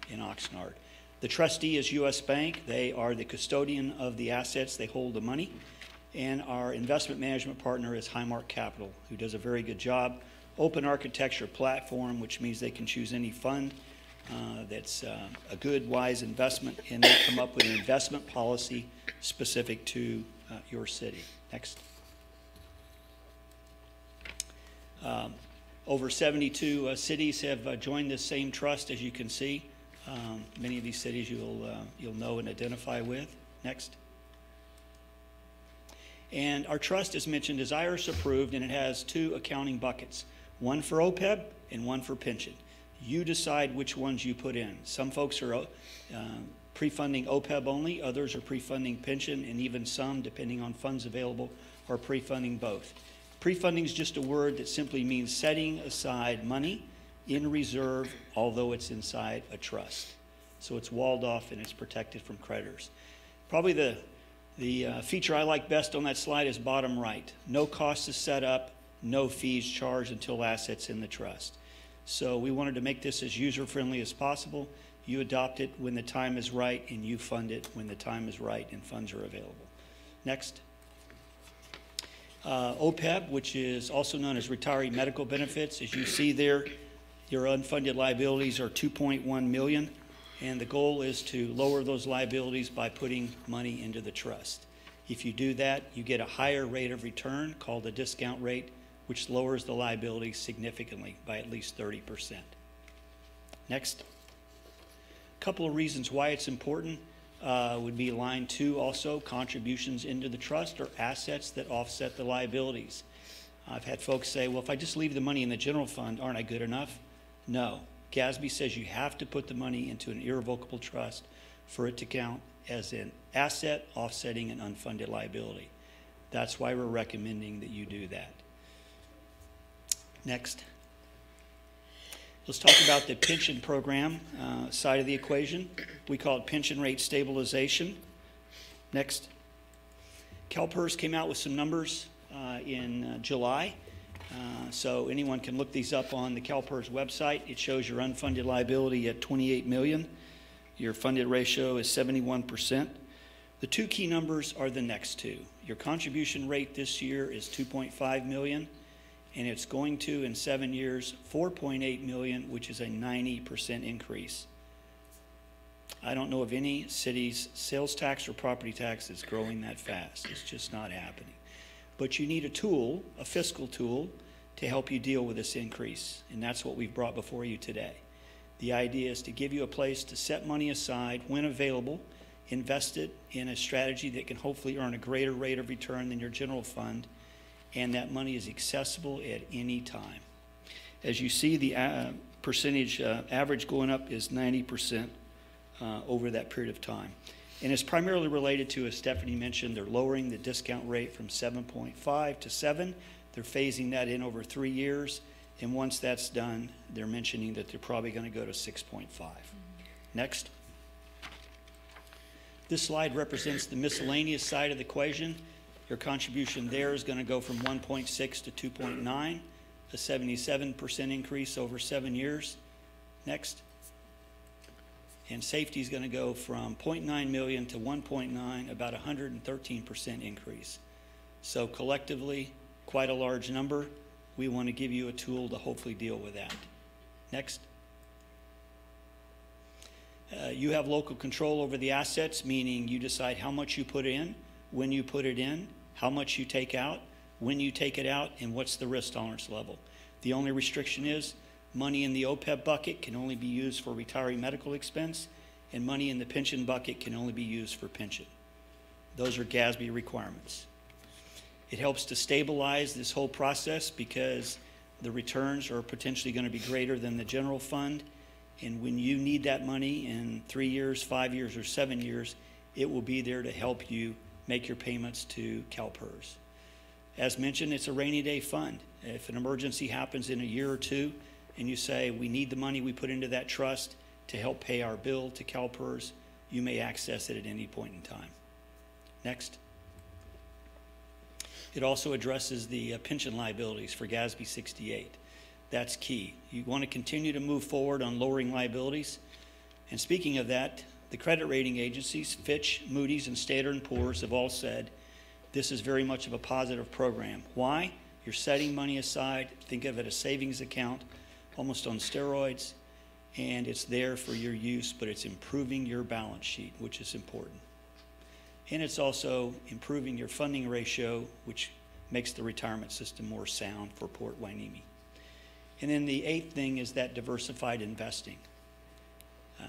in Oxnard. The trustee is U.S. Bank. They are the custodian of the assets. They hold the money. And our investment management partner is Highmark Capital, who does a very good job. Open architecture platform, which means they can choose any fund that's a good, wise investment, and they come up with an investment policy specific to your city. Next. Over 72 cities have joined this same trust, as you can see. Many of these cities you'll know and identify with. Next. And our trust, as mentioned, is IRS approved, and it has 2 accounting buckets, one for OPEB and one for pension. You decide which ones you put in. Some folks are pre-funding OPEB only, others are pre-funding pension, and even some, depending on funds available, are pre-funding both. Pre-funding is just a word that simply means setting aside money in reserve, although it's inside a trust. So it's walled off and it's protected from creditors. Probably the feature I like best on that slide is bottom right. No cost to set up, no fees charged until assets in the trust. So we wanted to make this as user-friendly as possible. You adopt it when the time is right, and you fund it when the time is right and funds are available. Next. OPEB, which is also known as retiree medical benefits. As you see there, your unfunded liabilities are $2.1 million, and the goal is to lower those liabilities by putting money into the trust. If you do that, you get a higher rate of return called a discount rate, which lowers the liability significantly by at least 30%. Next. A couple of reasons why it's important would be line 2 also, contributions into the trust or assets that offset the liabilities. I've had folks say, well, if I just leave the money in the general fund, aren't I good enough? No. GASB says you have to put the money into an irrevocable trust for it to count as an asset offsetting an unfunded liability. That's why we're recommending that you do that. Next. Let's talk about the pension program side of the equation. We call it pension rate stabilization. Next. CalPERS came out with some numbers in July. So anyone can look these up on the CalPERS website. It shows your unfunded liability at $28 million. Your funded ratio is 71%. The 2 key numbers are the next 2. Your contribution rate this year is $2.5 million, and it's going to, in 7 years, $4.8 million, which is a 90% increase. I don't know of any city's sales tax or property tax that's growing that fast. It's just not happening. But you need a tool, a fiscal tool, to help you deal with this increase, and that's what we've brought before you today. The idea is to give you a place to set money aside when available, invest it in a strategy that can hopefully earn a greater rate of return than your general fund, and that money is accessible at any time. As you see, the percentage average going up is 90% over that period of time. And it's primarily related to, as Stephanie mentioned, they're lowering the discount rate from 7.5 to 7. They're phasing that in over 3 years. And once that's done, they're mentioning that they're probably going to go to 6.5. Next. This slide represents the miscellaneous side of the equation. Your contribution there is going to go from 1.6 to 2.9, a 77% increase over 7 years. Next. And safety is going to go from 0.9 million to 1.9, about 113% increase. So collectively, quite a large number. We want to give you a tool to hopefully deal with that. Next. You have local control over the assets, meaning you decide how much you put in, when you put it in, how much you take out, when you take it out, and what's the risk tolerance level. The only restriction is money in the OPEB bucket can only be used for retiree medical expense, and money in the pension bucket can only be used for pension. Those are GASB requirements. It helps to stabilize this whole process because the returns are potentially going to be greater than the general fund, and when you need that money in 3 years, 5 years, or 7 years, it will be there to help you make your payments to CalPERS. As mentioned, it's a rainy day fund. If an emergency happens in a year or 2, and you say, we need the money we put into that trust to help pay our bill to CalPERS, you may access it at any point in time. Next. It also addresses the pension liabilities for GASB 68. That's key. You want to continue to move forward on lowering liabilities. And speaking of that, the credit rating agencies, Fitch, Moody's, and Standard & Poor's have all said this is very much of a positive program. Why? You're setting money aside. Think of it as a savings account, almost on steroids, and it's there for your use, but it's improving your balance sheet, which is important. And it's also improving your funding ratio, which makes the retirement system more sound for Port Hueneme. And then the 8th thing is that diversified investing.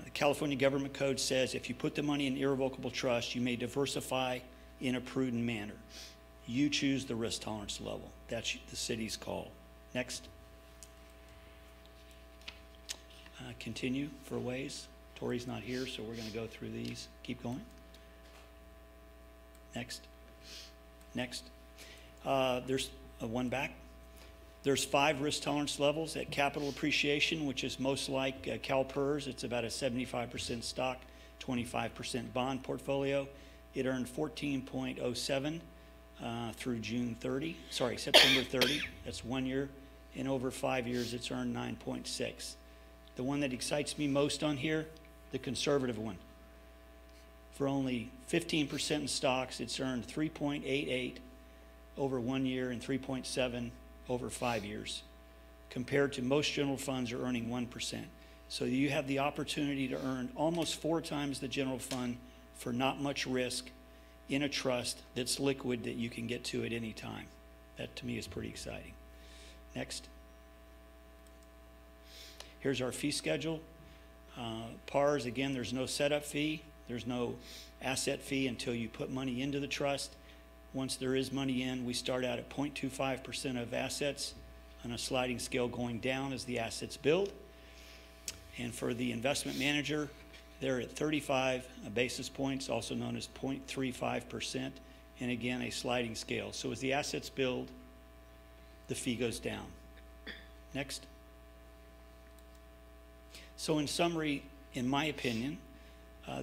The California Government Code says if you put the money in irrevocable trust, you may diversify in a prudent manner. You choose the risk tolerance level. That's the city's call. Next. Continue for ways. Tori's not here, so we're going to go through these. Keep going. Next. Next. There's one back. There's 5 risk tolerance levels at capital appreciation, which is most like CalPERS. It's about a 75% stock, 25% bond portfolio. It earned 14.07 through September 30. That's 1 year. And over 5 years, it's earned 9.6. The one that excites me most on here, the conservative one. For only 15% in stocks, it's earned 3.88 over 1 year and 3.7 over 5 years, compared to most general funds are earning 1%. So you have the opportunity to earn almost 4 times the general fund for not much risk in a trust that's liquid that you can get to at any time. That to me is pretty exciting. Next. Here's our fee schedule. PARs, again, there's no setup fee. There's no asset fee until you put money into the trust. Once there is money in, we start out at 0.25% of assets on a sliding scale going down as the assets build. And for the investment manager, they're at 35 basis points, also known as 0.35%, and again, a sliding scale. So as the assets build, the fee goes down. Next. So in summary, in my opinion,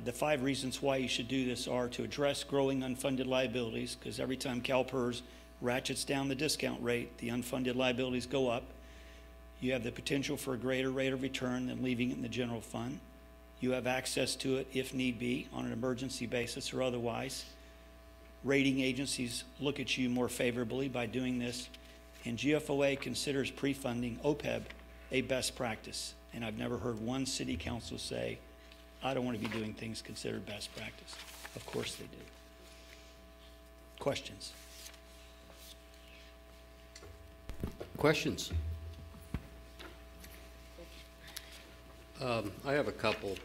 the 5 reasons why you should do this are to address growing unfunded liabilities, because every time CalPERS ratchets down the discount rate, the unfunded liabilities go up. You have the potential for a greater rate of return than leaving it in the general fund. You have access to it if need be on an emergency basis or otherwise. Rating agencies look at you more favorably by doing this, and GFOA considers pre-funding OPEB a best practice. And I've never heard one city council say, I don't want to be doing things considered best practice. Of course they do. Questions? Questions? I have a couple.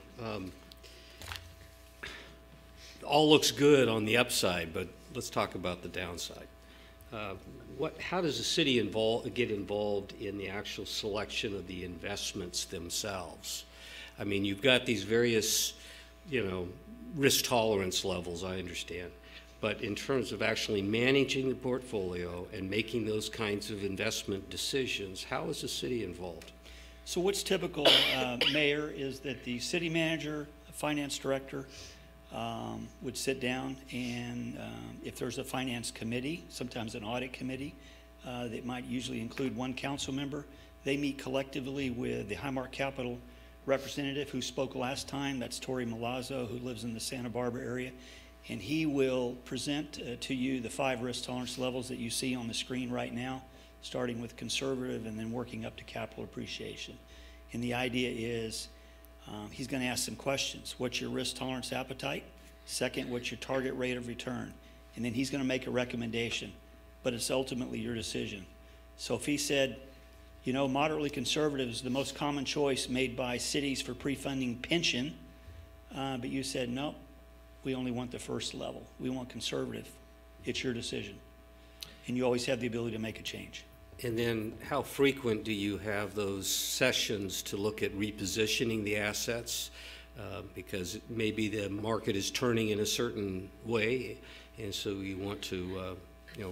All looks good on the upside, but let's talk about the downside. How does the city get involved in the actual selection of the investments themselves? I mean, you've got these various, risk tolerance levels, I understand. But in terms of actually managing the portfolio and making those kinds of investment decisions, how is the city involved? So what's typical, Mayor, is that the city manager, finance director, would sit down and if there's a finance committee, sometimes an audit committee, that might usually include one council member, they meet collectively with the Highmark Capital representative who spoke last time. That's Tori Milazzo, who lives in the Santa Barbara area. And he will present to you the 5 risk tolerance levels that you see on the screen right now, starting with conservative and then working up to capital appreciation. And the idea is he's going to ask some questions. What's your risk tolerance appetite? Second, what's your target rate of return? And then he's going to make a recommendation, but it's ultimately your decision. So if he said, moderately conservative is the most common choice made by cities for pre-funding pension, but you said, no, we only want the first level. We want conservative. It's your decision. And you always have the ability to make a change. And then how frequent do you have those sessions to look at repositioning the assets? Because maybe the market is turning in a certain way, and so you want to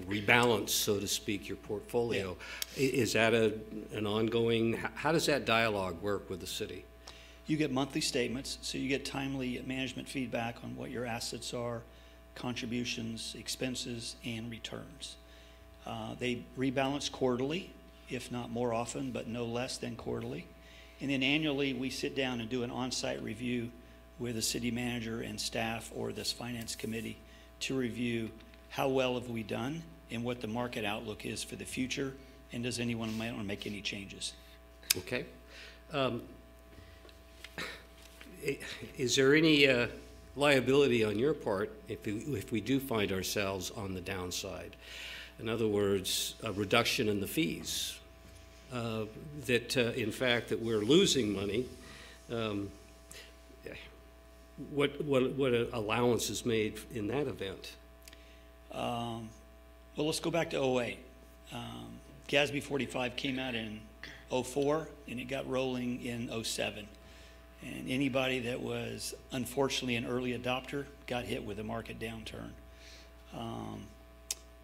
rebalance, so to speak, your portfolio. Yeah. Is that an ongoing, how does that dialogue work with the city? You get monthly statements, so you get timely management feedback on what your assets are, contributions, expenses, and returns. They rebalance quarterly, if not more often, but no less than quarterly. And then annually, we sit down and do an on-site review with the city manager and staff or this finance committee to review how well have we done and what the market outlook is for the future, and does anyone want to make any changes? Okay. Is there any liability on your part if we do find ourselves on the downside? In other words, a reduction in the fees, in fact, that we're losing money. What allowance is made in that event? Well, let's go back to 08. GASB 45 came out in 04, and it got rolling in 07. And anybody that was unfortunately an early adopter got hit with a market downturn.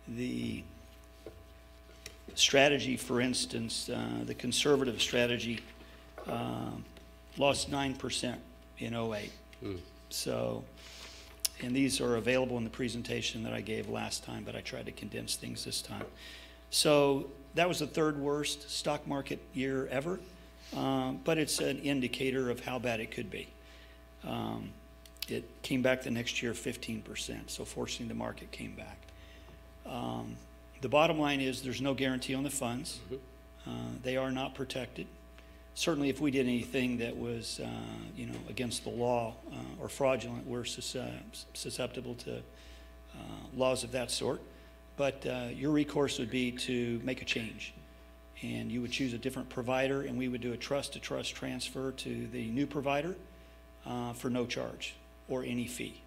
The strategy, for instance, the conservative strategy lost 9% in 08. So, and these are available in the presentation that I gave last time, but I tried to condense things this time. So that was the third worst stock market year ever, but it's an indicator of how bad it could be. It came back the next year 15%, so fortunately the market came back. The bottom line is there's no guarantee on the funds. They are not protected. Certainly if we did anything that was against the law or fraudulent, we're susceptible to laws of that sort. But your recourse would be to make a change. And you would choose a different provider, and we would do a trust-to-trust transfer to the new provider for no charge or any fee.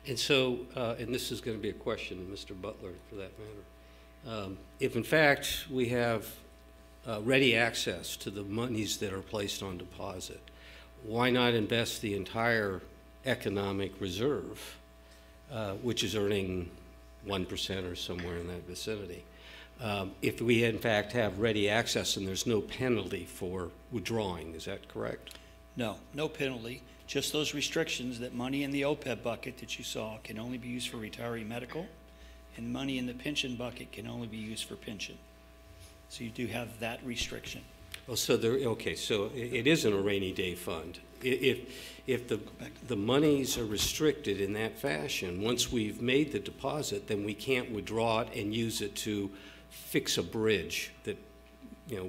And so, and this is going to be a question to Mr. Butler for that matter. If in fact we have ready access to the monies that are placed on deposit, why not invest the entire economic reserve, which is earning 1% or somewhere in that vicinity? If we in fact have ready access and there's no penalty for withdrawing, is that correct? No, no penalty. Just those restrictions that money in the OPEB bucket that you saw can only be used for retiree medical, and money in the pension bucket can only be used for pension. So you do have that restriction. Well, so there, okay, so it isn't a rainy day fund. If the monies are restricted in that fashion, once we've made the deposit, then we can't withdraw it and use it to fix a bridge that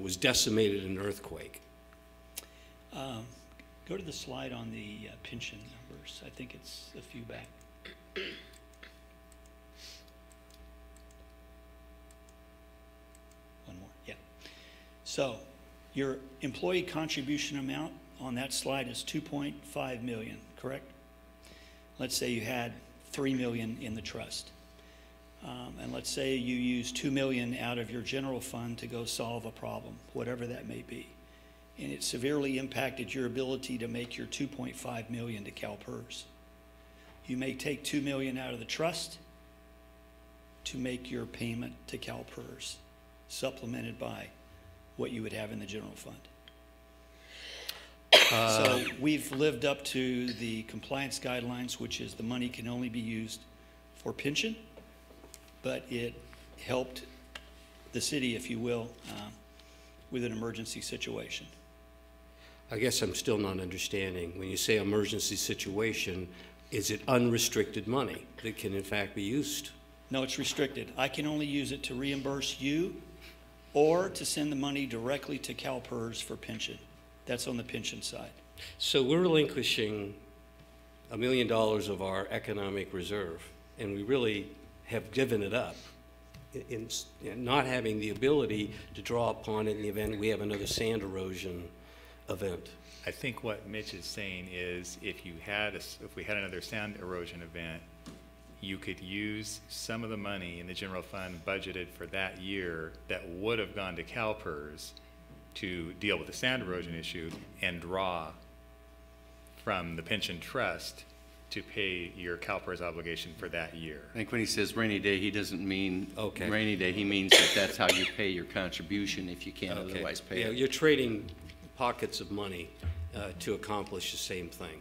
was decimated in an earthquake. Go to the slide on the pension numbers. I think it's a few back. One more, yeah. So your employee contribution amount on that slide is 2.5 million, correct? Let's say you had 3 million in the trust. And let's say you use 2 million out of your general fund to go solve a problem, whatever that may be. And it severely impacted your ability to make your 2.5 million to CalPERS. You may take 2 million out of the trust to make your payment to CalPERS, supplemented by what you would have in the general fund. So we've lived up to the compliance guidelines, which is the money can only be used for pension, but it helped the city, if you will, with an emergency situation. I guess I'm still not understanding. When you say emergency situation, is it unrestricted money that can in fact be used? No, it's restricted. I can only use it to reimburse you or to send the money directly to CalPERS for pension. That's on the pension side. So we're relinquishing $1 million of our economic reserve, and we really have given it up in not having the ability to draw upon it in the event we have another sand erosion event. I think what Mitch is saying is if we had another sand erosion event, you could use some of the money in the general fund budgeted for that year that would have gone to CalPERS to deal with the sand erosion issue and draw from the pension trust to pay your CalPERS obligation for that year. I think when he says rainy day, he doesn't mean rainy day. He means that's how you pay your contribution if you can't otherwise pay it. You're trading pockets of money to accomplish the same thing.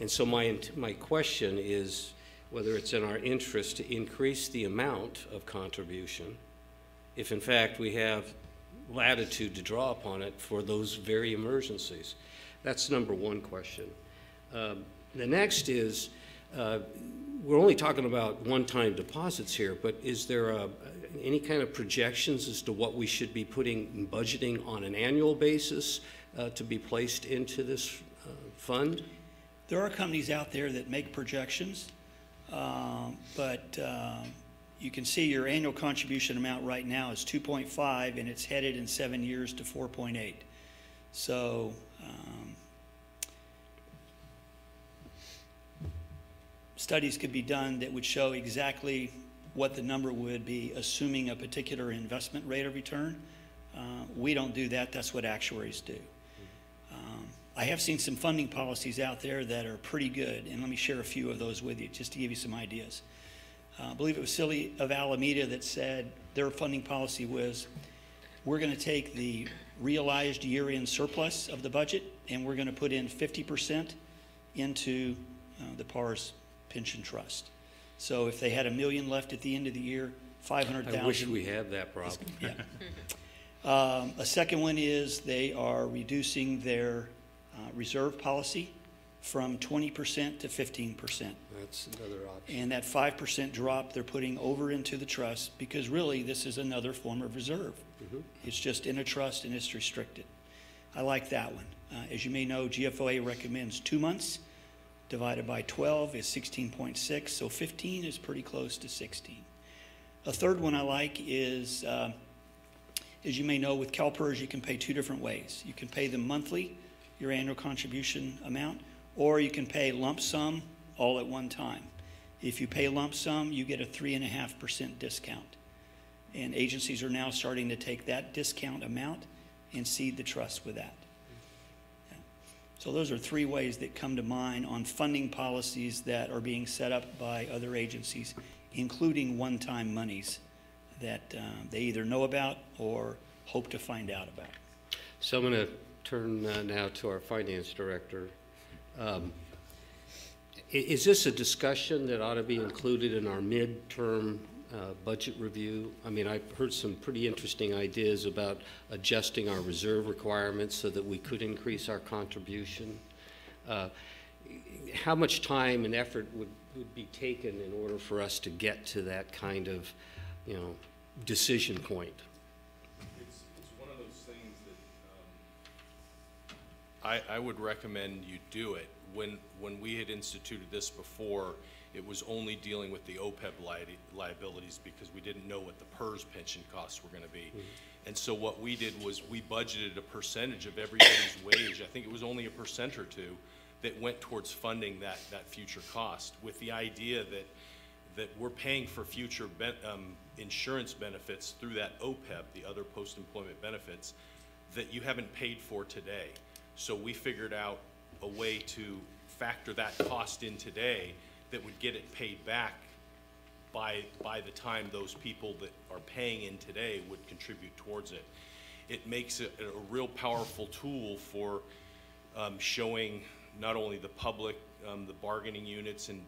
And so my question is whether it's in our interest to increase the amount of contribution if in fact we have latitude to draw upon it for those very emergencies. That's number one question. The next is, we're only talking about one-time deposits here, but is there any kind of projections as to what we should be putting in budgeting on an annual basis to be placed into this fund? There are companies out there that make projections, but you can see your annual contribution amount right now is 2.5, and it's headed in 7 years to 4.8. So studies could be done that would show exactly what the number would be, assuming a particular investment rate of return. We don't do that. That's what actuaries do. I have seen some funding policies out there that are pretty good, and let me share a few of those with you just to give you some ideas. I believe it was Silly of Alameda that said their funding policy was, we're going to take the realized year-end surplus of the budget and we're going to put in 50% into the PARS pension trust. So if they had $1 million left at the end of the year, 500,000. I wish we had that problem. Yeah. A second one is they are reducing their reserve policy from 20% to 15%. That's another option. And that 5% drop they're putting over into the trust, because really this is another form of reserve. It's just in a trust and it's restricted. I like that one. As you may know, GFOA recommends 2 months. Divided by 12 is 16.6, so 15 is pretty close to 16. A third one I like is, as you may know, with CalPERS you can pay 2 different ways. You can pay them monthly, your annual contribution amount, or you can pay lump sum all at one time. If you pay lump sum, you get a 3.5% discount. And agencies are now starting to take that discount amount and seed the trust with that. Yeah. So those are 3 ways that come to mind on funding policies that are being set up by other agencies, including one-time monies that they either know about or hope to find out about. So I'm going to turn now to our finance director. Is this a discussion that ought to be included in our midterm budget review? I mean, I've heard some pretty interesting ideas about adjusting our reserve requirements so that we could increase our contribution. How much time and effort would be taken in order for us to get to that kind of, decision point? It's one of those things that I would recommend you do it. When we had instituted this before, it was only dealing with the OPEB liabilities because we didn't know what the PERS pension costs were going to be. And so what we did was we budgeted a percentage of everybody's wage. I think it was only 1% or 2% that went towards funding that future cost, with the idea that we're paying for future insurance benefits through that OPEB, the other post-employment benefits, that you haven't paid for today. So we figured out a way to factor that cost in today that would get it paid back by the time those people that are paying in today would contribute towards it. It makes it a real powerful tool for showing not only the public, the bargaining units and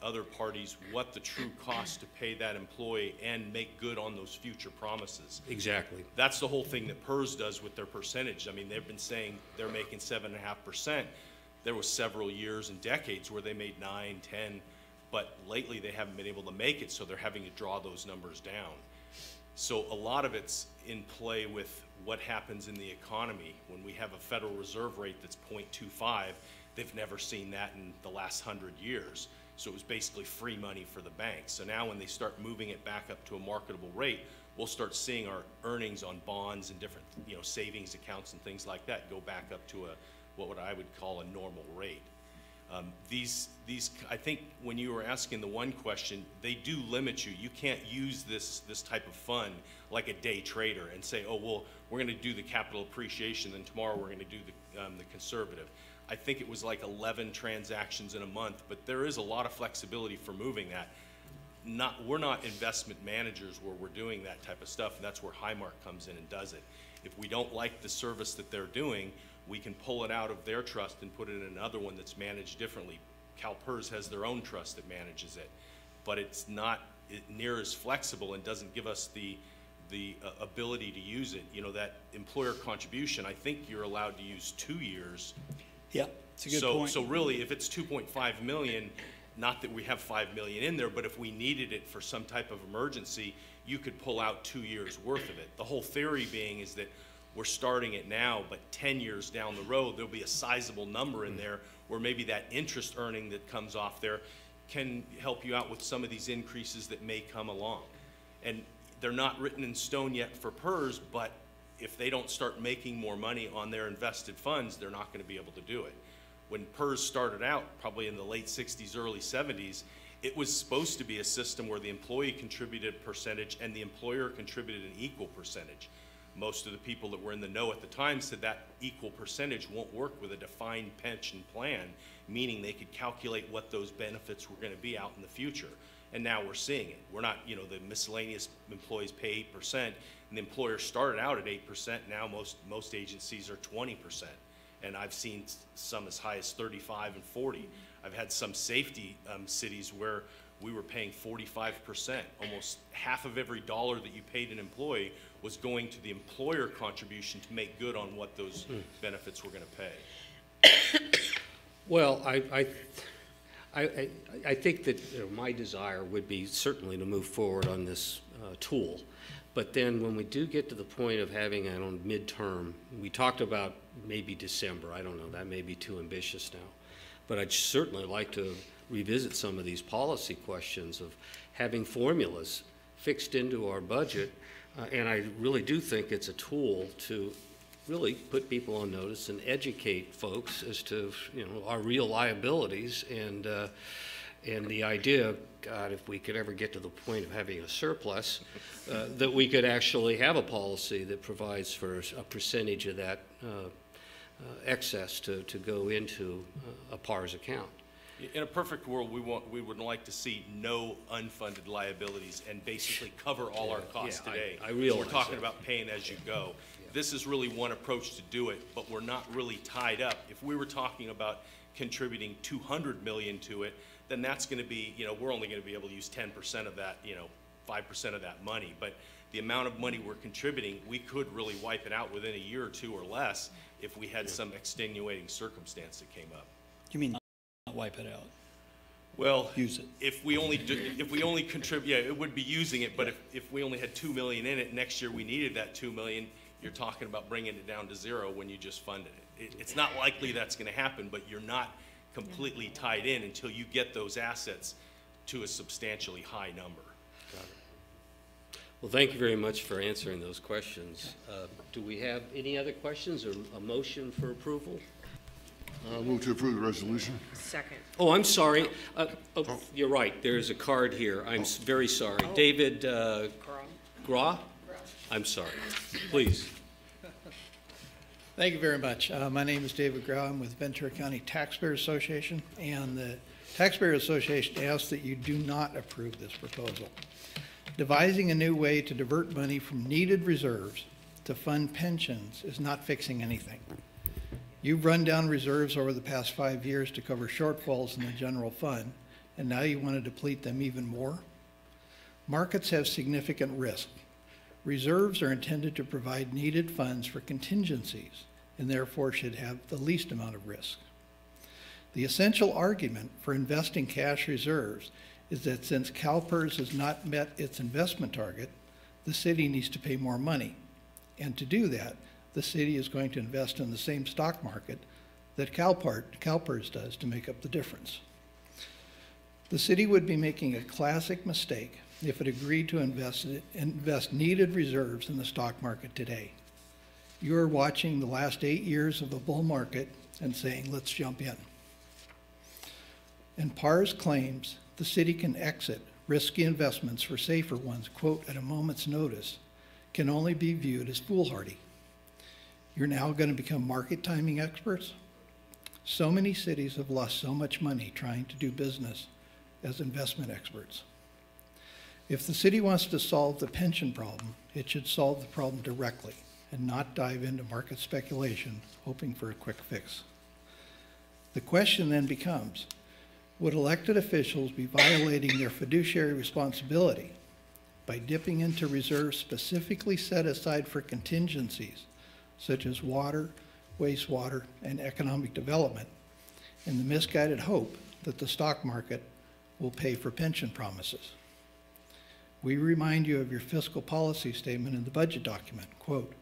other parties what the true cost to pay that employee and make good on those future promises. Exactly. That's the whole thing that PERS does with their percentage. I mean, they've been saying they're making 7.5%. There was several years and decades where they made 9, 10, but lately they haven't been able to make it, so they're having to draw those numbers down. So a lot of it's in play with what happens in the economy. When we have a Federal Reserve rate that's 0.25, they've never seen that in the last 100 years. So it was basically free money for the banks. So now when they start moving it back up to a marketable rate, we'll start seeing our earnings on bonds and different, savings accounts and things like that go back up to what I would call a normal rate. I think when you were asking the one question, they do limit you. You can't use this type of fund like a day trader and say, oh, well, we're going to do the capital appreciation, then tomorrow we're going to do the conservative. I think it was like 11 transactions in a month, but there is a lot of flexibility for moving that. We're not investment managers where we're doing that type of stuff, and that's where Highmark comes in and does it. If we don't like the service that they're doing, we can pull it out of their trust and put it in another one that's managed differently. CalPERS has their own trust that manages it, but it's not near as flexible and doesn't give us the ability to use it. That employer contribution, I think you're allowed to use 2 years. Yeah, it's a good point. So really, if it's 2.5 million, not that we have 5 million in there, but if we needed it for some type of emergency, you could pull out 2 years worth of it. The whole theory being is that we're starting it now, but 10 years down the road, there'll be a sizable number in there where maybe that interest earning that comes off there can help you out with some of these increases that may come along. And they're not written in stone yet for PERS, but if they don't start making more money on their invested funds, they're not going to be able to do it. When PERS started out, probably in the late 60s, early 70s, it was supposed to be a system where the employee contributed a percentage and the employer contributed an equal percentage. Most of the people that were in the know at the time said that equal percentage won't work with a defined pension plan, meaning they could calculate what those benefits were going to be out in the future. And now we're seeing it. We're not, you know, the miscellaneous employees pay 8%, and the employer started out at 8%. Now most agencies are 20%. And I've seen some as high as 35 and 40. I've had some safety cities where we were paying 45%. Almost half of every dollar that you paid an employee was going to the employer contribution to make good on what those benefits were going to pay. Well, I think that, you know, my desire would be certainly to move forward on this tool. But then when we do get to the point of having it on midterm, we talked about maybe December. I don't know, that may be too ambitious now. But I'd certainly like to revisit some of these policy questions of having formulas fixed into our budget. And I really do think it's a tool to really put people on notice and educate folks as to, you know, our real liabilities and the idea, God, if we could ever get to the point of having a surplus, that we could actually have a policy that provides for a percentage of that excess to go into a PARS account. In a perfect world, we would like to see no unfunded liabilities and basically cover all our costs today. I realize we're talking that. about paying as you go. This is really one approach to do it, but we're not really tied up. If we were talking about contributing $200 million to it, then that's going to be, you know, we're only going to be able to use 10% of that, you know, 5% of that money. But the amount of money we're contributing, we could really wipe it out within a year or two or less if we had some extenuating circumstance that came up. You mean not wipe it out? Well, use it. If we only contribute, yeah, it would be using it. But if we only had $2 million in it, next year we needed that $2 million. You're talking about bringing it down to zero when you just funded it. It's not likely that's going to happen, but you're not completely tied in until you get those assets to a substantially high number. Got it. Well, thank you very much for answering those questions. Do we have any other questions or a motion for approval? Move to approve the resolution. Second. Oh, I'm sorry. You're right. There's a card here. I'm very sorry. David Graw? I'm sorry. Please. Thank you very much. My name is David Grau. I'm with Ventura County Taxpayer Association, and the Taxpayer Association asks that you do not approve this proposal. Devising a new way to divert money from needed reserves to fund pensions is not fixing anything. You've run down reserves over the past 5 years to cover shortfalls in the general fund, and now you want to deplete them even more? Markets have significant risk. Reserves are intended to provide needed funds for contingencies and therefore should have the least amount of risk. The essential argument for investing cash reserves is that since CalPERS has not met its investment target, the city needs to pay more money. And to do that, the city is going to invest in the same stock market that CalPERS does to make up the difference. The city would be making a classic mistake if it agreed to invest needed reserves in the stock market today. You are watching the last 8 years of the bull market and saying, let's jump in. And PARS claims the city can exit risky investments for safer ones, quote, at a moment's notice, can only be viewed as foolhardy. You're now going to become market timing experts? So many cities have lost so much money trying to do business as investment experts. If the city wants to solve the pension problem, it should solve the problem directly and not dive into market speculation, hoping for a quick fix. The question then becomes, would elected officials be violating their fiduciary responsibility by dipping into reserves specifically set aside for contingencies, such as water, wastewater, and economic development, in the misguided hope that the stock market will pay for pension promises? We remind you of your fiscal policy statement in the budget document. Quote,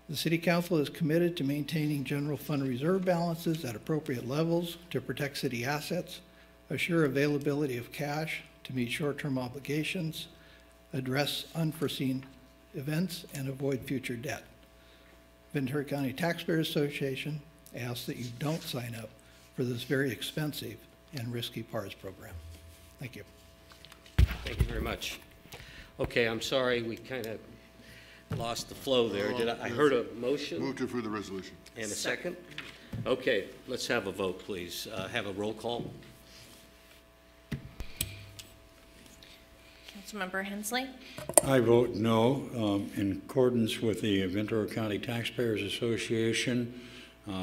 the City Council is committed to maintaining general fund reserve balances at appropriate levels to protect city assets, assure availability of cash to meet short-term obligations, address unforeseen events, and avoid future debt. Ventura County Taxpayer Association asks that you don't sign up for this very expensive and risky PARS program. Thank you. Thank you very much. Okay, I'm sorry, we kind of lost the flow there. I heard a motion? Move to approve the resolution. And a second? Okay, let's have a vote, please. Have a roll call. Councilmember Hensley? I vote no. In accordance with the Ventura County Taxpayers Association,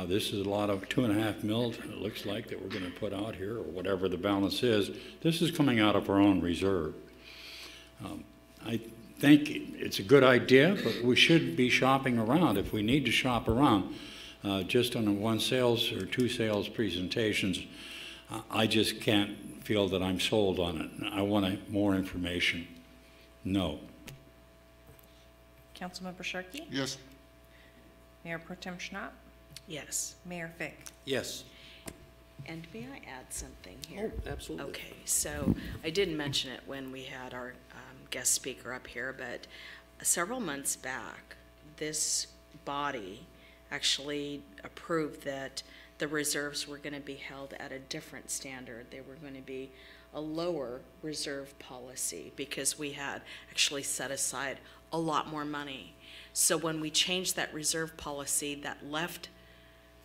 this is a lot of 2.5 mil, it looks like, that we're going to put out here, or whatever the balance is. This is coming out of our own reserve. I think it's a good idea, but we should be shopping around. If we need to shop around, just on one sales or two sales presentations, I just can't feel that I'm sold on it. I want more information. No. Councilmember Sharkey? Yes. Mayor Pro Tem Schnapp? Yes. Mayor Fick? Yes. And may I add something here? Oh, absolutely. Okay, so I didn't mention it when we had our guest speaker up here, but several months back, this body actually approved that the reserves were going to be held at a different standard. They were going to be a lower reserve policy because we had actually set aside a lot more money. So when we changed that reserve policy, that left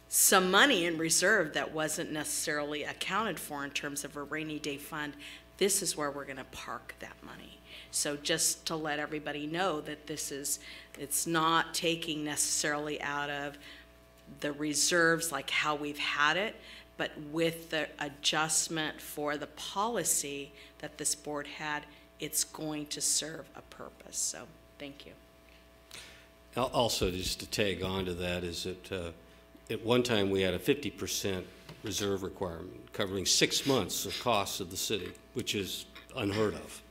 some money in reserve that wasn't necessarily accounted for in terms of a rainy day fund. This is where we're going to park that money. So just to let everybody know that it's not taking necessarily out of the reserves like how we've had it, but with the adjustment for the policy that this board had, it's going to serve a purpose. So thank you. Also, just to tag on to that, is that at one time we had a 50% reserve requirement covering 6 months of costs of the city, which is unheard of.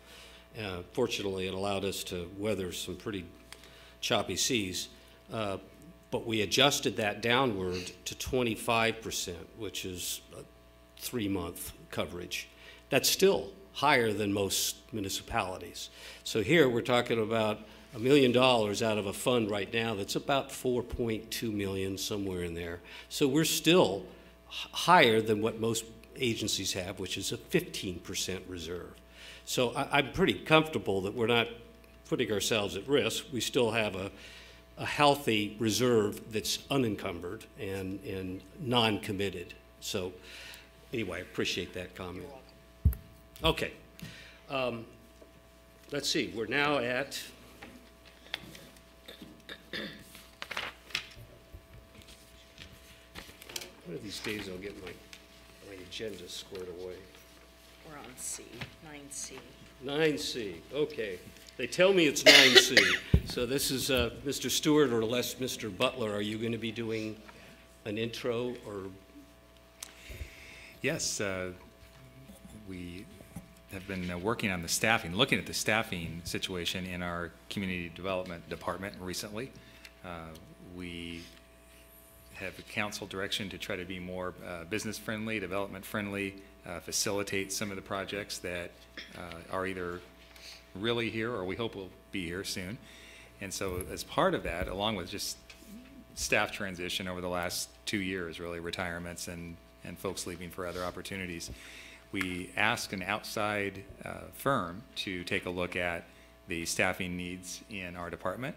Fortunately, it allowed us to weather some pretty choppy seas, but we adjusted that downward to 25%, which is a 3-month coverage. That's still higher than most municipalities. So here we're talking about $1 million out of a fund right now that's about 4.2 million, somewhere in there. So we're still higher than what most agencies have, which is a 15% reserve. So I'm pretty comfortable that we're not putting ourselves at risk. We still have a healthy reserve that's unencumbered and non-committed. So anyway, I appreciate that comment. Okay. Let's see, we're now at one of these days I'll get my agenda squared away. We're on C, 9C. 9C, okay. They tell me it's 9C. So this is Mr. Stewart or less Mr. Butler. Are you going to be doing an intro or? Yes, we have been working on the staffing, looking at the staffing situation in our community development department recently. We have a council direction to try to be more business friendly, development friendly, facilitate some of the projects that are either really here or we hope will be here soon. And so as part of that, along with just staff transition over the last 2 years, really retirements and folks leaving for other opportunities, we asked an outside firm to take a look at the staffing needs in our department.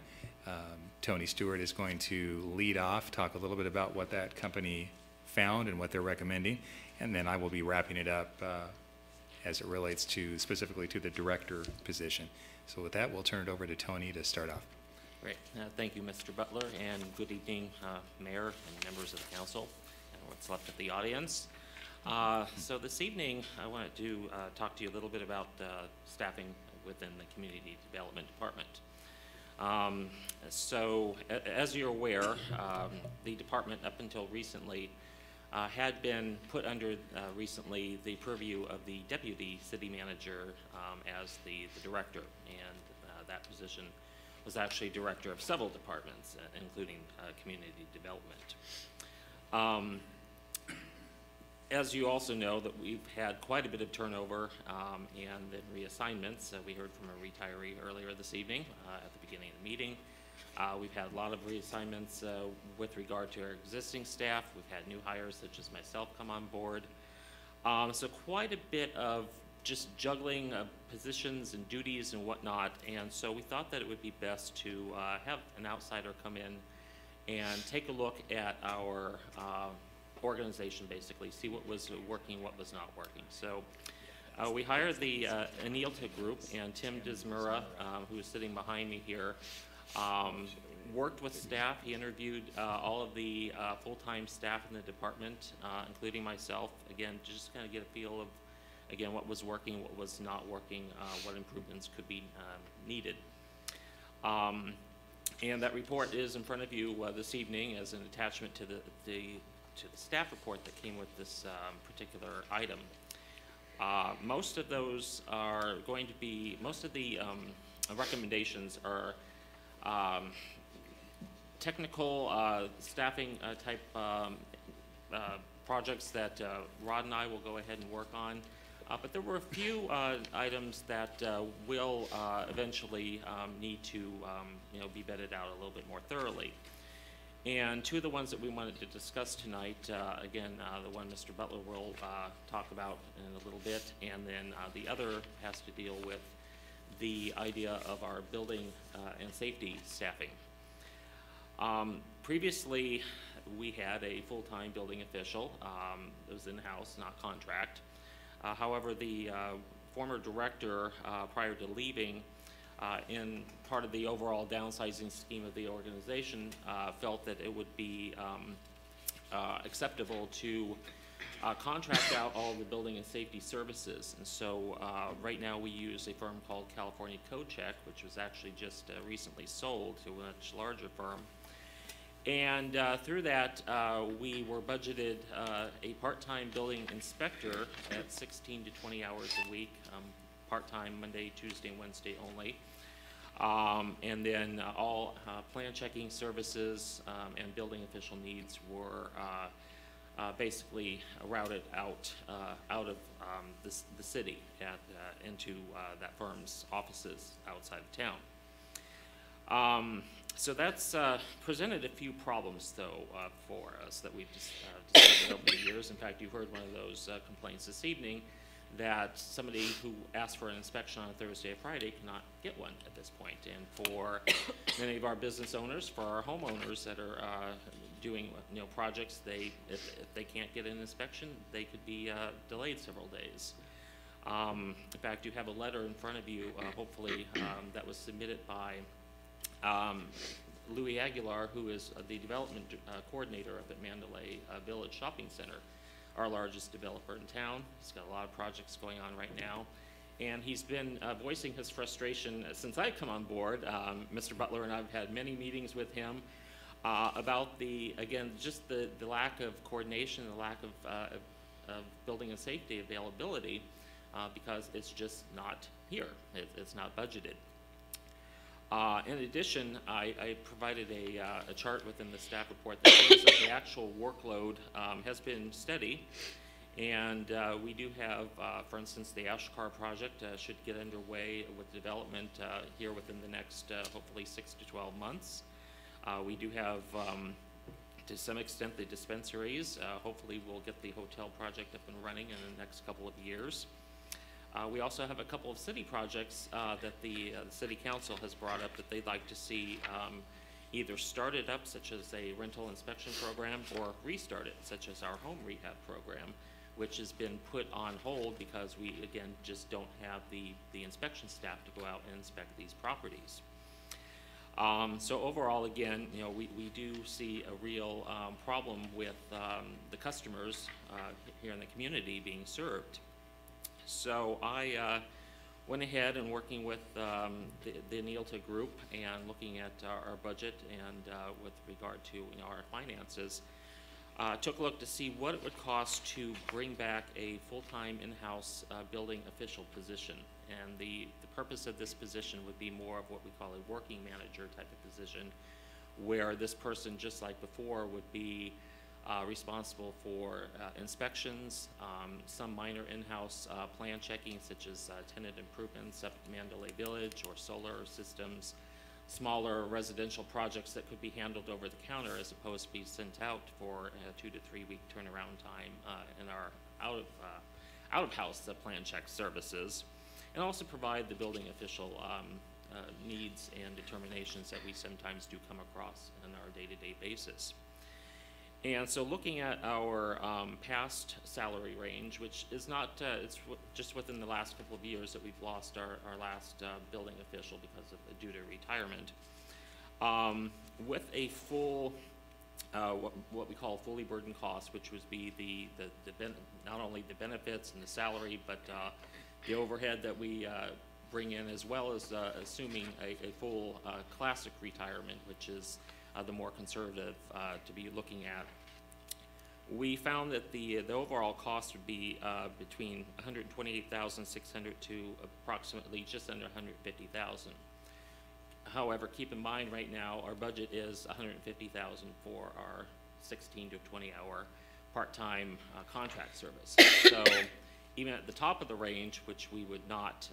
Tony Stewart is going to lead off, talk a little bit about what that company found and what they're recommending, and then I will be wrapping it up as it relates to specifically to the director position. So with that, we'll turn it over to Tony to start off. Great. Thank you, Mr. Butler, and good evening, Mayor and members of the council and what's left of the audience. So this evening, I wanted to talk to you a little bit about staffing within the Community Development Department. So as you're aware, the department up until recently had been put under recently the purview of the deputy city manager as the director, and that position was actually director of several departments, including community development. As you also know, that we've had quite a bit of turnover and then reassignments. We heard from a retiree earlier this evening at the beginning of the meeting. We've had a lot of reassignments with regard to our existing staff. We've had new hires such as myself come on board. So quite a bit of just juggling positions and duties and whatnot, and so we thought that it would be best to have an outsider come in and take a look at our organization, basically, see what was working, what was not working. So we hired the Anilta group, and Tim Dismura, who is sitting behind me here, worked with staff. He interviewed all of the full-time staff in the department, including myself, again, just kind of get a feel of, again, what was working, what was not working, what improvements could be needed. And that report is in front of you this evening as an attachment to the staff report that came with this particular item. Most of those are going to be, most of the recommendations are technical staffing type projects that Rod and I will go ahead and work on. But there were a few items that will eventually need to be vetted out a little bit more thoroughly. And two of the ones that we wanted to discuss tonight, again, the one Mr. Butler will talk about in a little bit, and then the other has to deal with the idea of our building and safety staffing. Previously, we had a full-time building official. It was in-house, not contract. However, the former director, prior to leaving, in part of the overall downsizing scheme of the organization, felt that it would be acceptable to contract out all the building and safety services. And so right now we use a firm called California Code Check, which was actually just recently sold to a much larger firm. And through that, we were budgeted a part-time building inspector at 16 to 20 hours a week, part-time Monday, Tuesday, and Wednesday only. And then all plan checking services and building official needs were basically routed out of the city into that firm's offices outside of town. So that's presented a few problems, though, for us that we've discovered over the years. In fact, you heard one of those complaints this evening, that somebody who asked for an inspection on a Thursday or Friday cannot get one at this point. And for many of our business owners, for our homeowners that are doing projects, if they can't get an inspection, they could be delayed several days. In fact, you have a letter in front of you, hopefully, that was submitted by Louis Aguilar, who is the development coordinator up at Mandalay Village Shopping Center, our largest developer in town. He's got a lot of projects going on right now. And he's been voicing his frustration since I've come on board. Mr. Butler and I have had many meetings with him about just the lack of coordination, the lack of building and safety availability, because it's just not here. It's not budgeted. In addition, I provided a chart within the staff report that shows that the actual workload has been steady, and we do have, for instance, the Ashkar project should get underway with development here within the next, hopefully, 6 to 12 months. We do have, to some extent, the dispensaries. Hopefully, we'll get the hotel project up and running in the next couple of years. We also have a couple of city projects that the city council has brought up that they'd like to see either started up, such as a rental inspection program, or restarted, such as our home rehab program, which has been put on hold because we, again, just don't have the inspection staff to go out and inspect these properties. So overall, again, we do see a real problem with the customers here in the community being served. So I went ahead and working with the Anilta group and looking at our budget and with regard to our finances, took a look to see what it would cost to bring back a full-time in-house building official position. And the purpose of this position would be more of what we call a working manager type of position, where this person, just like before, would be responsible for inspections, some minor in-house plan checking, such as tenant improvements up at Mandalay Village or solar systems, smaller residential projects that could be handled over the counter as opposed to be sent out for a 2 to 3 week turnaround time in our out-of-house plan check services, and also provide the building official needs and determinations that we sometimes do come across on our day-to-day basis. And so looking at our past salary range, which is not, just within the last couple of years that we've lost our last building official because of due to retirement. With a full, what we call fully burdened cost, which would be not only the benefits and the salary, but the overhead that we bring in, as well as assuming a full classic retirement, which is the more conservative to be looking at. We found that the overall cost would be between $128,600 to approximately just under $150,000. However, keep in mind right now our budget is $150,000 for our 16 to 20 hour part-time contract service. So even at the top of the range, which we would not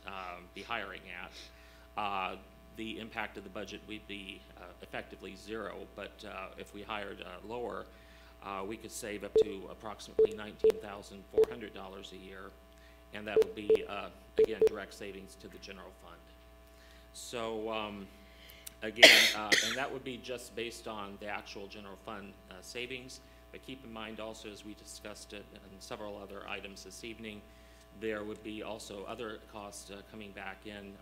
be hiring at, the impact of the budget would be effectively zero. But if we hired lower, we could save up to approximately $19,400 a year, and that would be, again, direct savings to the general fund. So again, and that would be just based on the actual general fund savings. But keep in mind also, as we discussed it and several other items this evening, there would be also other costs coming back in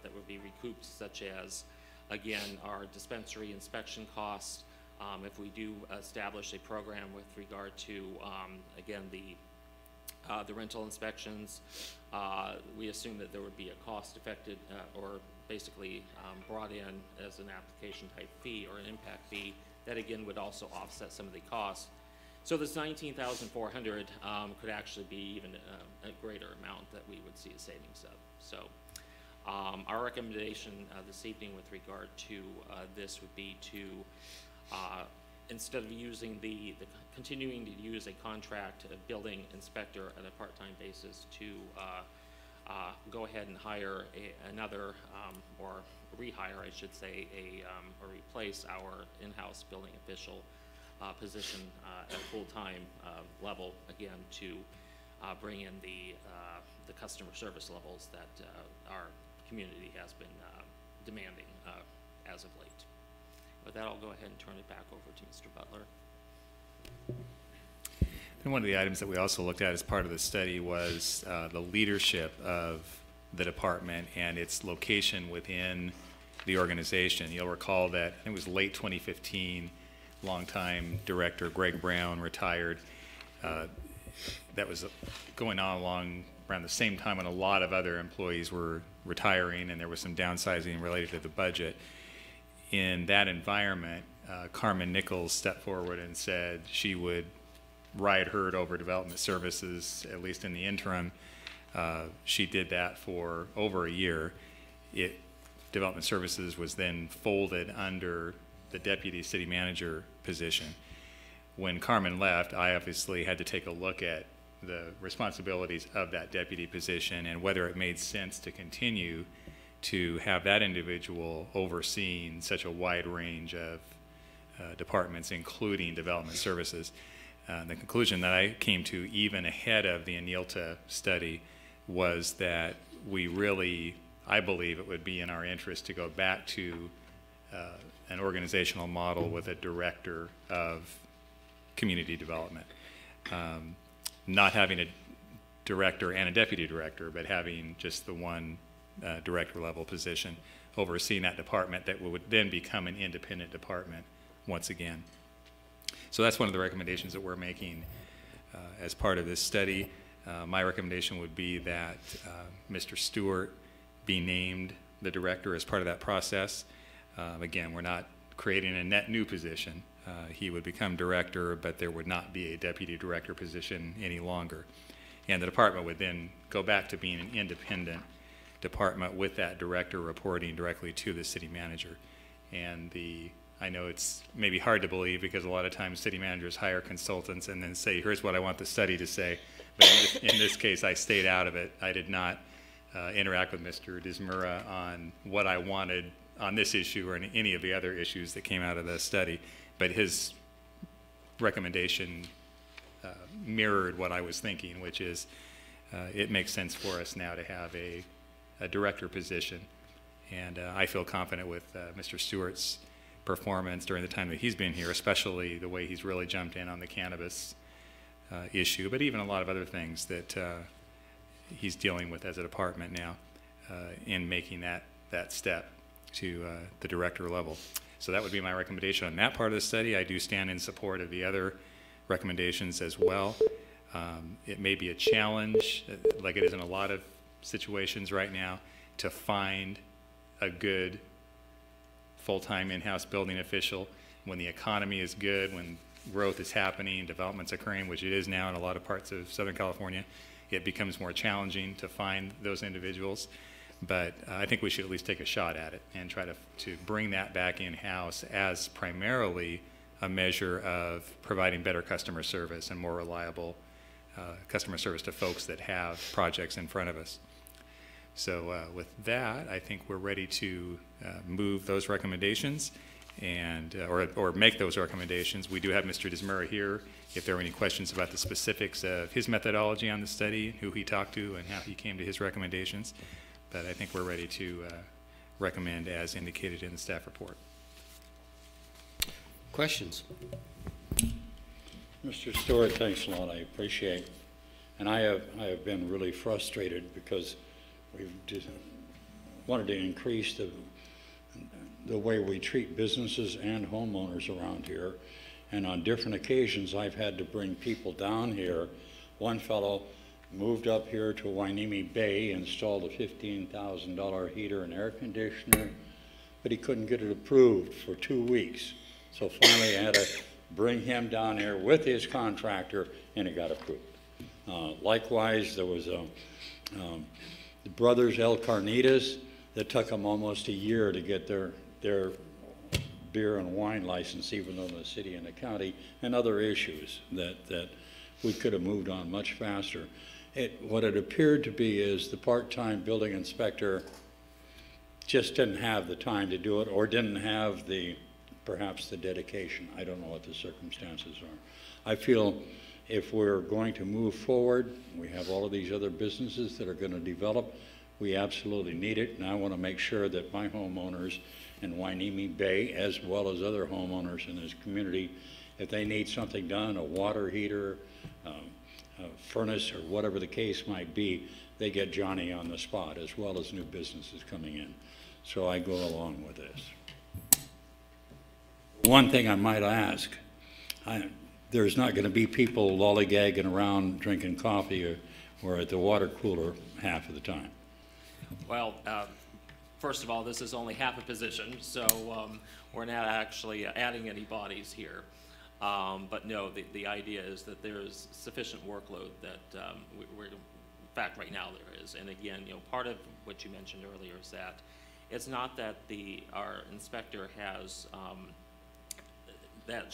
that would be recouped, such as, again, our dispensary inspection costs. If we do establish a program with regard to, again, the rental inspections, we assume that there would be a cost affected or basically brought in as an application type fee or an impact fee that again would also offset some of the costs. So this $19,400 could actually be even a greater amount that we would see a savings of. So our recommendation this evening with regard to this would be to instead of using continuing to use a contract building inspector at a part-time basis, to go ahead and hire another or rehire, I should say, or replace our in-house building official position at full-time level, again, to bring in the customer service levels that our community has been demanding as of late. With that, I'll go ahead and turn it back over to Mr. Butler. And one of the items that we also looked at as part of the study was the leadership of the department and its location within the organization. You'll recall that I think it was late 2015, longtime director Greg Brown retired. That was going on around the same time when a lot of other employees were retiring, and there was some downsizing related to the budget. In that environment, Carmen Nichols stepped forward and said she would ride herd over development services, at least in the interim. She did that for over a year. Development services was then folded under the deputy city manager position. When Carmen left, I obviously had to take a look at the responsibilities of that deputy position and whether it made sense to continue to have that individual overseeing such a wide range of departments, including development services. The conclusion that I came to, even ahead of the ANILTA study, was that we really, I believe it would be in our interest to go back to an organizational model with a director of community development. Not having a director and a deputy director, but having just the one director level position overseeing that department that would then become an independent department once again. So that's one of the recommendations that we're making as part of this study. My recommendation would be that Mr. Stewart be named the director as part of that process. Again, we're not creating a net new position. He would become director, but there would not be a deputy director position any longer. And the department would then go back to being an independent department with that director reporting directly to the city manager. And I know it's maybe hard to believe because a lot of times city managers hire consultants and then say, here's what I want the study to say. But in this case, I stayed out of it. I did not interact with Mr. Dismura on what I wanted on this issue or any of the other issues that came out of the study. But his recommendation mirrored what I was thinking, which is it makes sense for us now to have a director position. And I feel confident with Mr. Stewart's performance during the time that he's been here, especially the way he's really jumped in on the cannabis issue, but even a lot of other things that he's dealing with as a department now in making that step to the director level. So that would be my recommendation on that part of the study. I do stand in support of the other recommendations as well. It may be a challenge, like it is in a lot of situations right now, to find a good full-time in-house building official when the economy is good, when growth is happening, development's occurring, which it is now in a lot of parts of Southern California. It becomes more challenging to find those individuals. But I think we should at least take a shot at it and try to bring that back in-house as primarily a measure of providing better customer service and more reliable customer service to folks that have projects in front of us. So with that, I think we're ready to move those recommendations and or make those recommendations. We do have Mr. Dismura here if there are any questions about the specifics of his methodology on the study, who he talked to, and how he came to his recommendations. But I think we're ready to recommend as indicated in the staff report. Questions? Mr. Stewart, thanks a lot. I appreciate. And I have been really frustrated because we've wanted to increase the way we treat businesses and homeowners around here. And on different occasions, I've had to bring people down here. One fellow moved up here to Hueneme Bay, installed a $15,000 heater and air conditioner, but he couldn't get it approved for 2 weeks. So finally I had to bring him down here with his contractor, and it got approved. Likewise, there was the brothers El Carnitas that took them almost a year to get their beer and wine license, even though in the city and the county, and other issues that we could have moved on much faster. What it appeared to be is the part-time building inspector just didn't have the time to do it, or didn't have perhaps the dedication. I don't know what the circumstances are. I feel if we're going to move forward, we have all of these other businesses that are going to develop, we absolutely need it, and I want to make sure that my homeowners in Hueneme Bay, as well as other homeowners in this community, if they need something done, a water heater, a furnace, or whatever the case might be, they get Johnny on the spot, as well as new businesses coming in. So I go along with this. One thing I might ask, there's not going to be people lollygagging around drinking coffee or at the water cooler half of the time. Well, first of all, this is only half a position, so we're not actually adding any bodies here. But no, the idea is that there's sufficient workload that we're, in fact, right now there is. And again, part of what you mentioned earlier is that it's not that our inspector has that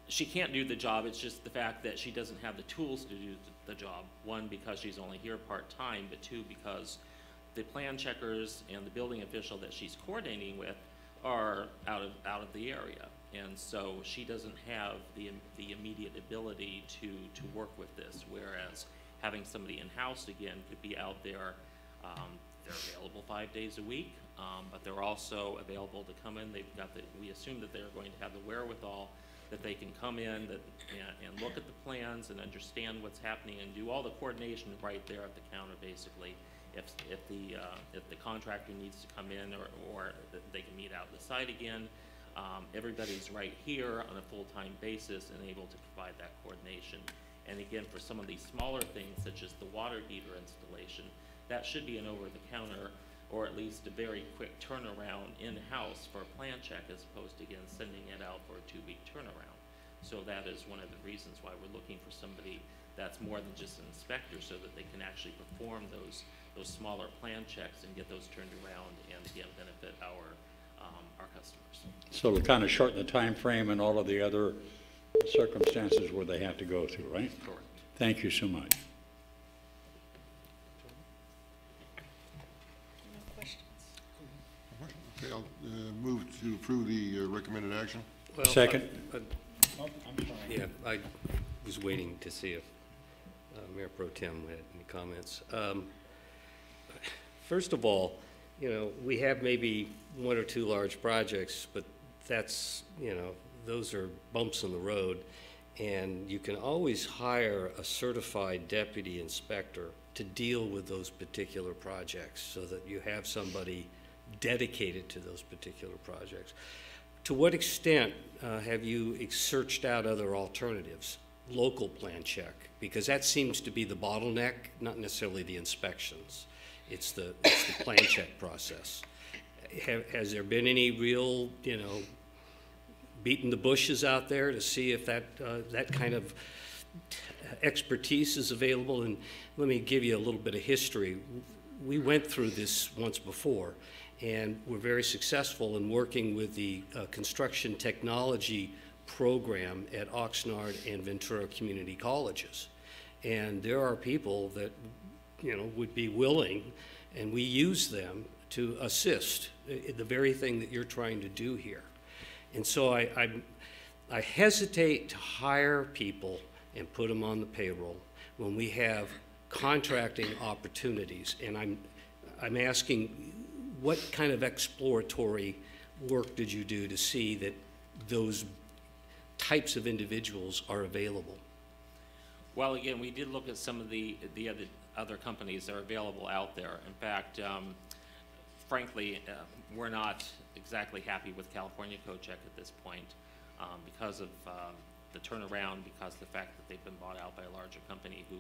she can't do the job. It's just the fact that she doesn't have the tools to do the job. One, because she's only here part-time, but two, because the plan checkers and the building official that she's coordinating with are out of the area. And so she doesn't have the immediate ability to work with this, whereas having somebody in-house, again, could be out there. They're available 5 days a week, but they're also available to come in. We assume that they're going to have the wherewithal that they can come in and look at the plans and understand what's happening and do all the coordination right there at the counter, basically. If the contractor needs to come in or they can meet out at the site again, everybody's right here on a full-time basis and able to provide that coordination. And again, for some of these smaller things, such as the water heater installation, that should be an over-the-counter or at least a very quick turnaround in-house for a plan check, as opposed to, again, sending it out for a 2-week turnaround. So that is one of the reasons why we're looking for somebody that's more than just an inspector, so that they can actually perform those smaller plan checks and get those turned around and, again, benefit our customers. So to kind of shorten the time frame and all of the other circumstances where they have to go through, right? Correct. Thank you so much. Okay, I'll move to approve the recommended action. Second. Yeah, I was waiting to see if Mayor Pro Tem had any comments. First of all, you know, we have maybe 1 or 2 large projects, but that's, you know, those are bumps in the road. And you can always hire a certified deputy inspector to deal with those particular projects so that you have somebody dedicated to those particular projects. To what extent have you searched out other alternatives? Local plan check, because that seems to be the bottleneck, not necessarily the inspections. It's the plan check process. Has there been any real, you know, beating the bushes out there to see if that kind of expertise is available? And let me give you a little bit of history. We went through this once before, and we're very successful in working with the construction technology program at Oxnard and Ventura Community Colleges. And there are people that, you know, would be willing, and we use them to assist in the very thing that you're trying to do here. And so I hesitate to hire people and put them on the payroll when we have contracting opportunities. And I'm asking, what kind of exploratory work did you do to see that those types of individuals are available? Well, again, we did look at some of the other companies that are available out there. In fact, frankly, we're not exactly happy with California Code Check at this point because of the turnaround, because of the fact that they've been bought out by a larger company who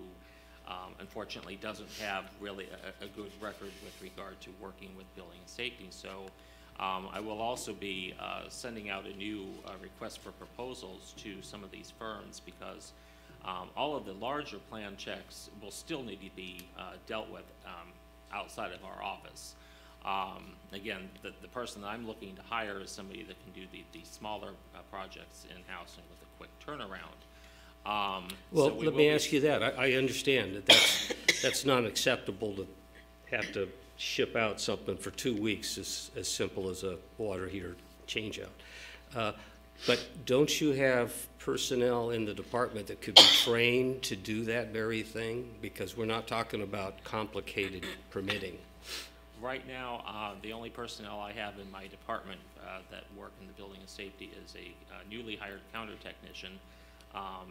unfortunately doesn't have really a good record with regard to working with building and safety. So I will also be sending out a new request for proposals to some of these firms, because all of the larger plan checks will still need to be dealt with outside of our office. Again, the person that I'm looking to hire is somebody that can do the smaller projects in-house and with a quick turnaround. Well, let me ask you that. I understand that that's not acceptable to have to ship out something for 2 weeks as simple as a water heater changeout. But don't you have personnel in the department that could be trained to do that very thing? Because we're not talking about complicated permitting. Right now, the only personnel I have in my department that work in the building and safety is a newly hired counter technician,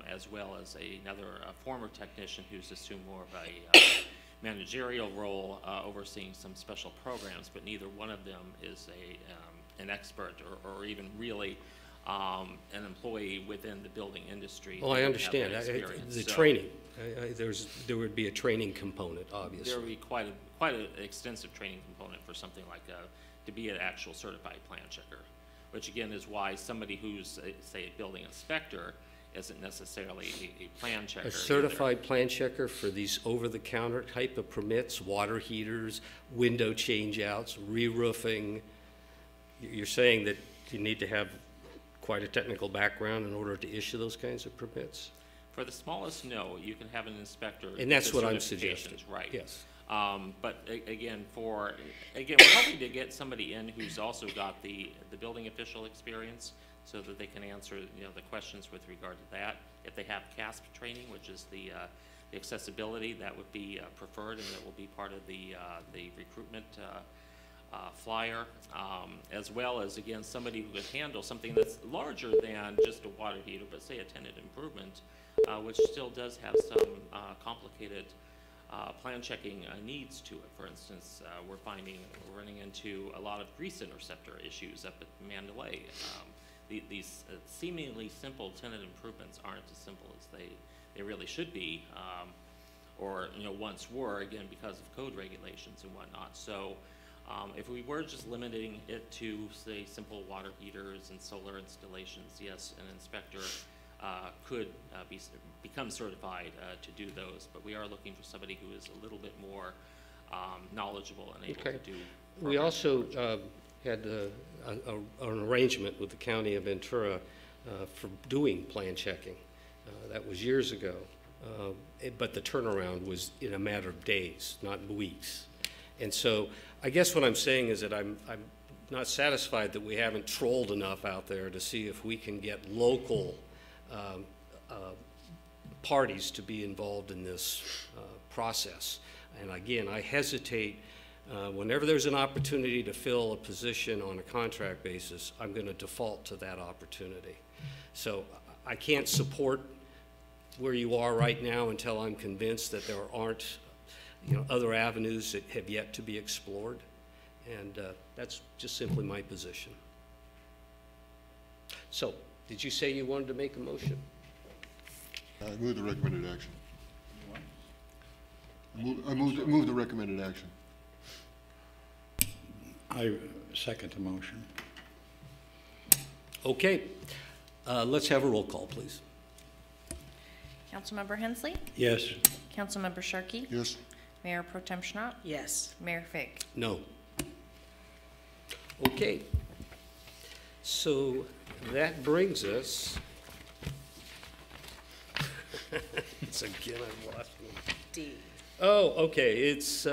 as well as another former technician who's assumed more of a managerial role overseeing some special programs, but neither one of them is an expert or even really an employee within the building industry. Well, I understand. The training, there would be a training component, obviously. There would be quite an extensive training component for something like to be an actual certified plan checker, which again is why somebody who's, say, a building inspector isn't necessarily a plan checker. A certified plan checker for these over-the-counter type of permits, water heaters, window change-outs, re-roofing. You're saying that you need to have quite a technical background in order to issue those kinds of permits? For the smallest, no. You can have an inspector. And that's what I'm suggesting. Right. Yes. But again, we're hoping to get somebody in who's also got the building official experience, so that they can answer the questions with regard to that. If they have CASP training, which is the accessibility, that would be preferred, and that will be part of the recruitment flyer, as well as, again, somebody who could handle something that's larger than just a water heater, but say a tenant improvement, which still does have some complicated plan checking needs to it. For instance, we're running into a lot of grease interceptor issues up at Mandalay. These seemingly simple tenant improvements aren't as simple as they really should be, or once were, again, because of code regulations and whatnot. So if we were just limiting it to, say, simple water heaters and solar installations, yes, an inspector could become certified to do those, but we are looking for somebody who is a little bit more knowledgeable and able to do. We also had an arrangement with the County of Ventura for doing plan checking. That was years ago, but the turnaround was in a matter of days, not weeks. And so I guess what I'm saying is that I'm not satisfied that we haven't trolled enough out there to see if we can get local parties to be involved in this process. And again, I hesitate, whenever there's an opportunity to fill a position on a contract basis, I'm going to default to that opportunity. So I can't support where you are right now until I'm convinced that there aren't, other avenues that have yet to be explored. And that's just simply my position. So, did you say you wanted to make a motion? I move the recommended action. I move the recommended action. I second the motion. Okay. Let's have a roll call, please. Councilmember Hensley? Yes. Councilmember Sharkey? Yes. Mayor Pro Tem Schnapp? Yes. Mayor Fig? No. Okay. So that brings us. It's again, I've lost one. D. Oh, okay. It's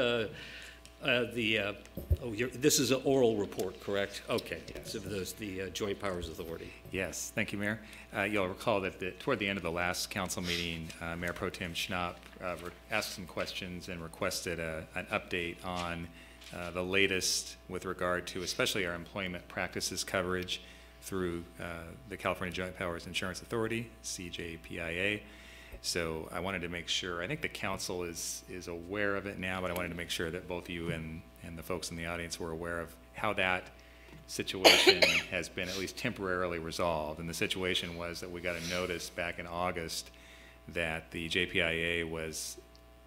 this is an oral report, correct? Okay. Yes. So there's the Joint Powers Authority. Yes, thank you, Mayor. You'll recall that toward the end of the last council meeting, Mayor Pro Tem Schnapp asked some questions and requested an update on the latest with regard to especially our employment practices coverage through the California Joint Powers Insurance Authority, CJPIA. So I wanted to make sure, I think the council is aware of it now, but I wanted to make sure that both you and the folks in the audience were aware of how that situation has been at least temporarily resolved. And the situation was that we got a notice back in August that the JPIA was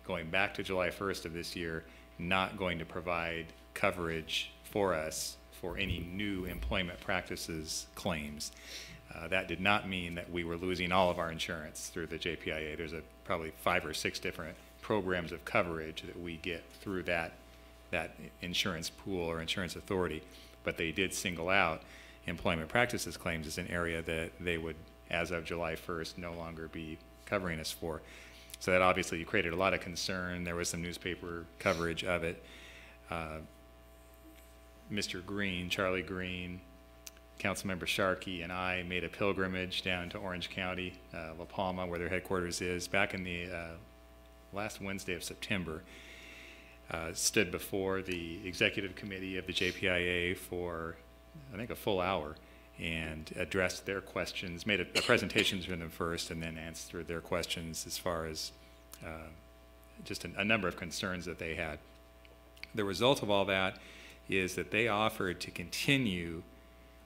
going back to July 1st of this year, not going to provide coverage for us for any new employment practices claims. That did not mean that we were losing all of our insurance through the JPIA. There's probably 5 or 6 different programs of coverage that we get through that insurance pool or insurance authority. But they did single out employment practices claims as an area that they would, as of July 1st, no longer be covering us for. So that obviously created a lot of concern. There was some newspaper coverage of it. Mr. Green, Charlie Green, Councilmember Sharkey, and I made a pilgrimage down to Orange County, La Palma, where their headquarters is, back in the last Wednesday of September. Stood before the executive committee of the JPIA for, I think, a full hour and addressed their questions, made a presentation to them first, and then answered their questions as far as just a number of concerns that they had. The result of all that is that they offered to continue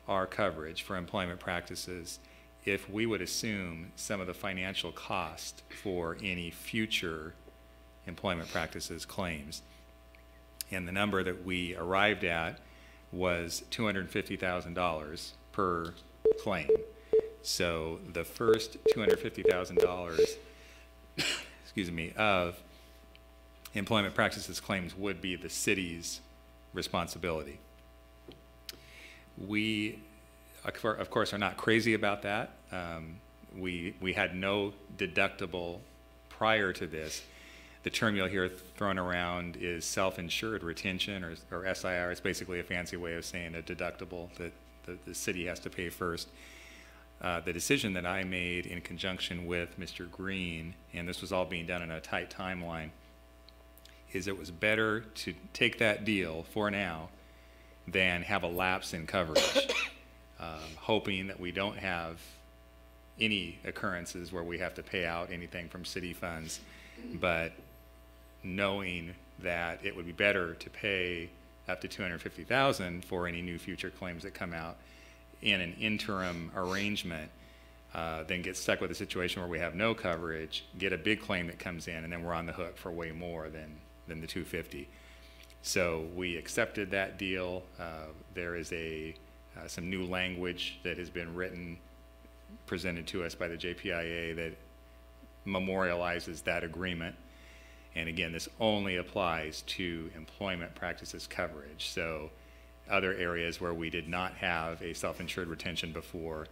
our coverage for employment practices if we would assume some of the financial cost for any future employment practices claims. And the number that we arrived at was $250,000 per claim. So the first $250,000 excuse me, of employment practices claims would be the city's responsibility. We, of course, are not crazy about that. We had no deductible prior to this. The term you'll hear thrown around is self-insured retention, or SIR. It's basically a fancy way of saying a deductible that the city has to pay first. The decision that I made in conjunction with Mr. Green, and this was all being done in a tight timeline, is it was better to take that deal for now than have a lapse in coverage, hoping that we don't have any occurrences where we have to pay out anything from city funds, but knowing that it would be better to pay up to $250,000 for any new future claims that come out in an interim arrangement, than get stuck with a situation where we have no coverage, get a big claim that comes in, and then we're on the hook for way more than the $250,000. So we accepted that deal. There is some new language that has been written, presented to us by the JPIA that memorializes that agreement. And again, this only applies to employment practices coverage. So other areas where we did not have a self-insured retention before,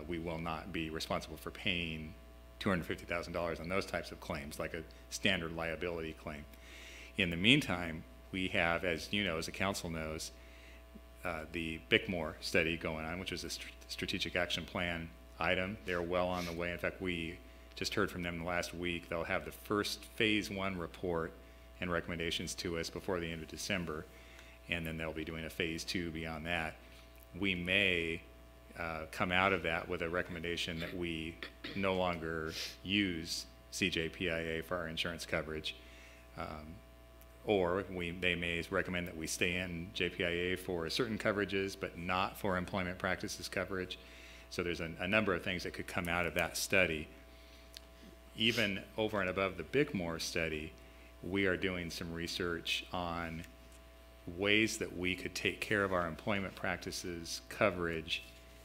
we will not be responsible for paying $250,000 on those types of claims, like a standard liability claim. In the meantime, we have, as you know, as the council knows, the Bickmore study going on, which is a strategic action plan item. They're well on the way. In fact, we just heard from them last week. They'll have the first phase 1 report and recommendations to us before the end of December, and then they'll be doing a phase 2 beyond that. We may come out of that with a recommendation that we no longer use CJPIA for our insurance coverage, or they may recommend that we stay in JPIA for certain coverages but not for employment practices coverage. So there's a number of things that could come out of that study. Even over and above the Bickmore study, we are doing some research on ways that we could take care of our employment practices coverage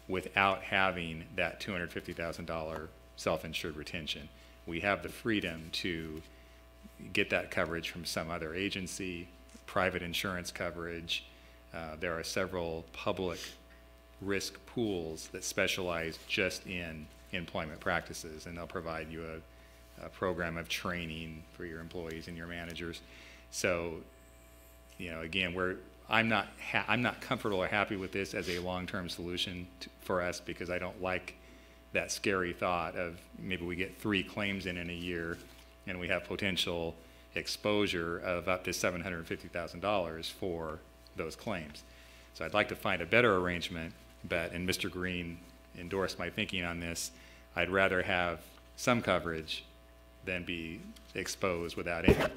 without having that $250,000 self-insured retention. We have the freedom to get that coverage from some other agency, private insurance coverage. There are several public risk pools that specialize just in employment practices, and they'll provide you a program of training for your employees and your managers. So, you know, again, I'm not comfortable or happy with this as a long-term solution for us, because I don't like that scary thought of maybe we get 3 claims in a year and we have potential exposure of up to $750,000 for those claims. So I'd like to find a better arrangement, and Mr. Green endorsed my thinking on this. I'd rather have some coverage than be exposed without any.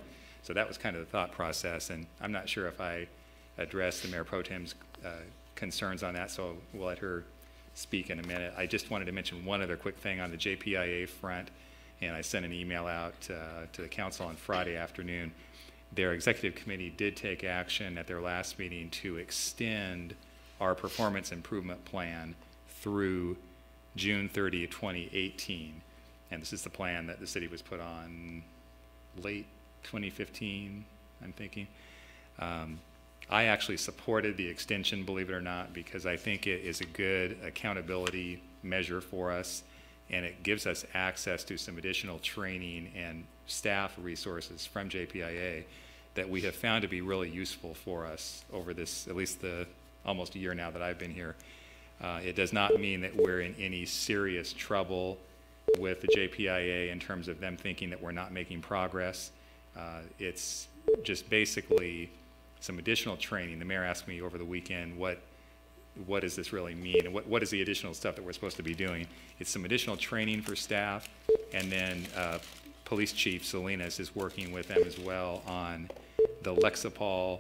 So that was kind of the thought process, and I'm not sure if I addressed the Mayor Pro Tem's concerns on that, so we'll let her speak in a minute. I just wanted to mention one other quick thing on the JPIA front, and I sent an email out to the council on Friday afternoon. Their executive committee did take action at their last meeting to extend our performance improvement plan through June 30, 2018. And this is the plan that the city was put on late 2015, I'm thinking. I actually supported the extension, believe it or not, because I think it is a good accountability measure for us, and it gives us access to some additional training and staff resources from JPIA that we have found to be really useful for us over this, at least the almost a year now that I've been here. It does not mean that we're in any serious trouble with the JPIA in terms of them thinking that we're not making progress. It's just basically some additional training. The mayor asked me over the weekend, what does this really mean? And what is the additional stuff that we're supposed to be doing? It's some additional training for staff, and then Police Chief Salinas is working with them as well on the Lexapol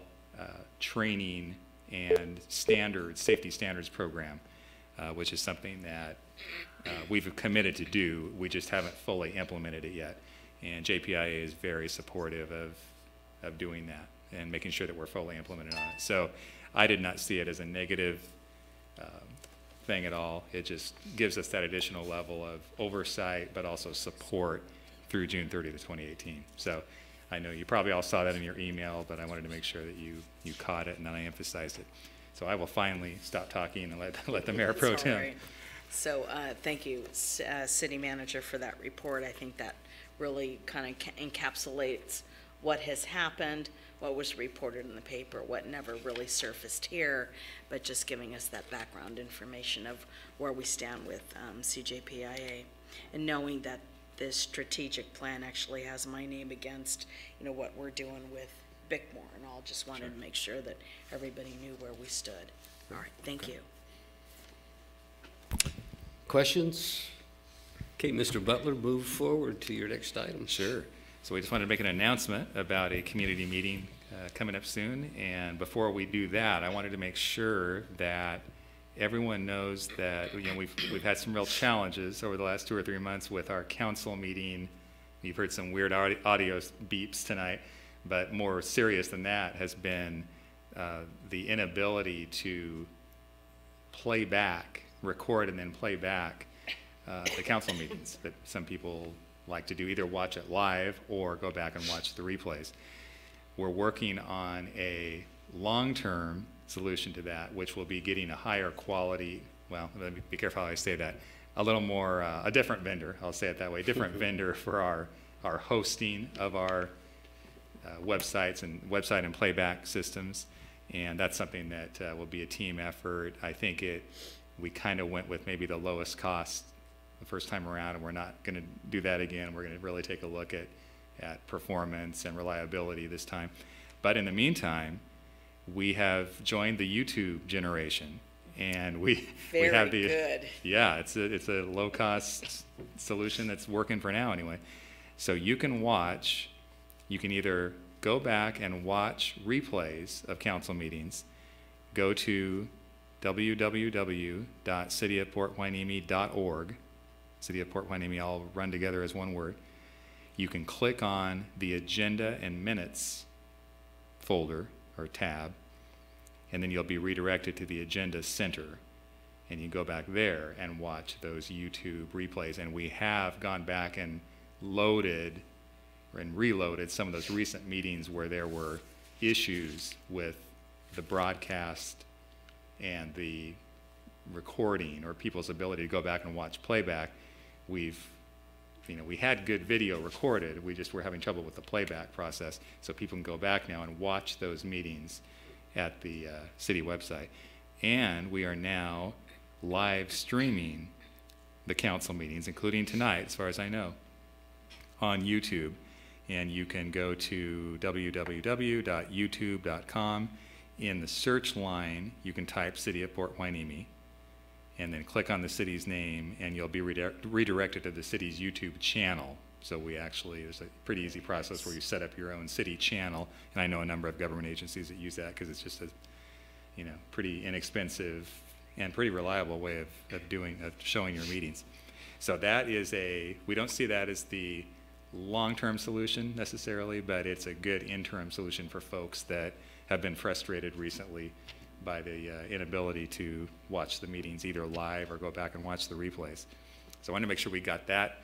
training and safety standards program, which is something that we've committed to do. We just haven't fully implemented it yet. And JPIA is very supportive of doing that and making sure that we're fully implemented on it. So I did not see it as a negative thing at all. It just gives us that additional level of oversight, but also support through June 30th, 2018. So I know you probably all saw that in your email, but I wanted to make sure that you caught it and then I emphasized it. So I will finally stop talking and let the Mayor Pro Tem. Right. So thank you, City Manager, for that report. I think that really kind of encapsulates what has happened, what was reported in the paper, what never really surfaced here, but just giving us that background information of where we stand with CJPIA, and knowing that this strategic plan actually has my name against, you know, what we're doing with Bickmore, and all. Just wanted to make sure that everybody knew where we stood. All right, thank you. Questions? Okay, Mr. Butler, move forward to your next item. Sure. So we just wanted to make an announcement about a community meeting coming up soon. And before we do that, I wanted to make sure that everyone knows that, you know, we've had some real challenges over the last 2 or 3 months with our council meeting. You've heard some weird audio beeps tonight, but more serious than that has been the inability to play back, record and then play back the council meetings that some people like to do, either watch it live or go back and watch the replays. We're working on a long-term solution to that, which will be getting a higher quality, well, let me be careful how I say that, a little more, a different vendor, I'll say it that way, different vendor for our hosting of our website and playback systems. And that's something that will be a team effort. I think we kind of went with maybe the lowest cost the first time around, and we're not going to do that again. We're going to really take a look at performance and reliability this time. But in the meantime, we have joined the YouTube generation, and we have the good. Yeah, it's a low cost solution that's working for now anyway. So you can either go back and watch replays of council meetings. Go to www.cityofporthueneme.org. City of Port Hueneme all run together as one word. You can click on the Agenda and Minutes folder or tab, and then you'll be redirected to the Agenda Center. And you go back there and watch those YouTube replays. And we have gone back and loaded and reloaded some of those recent meetings where there were issues with the broadcast and the recording or people's ability to go back and watch playback. We had good video recorded, we just were having trouble with the playback process, so people can go back now and watch those meetings at the city website. And we are now live streaming the council meetings, including tonight, as far as I know, on YouTube. And you can go to www.youtube.com. In the search line, you can type City of Port Hueneme, and then click on the city's name, and you'll be redirected to the city's YouTube channel. So there's a pretty easy process where you set up your own city channel, and I know a number of government agencies that use that because it's just a pretty inexpensive and pretty reliable way of showing your meetings. So that is we don't see that as the long-term solution necessarily, but it's a good interim solution for folks that have been frustrated recently by the inability to watch the meetings either live or go back and watch the replays. So I wanted to make sure we got that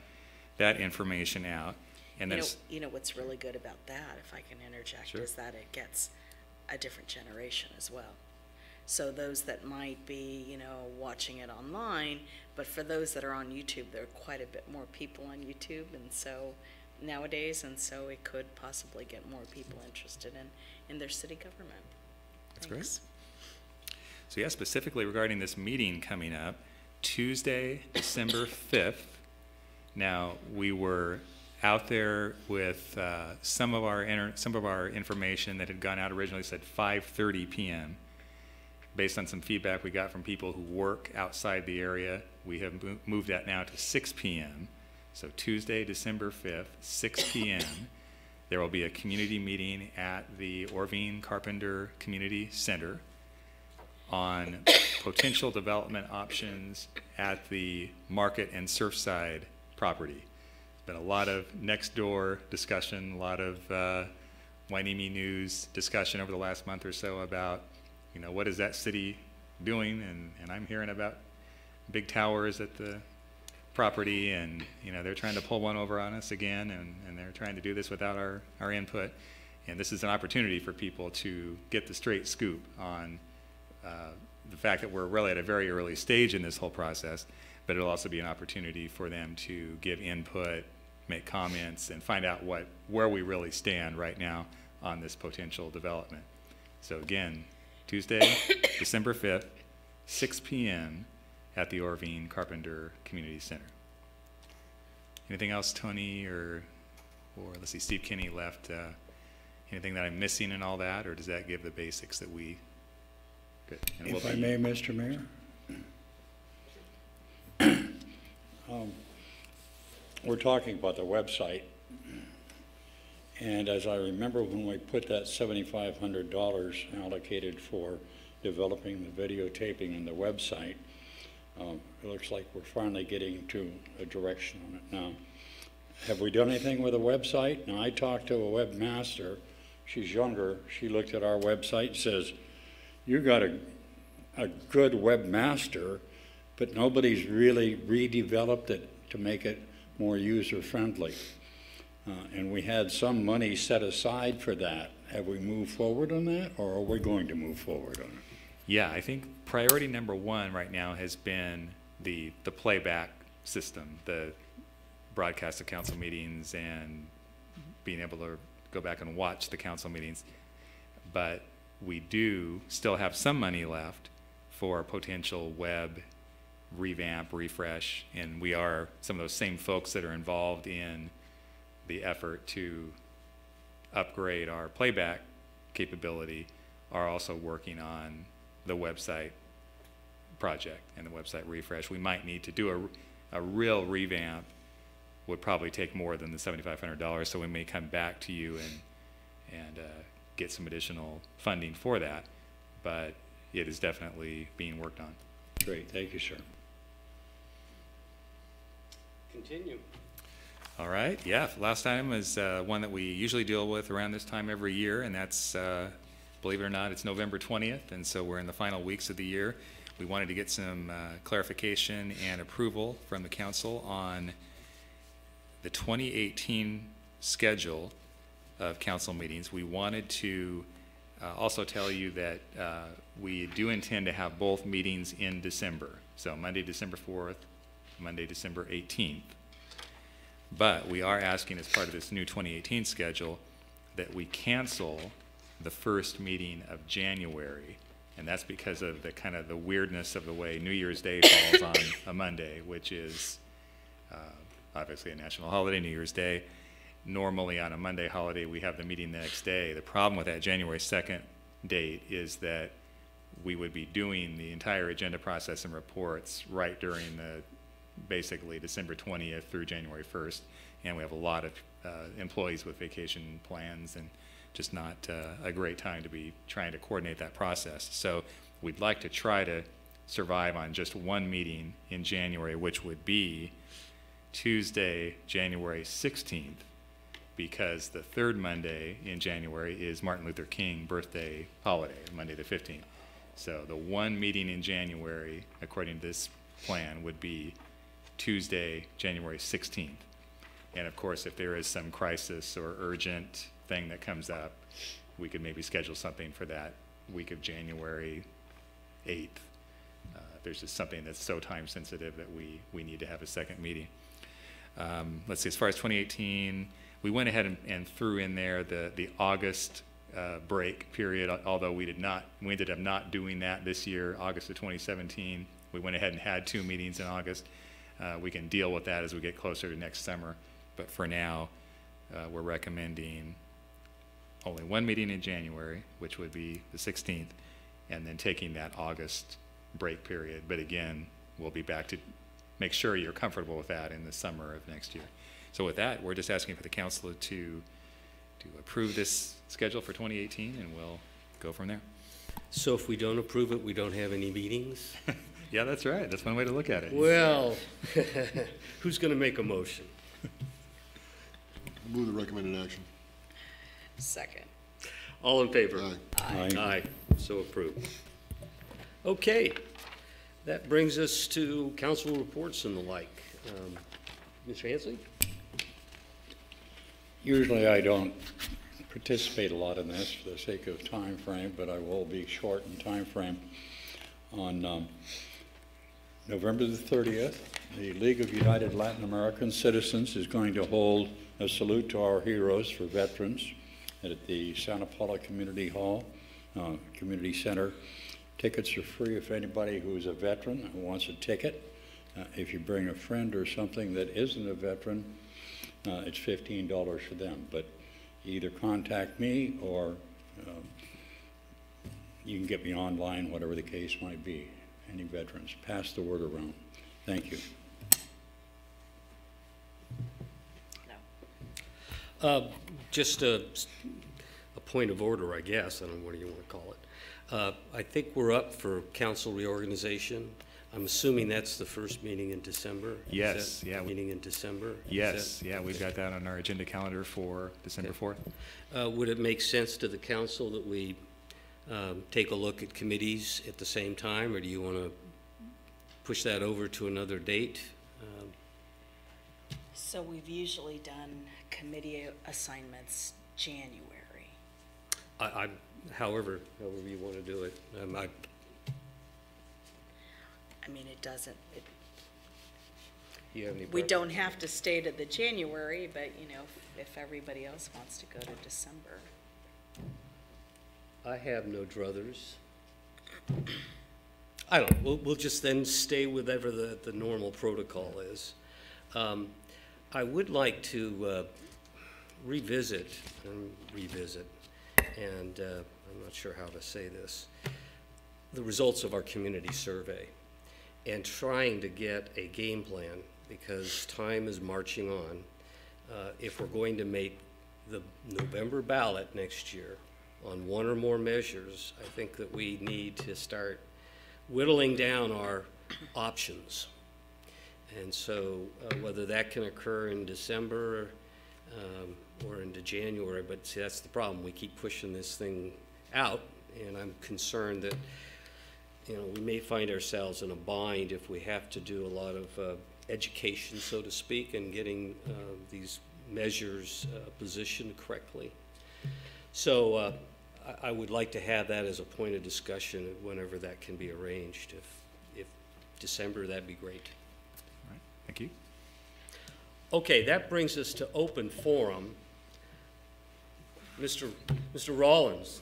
information out. And then you know what's really good about that, if I can interject, Sure. is that it gets a different generation as well. So those that might be, watching it online, but for those that are on YouTube, there are quite a bit more people on YouTube, and so nowadays, and so it could possibly get more people interested in their city government. That's great. So yeah, specifically regarding this meeting coming up, Tuesday, December 5th. Now, we were out there with some of our information that had gone out originally said 5:30 p.m. Based on some feedback we got from people who work outside the area, we have moved that now to 6 p.m. So Tuesday, December 5th, 6 p.m., there will be a community meeting at the Orvine Carpenter Community Center on potential development options at the Market and Surfside property. There's been a lot of next door discussion, a lot of Hueneme News discussion over the last month or so about, what is that city doing? And I'm hearing about big towers at the property, and they're trying to pull one over on us again, and they're trying to do this without our input. And this is an opportunity for people to get the straight scoop on the fact that we're really at a very early stage in this whole process, but it'll also be an opportunity for them to give input, make comments, and find out where we really stand right now on this potential development. So again, Tuesday, December 5th, 6 p.m. at the Orvine Carpenter Community Center. Anything else, Tony, or let's see, Steve Kinney left. Anything that I'm missing in all that, or does that give the basics that we? Good. And If I may, Mr. Mayor. We're talking about the website, and as I remember when we put that $7,500 allocated for developing the videotaping and the website, it looks like we're finally getting to a direction on it now. Have we done anything with the website? Now, I talked to a webmaster. She's younger. She looked at our website and says, you got a good webmaster, but nobody's really redeveloped it to make it more user-friendly. And we had some money set aside for that. Have we moved forward on that, or are we going to move forward on it? Yeah, I think priority number one right now has been the playback system, the broadcast of council meetings and being able to go back and watch the council meetings. But we do still have some money left for potential web revamp, refresh, and we are some of those same folks that are involved in the effort to upgrade our playback capability are also working on the website project and the website refresh. We might need to do a real revamp, would probably take more than the $7,500, so we may come back to you and get some additional funding for that, but it is definitely being worked on. Great, thank you, sir. Continue. All right, yeah, last item is one that we usually deal with around this time every year, and that's, believe it or not, it's November 20th, and so we're in the final weeks of the year. We wanted to get some clarification and approval from the council on the 2018 schedule of council meetings. We wanted to also tell you that we do intend to have both meetings in December. So Monday, December 4th, Monday, December 18th. But we are asking as part of this new 2018 schedule that we cancel the first meeting of January. And that's because of the kind of the weirdness of the way New Year's Day falls on a Monday, which is obviously a national holiday, New Year's Day. Normally on a Monday holiday, we have the meeting the next day. The problem with that January 2nd date is that we would be doing the entire agenda process and reports right during the basically December 20th through January 1st. And we have a lot of employees with vacation plans and just not a great time to be trying to coordinate that process. So we'd like to try to survive on just one meeting in January, which would be Tuesday, January 16th, because the third Monday in January is Martin Luther King birthday holiday, Monday the 15th. So the one meeting in January, according to this plan, would be Tuesday, January 16th. And of course, if there is some crisis or urgent thing that comes up, we could maybe schedule something for that week of January 8th. There's just something that's so time sensitive that we need to have a second meeting. Let's see, as far as 2018, we went ahead and threw in there the August break period, although we ended up not doing that this year, August of 2017. We went ahead and had 2 meetings in August. We can deal with that as we get closer to next summer, but for now, we're recommending only one meeting in January, which would be the 16th, and then taking that August break period. But again, we'll be back to make sure you're comfortable with that in the summer of next year. So with that, we're just asking for the council to approve this schedule for 2018, and we'll go from there. So if we don't approve it, we don't have any meetings? Yeah, that's right. That's one way to look at it. Well, who's going to make a motion? Move the recommended action. Second. All in favor? Aye. Aye. So approved. Okay. That brings us to council reports and the like. Mr. Hansley? Usually I don't participate a lot in this for the sake of time frame, but I will be short in time frame. On November the 30th, the League of United Latin American Citizens is going to hold a salute to our heroes for veterans at the Santa Paula Community Hall, Community Center. Tickets are free if anybody who is a veteran who wants a ticket. If you bring a friend or something that isn't a veteran, it's $15 for them. But either contact me or you can get me online, whatever the case might be. Any veterans, pass the word around. Thank you. Just a point of order, I guess. I don't know what you want to call it. I think we're up for council reorganization. I'm assuming that's the first meeting in December? Yes, yeah. Meeting in December? Yes, yeah, we've got that on our agenda calendar for December 4th. Would it make sense to the council that we take a look at committees at the same time, or do you want to push that over to another date? So we've usually done committee assignments January. However you want to do it. I mean, it doesn't, you have any we don't have to stay to the January, but, you know, if everybody else wants to go to December. I have no druthers. I don't know, we'll just then stay with whatever the normal protocol is. I would like to revisit, and I'm not sure how to say this, the results of our community survey and trying to get a game plan, because time is marching on. If we're going to make the November ballot next year on one or more measures, I think that we need to start whittling down our options. And so whether that can occur in December or into January, but see, that's the problem. We keep pushing this thing out, and I'm concerned that, you know, we may find ourselves in a bind if we have to do a lot of education, so to speak, and getting these measures positioned correctly. So I would like to have that as a point of discussion whenever that can be arranged. If December, that'd be great. All right, thank you. Okay, that brings us to open forum. Mr. Rollins.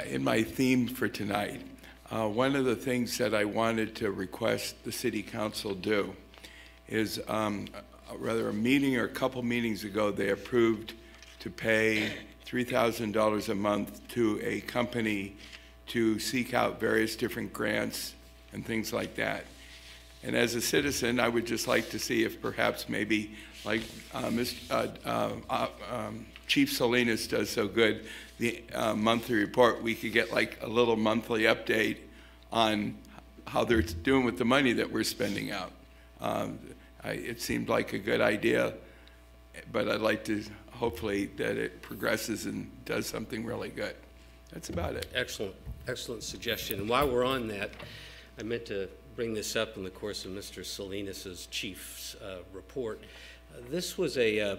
In my theme for tonight, one of the things that I wanted to request the City Council do is, rather a meeting or a couple meetings ago, they approved to pay $3,000 a month to a company to seek out various different grants and things like that. And as a citizen, I would just like to see if perhaps maybe, like Chief Salinas does so good, the monthly report, we could get like a little monthly update on how they're doing with the money that we're spending out. It seemed like a good idea, but I'd like to hopefully that it progresses and does something really good. That's about it. Excellent, excellent suggestion. And while we're on that, I meant to bring this up in the course of Mr. Salinas's chief's report. This was a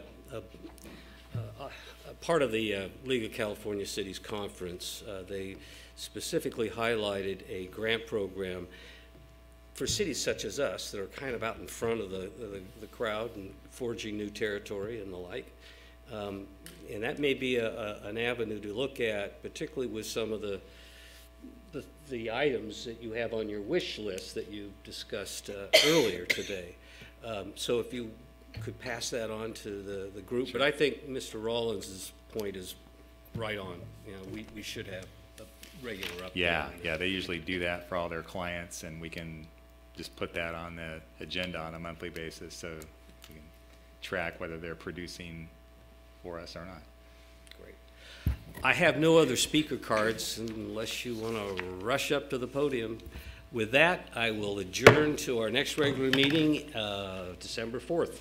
part of the League of California Cities Conference. They specifically highlighted a grant program for cities such as us that are kind of out in front of the crowd and forging new territory and the like. And that may be an avenue to look at, particularly with some of the items that you have on your wish list that you discussed earlier today. So if you could pass that on to the group. Sure. But I think Mr. Rollins' point is right on. You know, we should have a regular update. Yeah, they usually do that for all their clients, and we can just put that on the agenda on a monthly basis so we can track whether they're producing for us or not. Great. I have no other speaker cards unless you want to rush up to the podium. With that, I will adjourn to our next regular meeting, December 4th.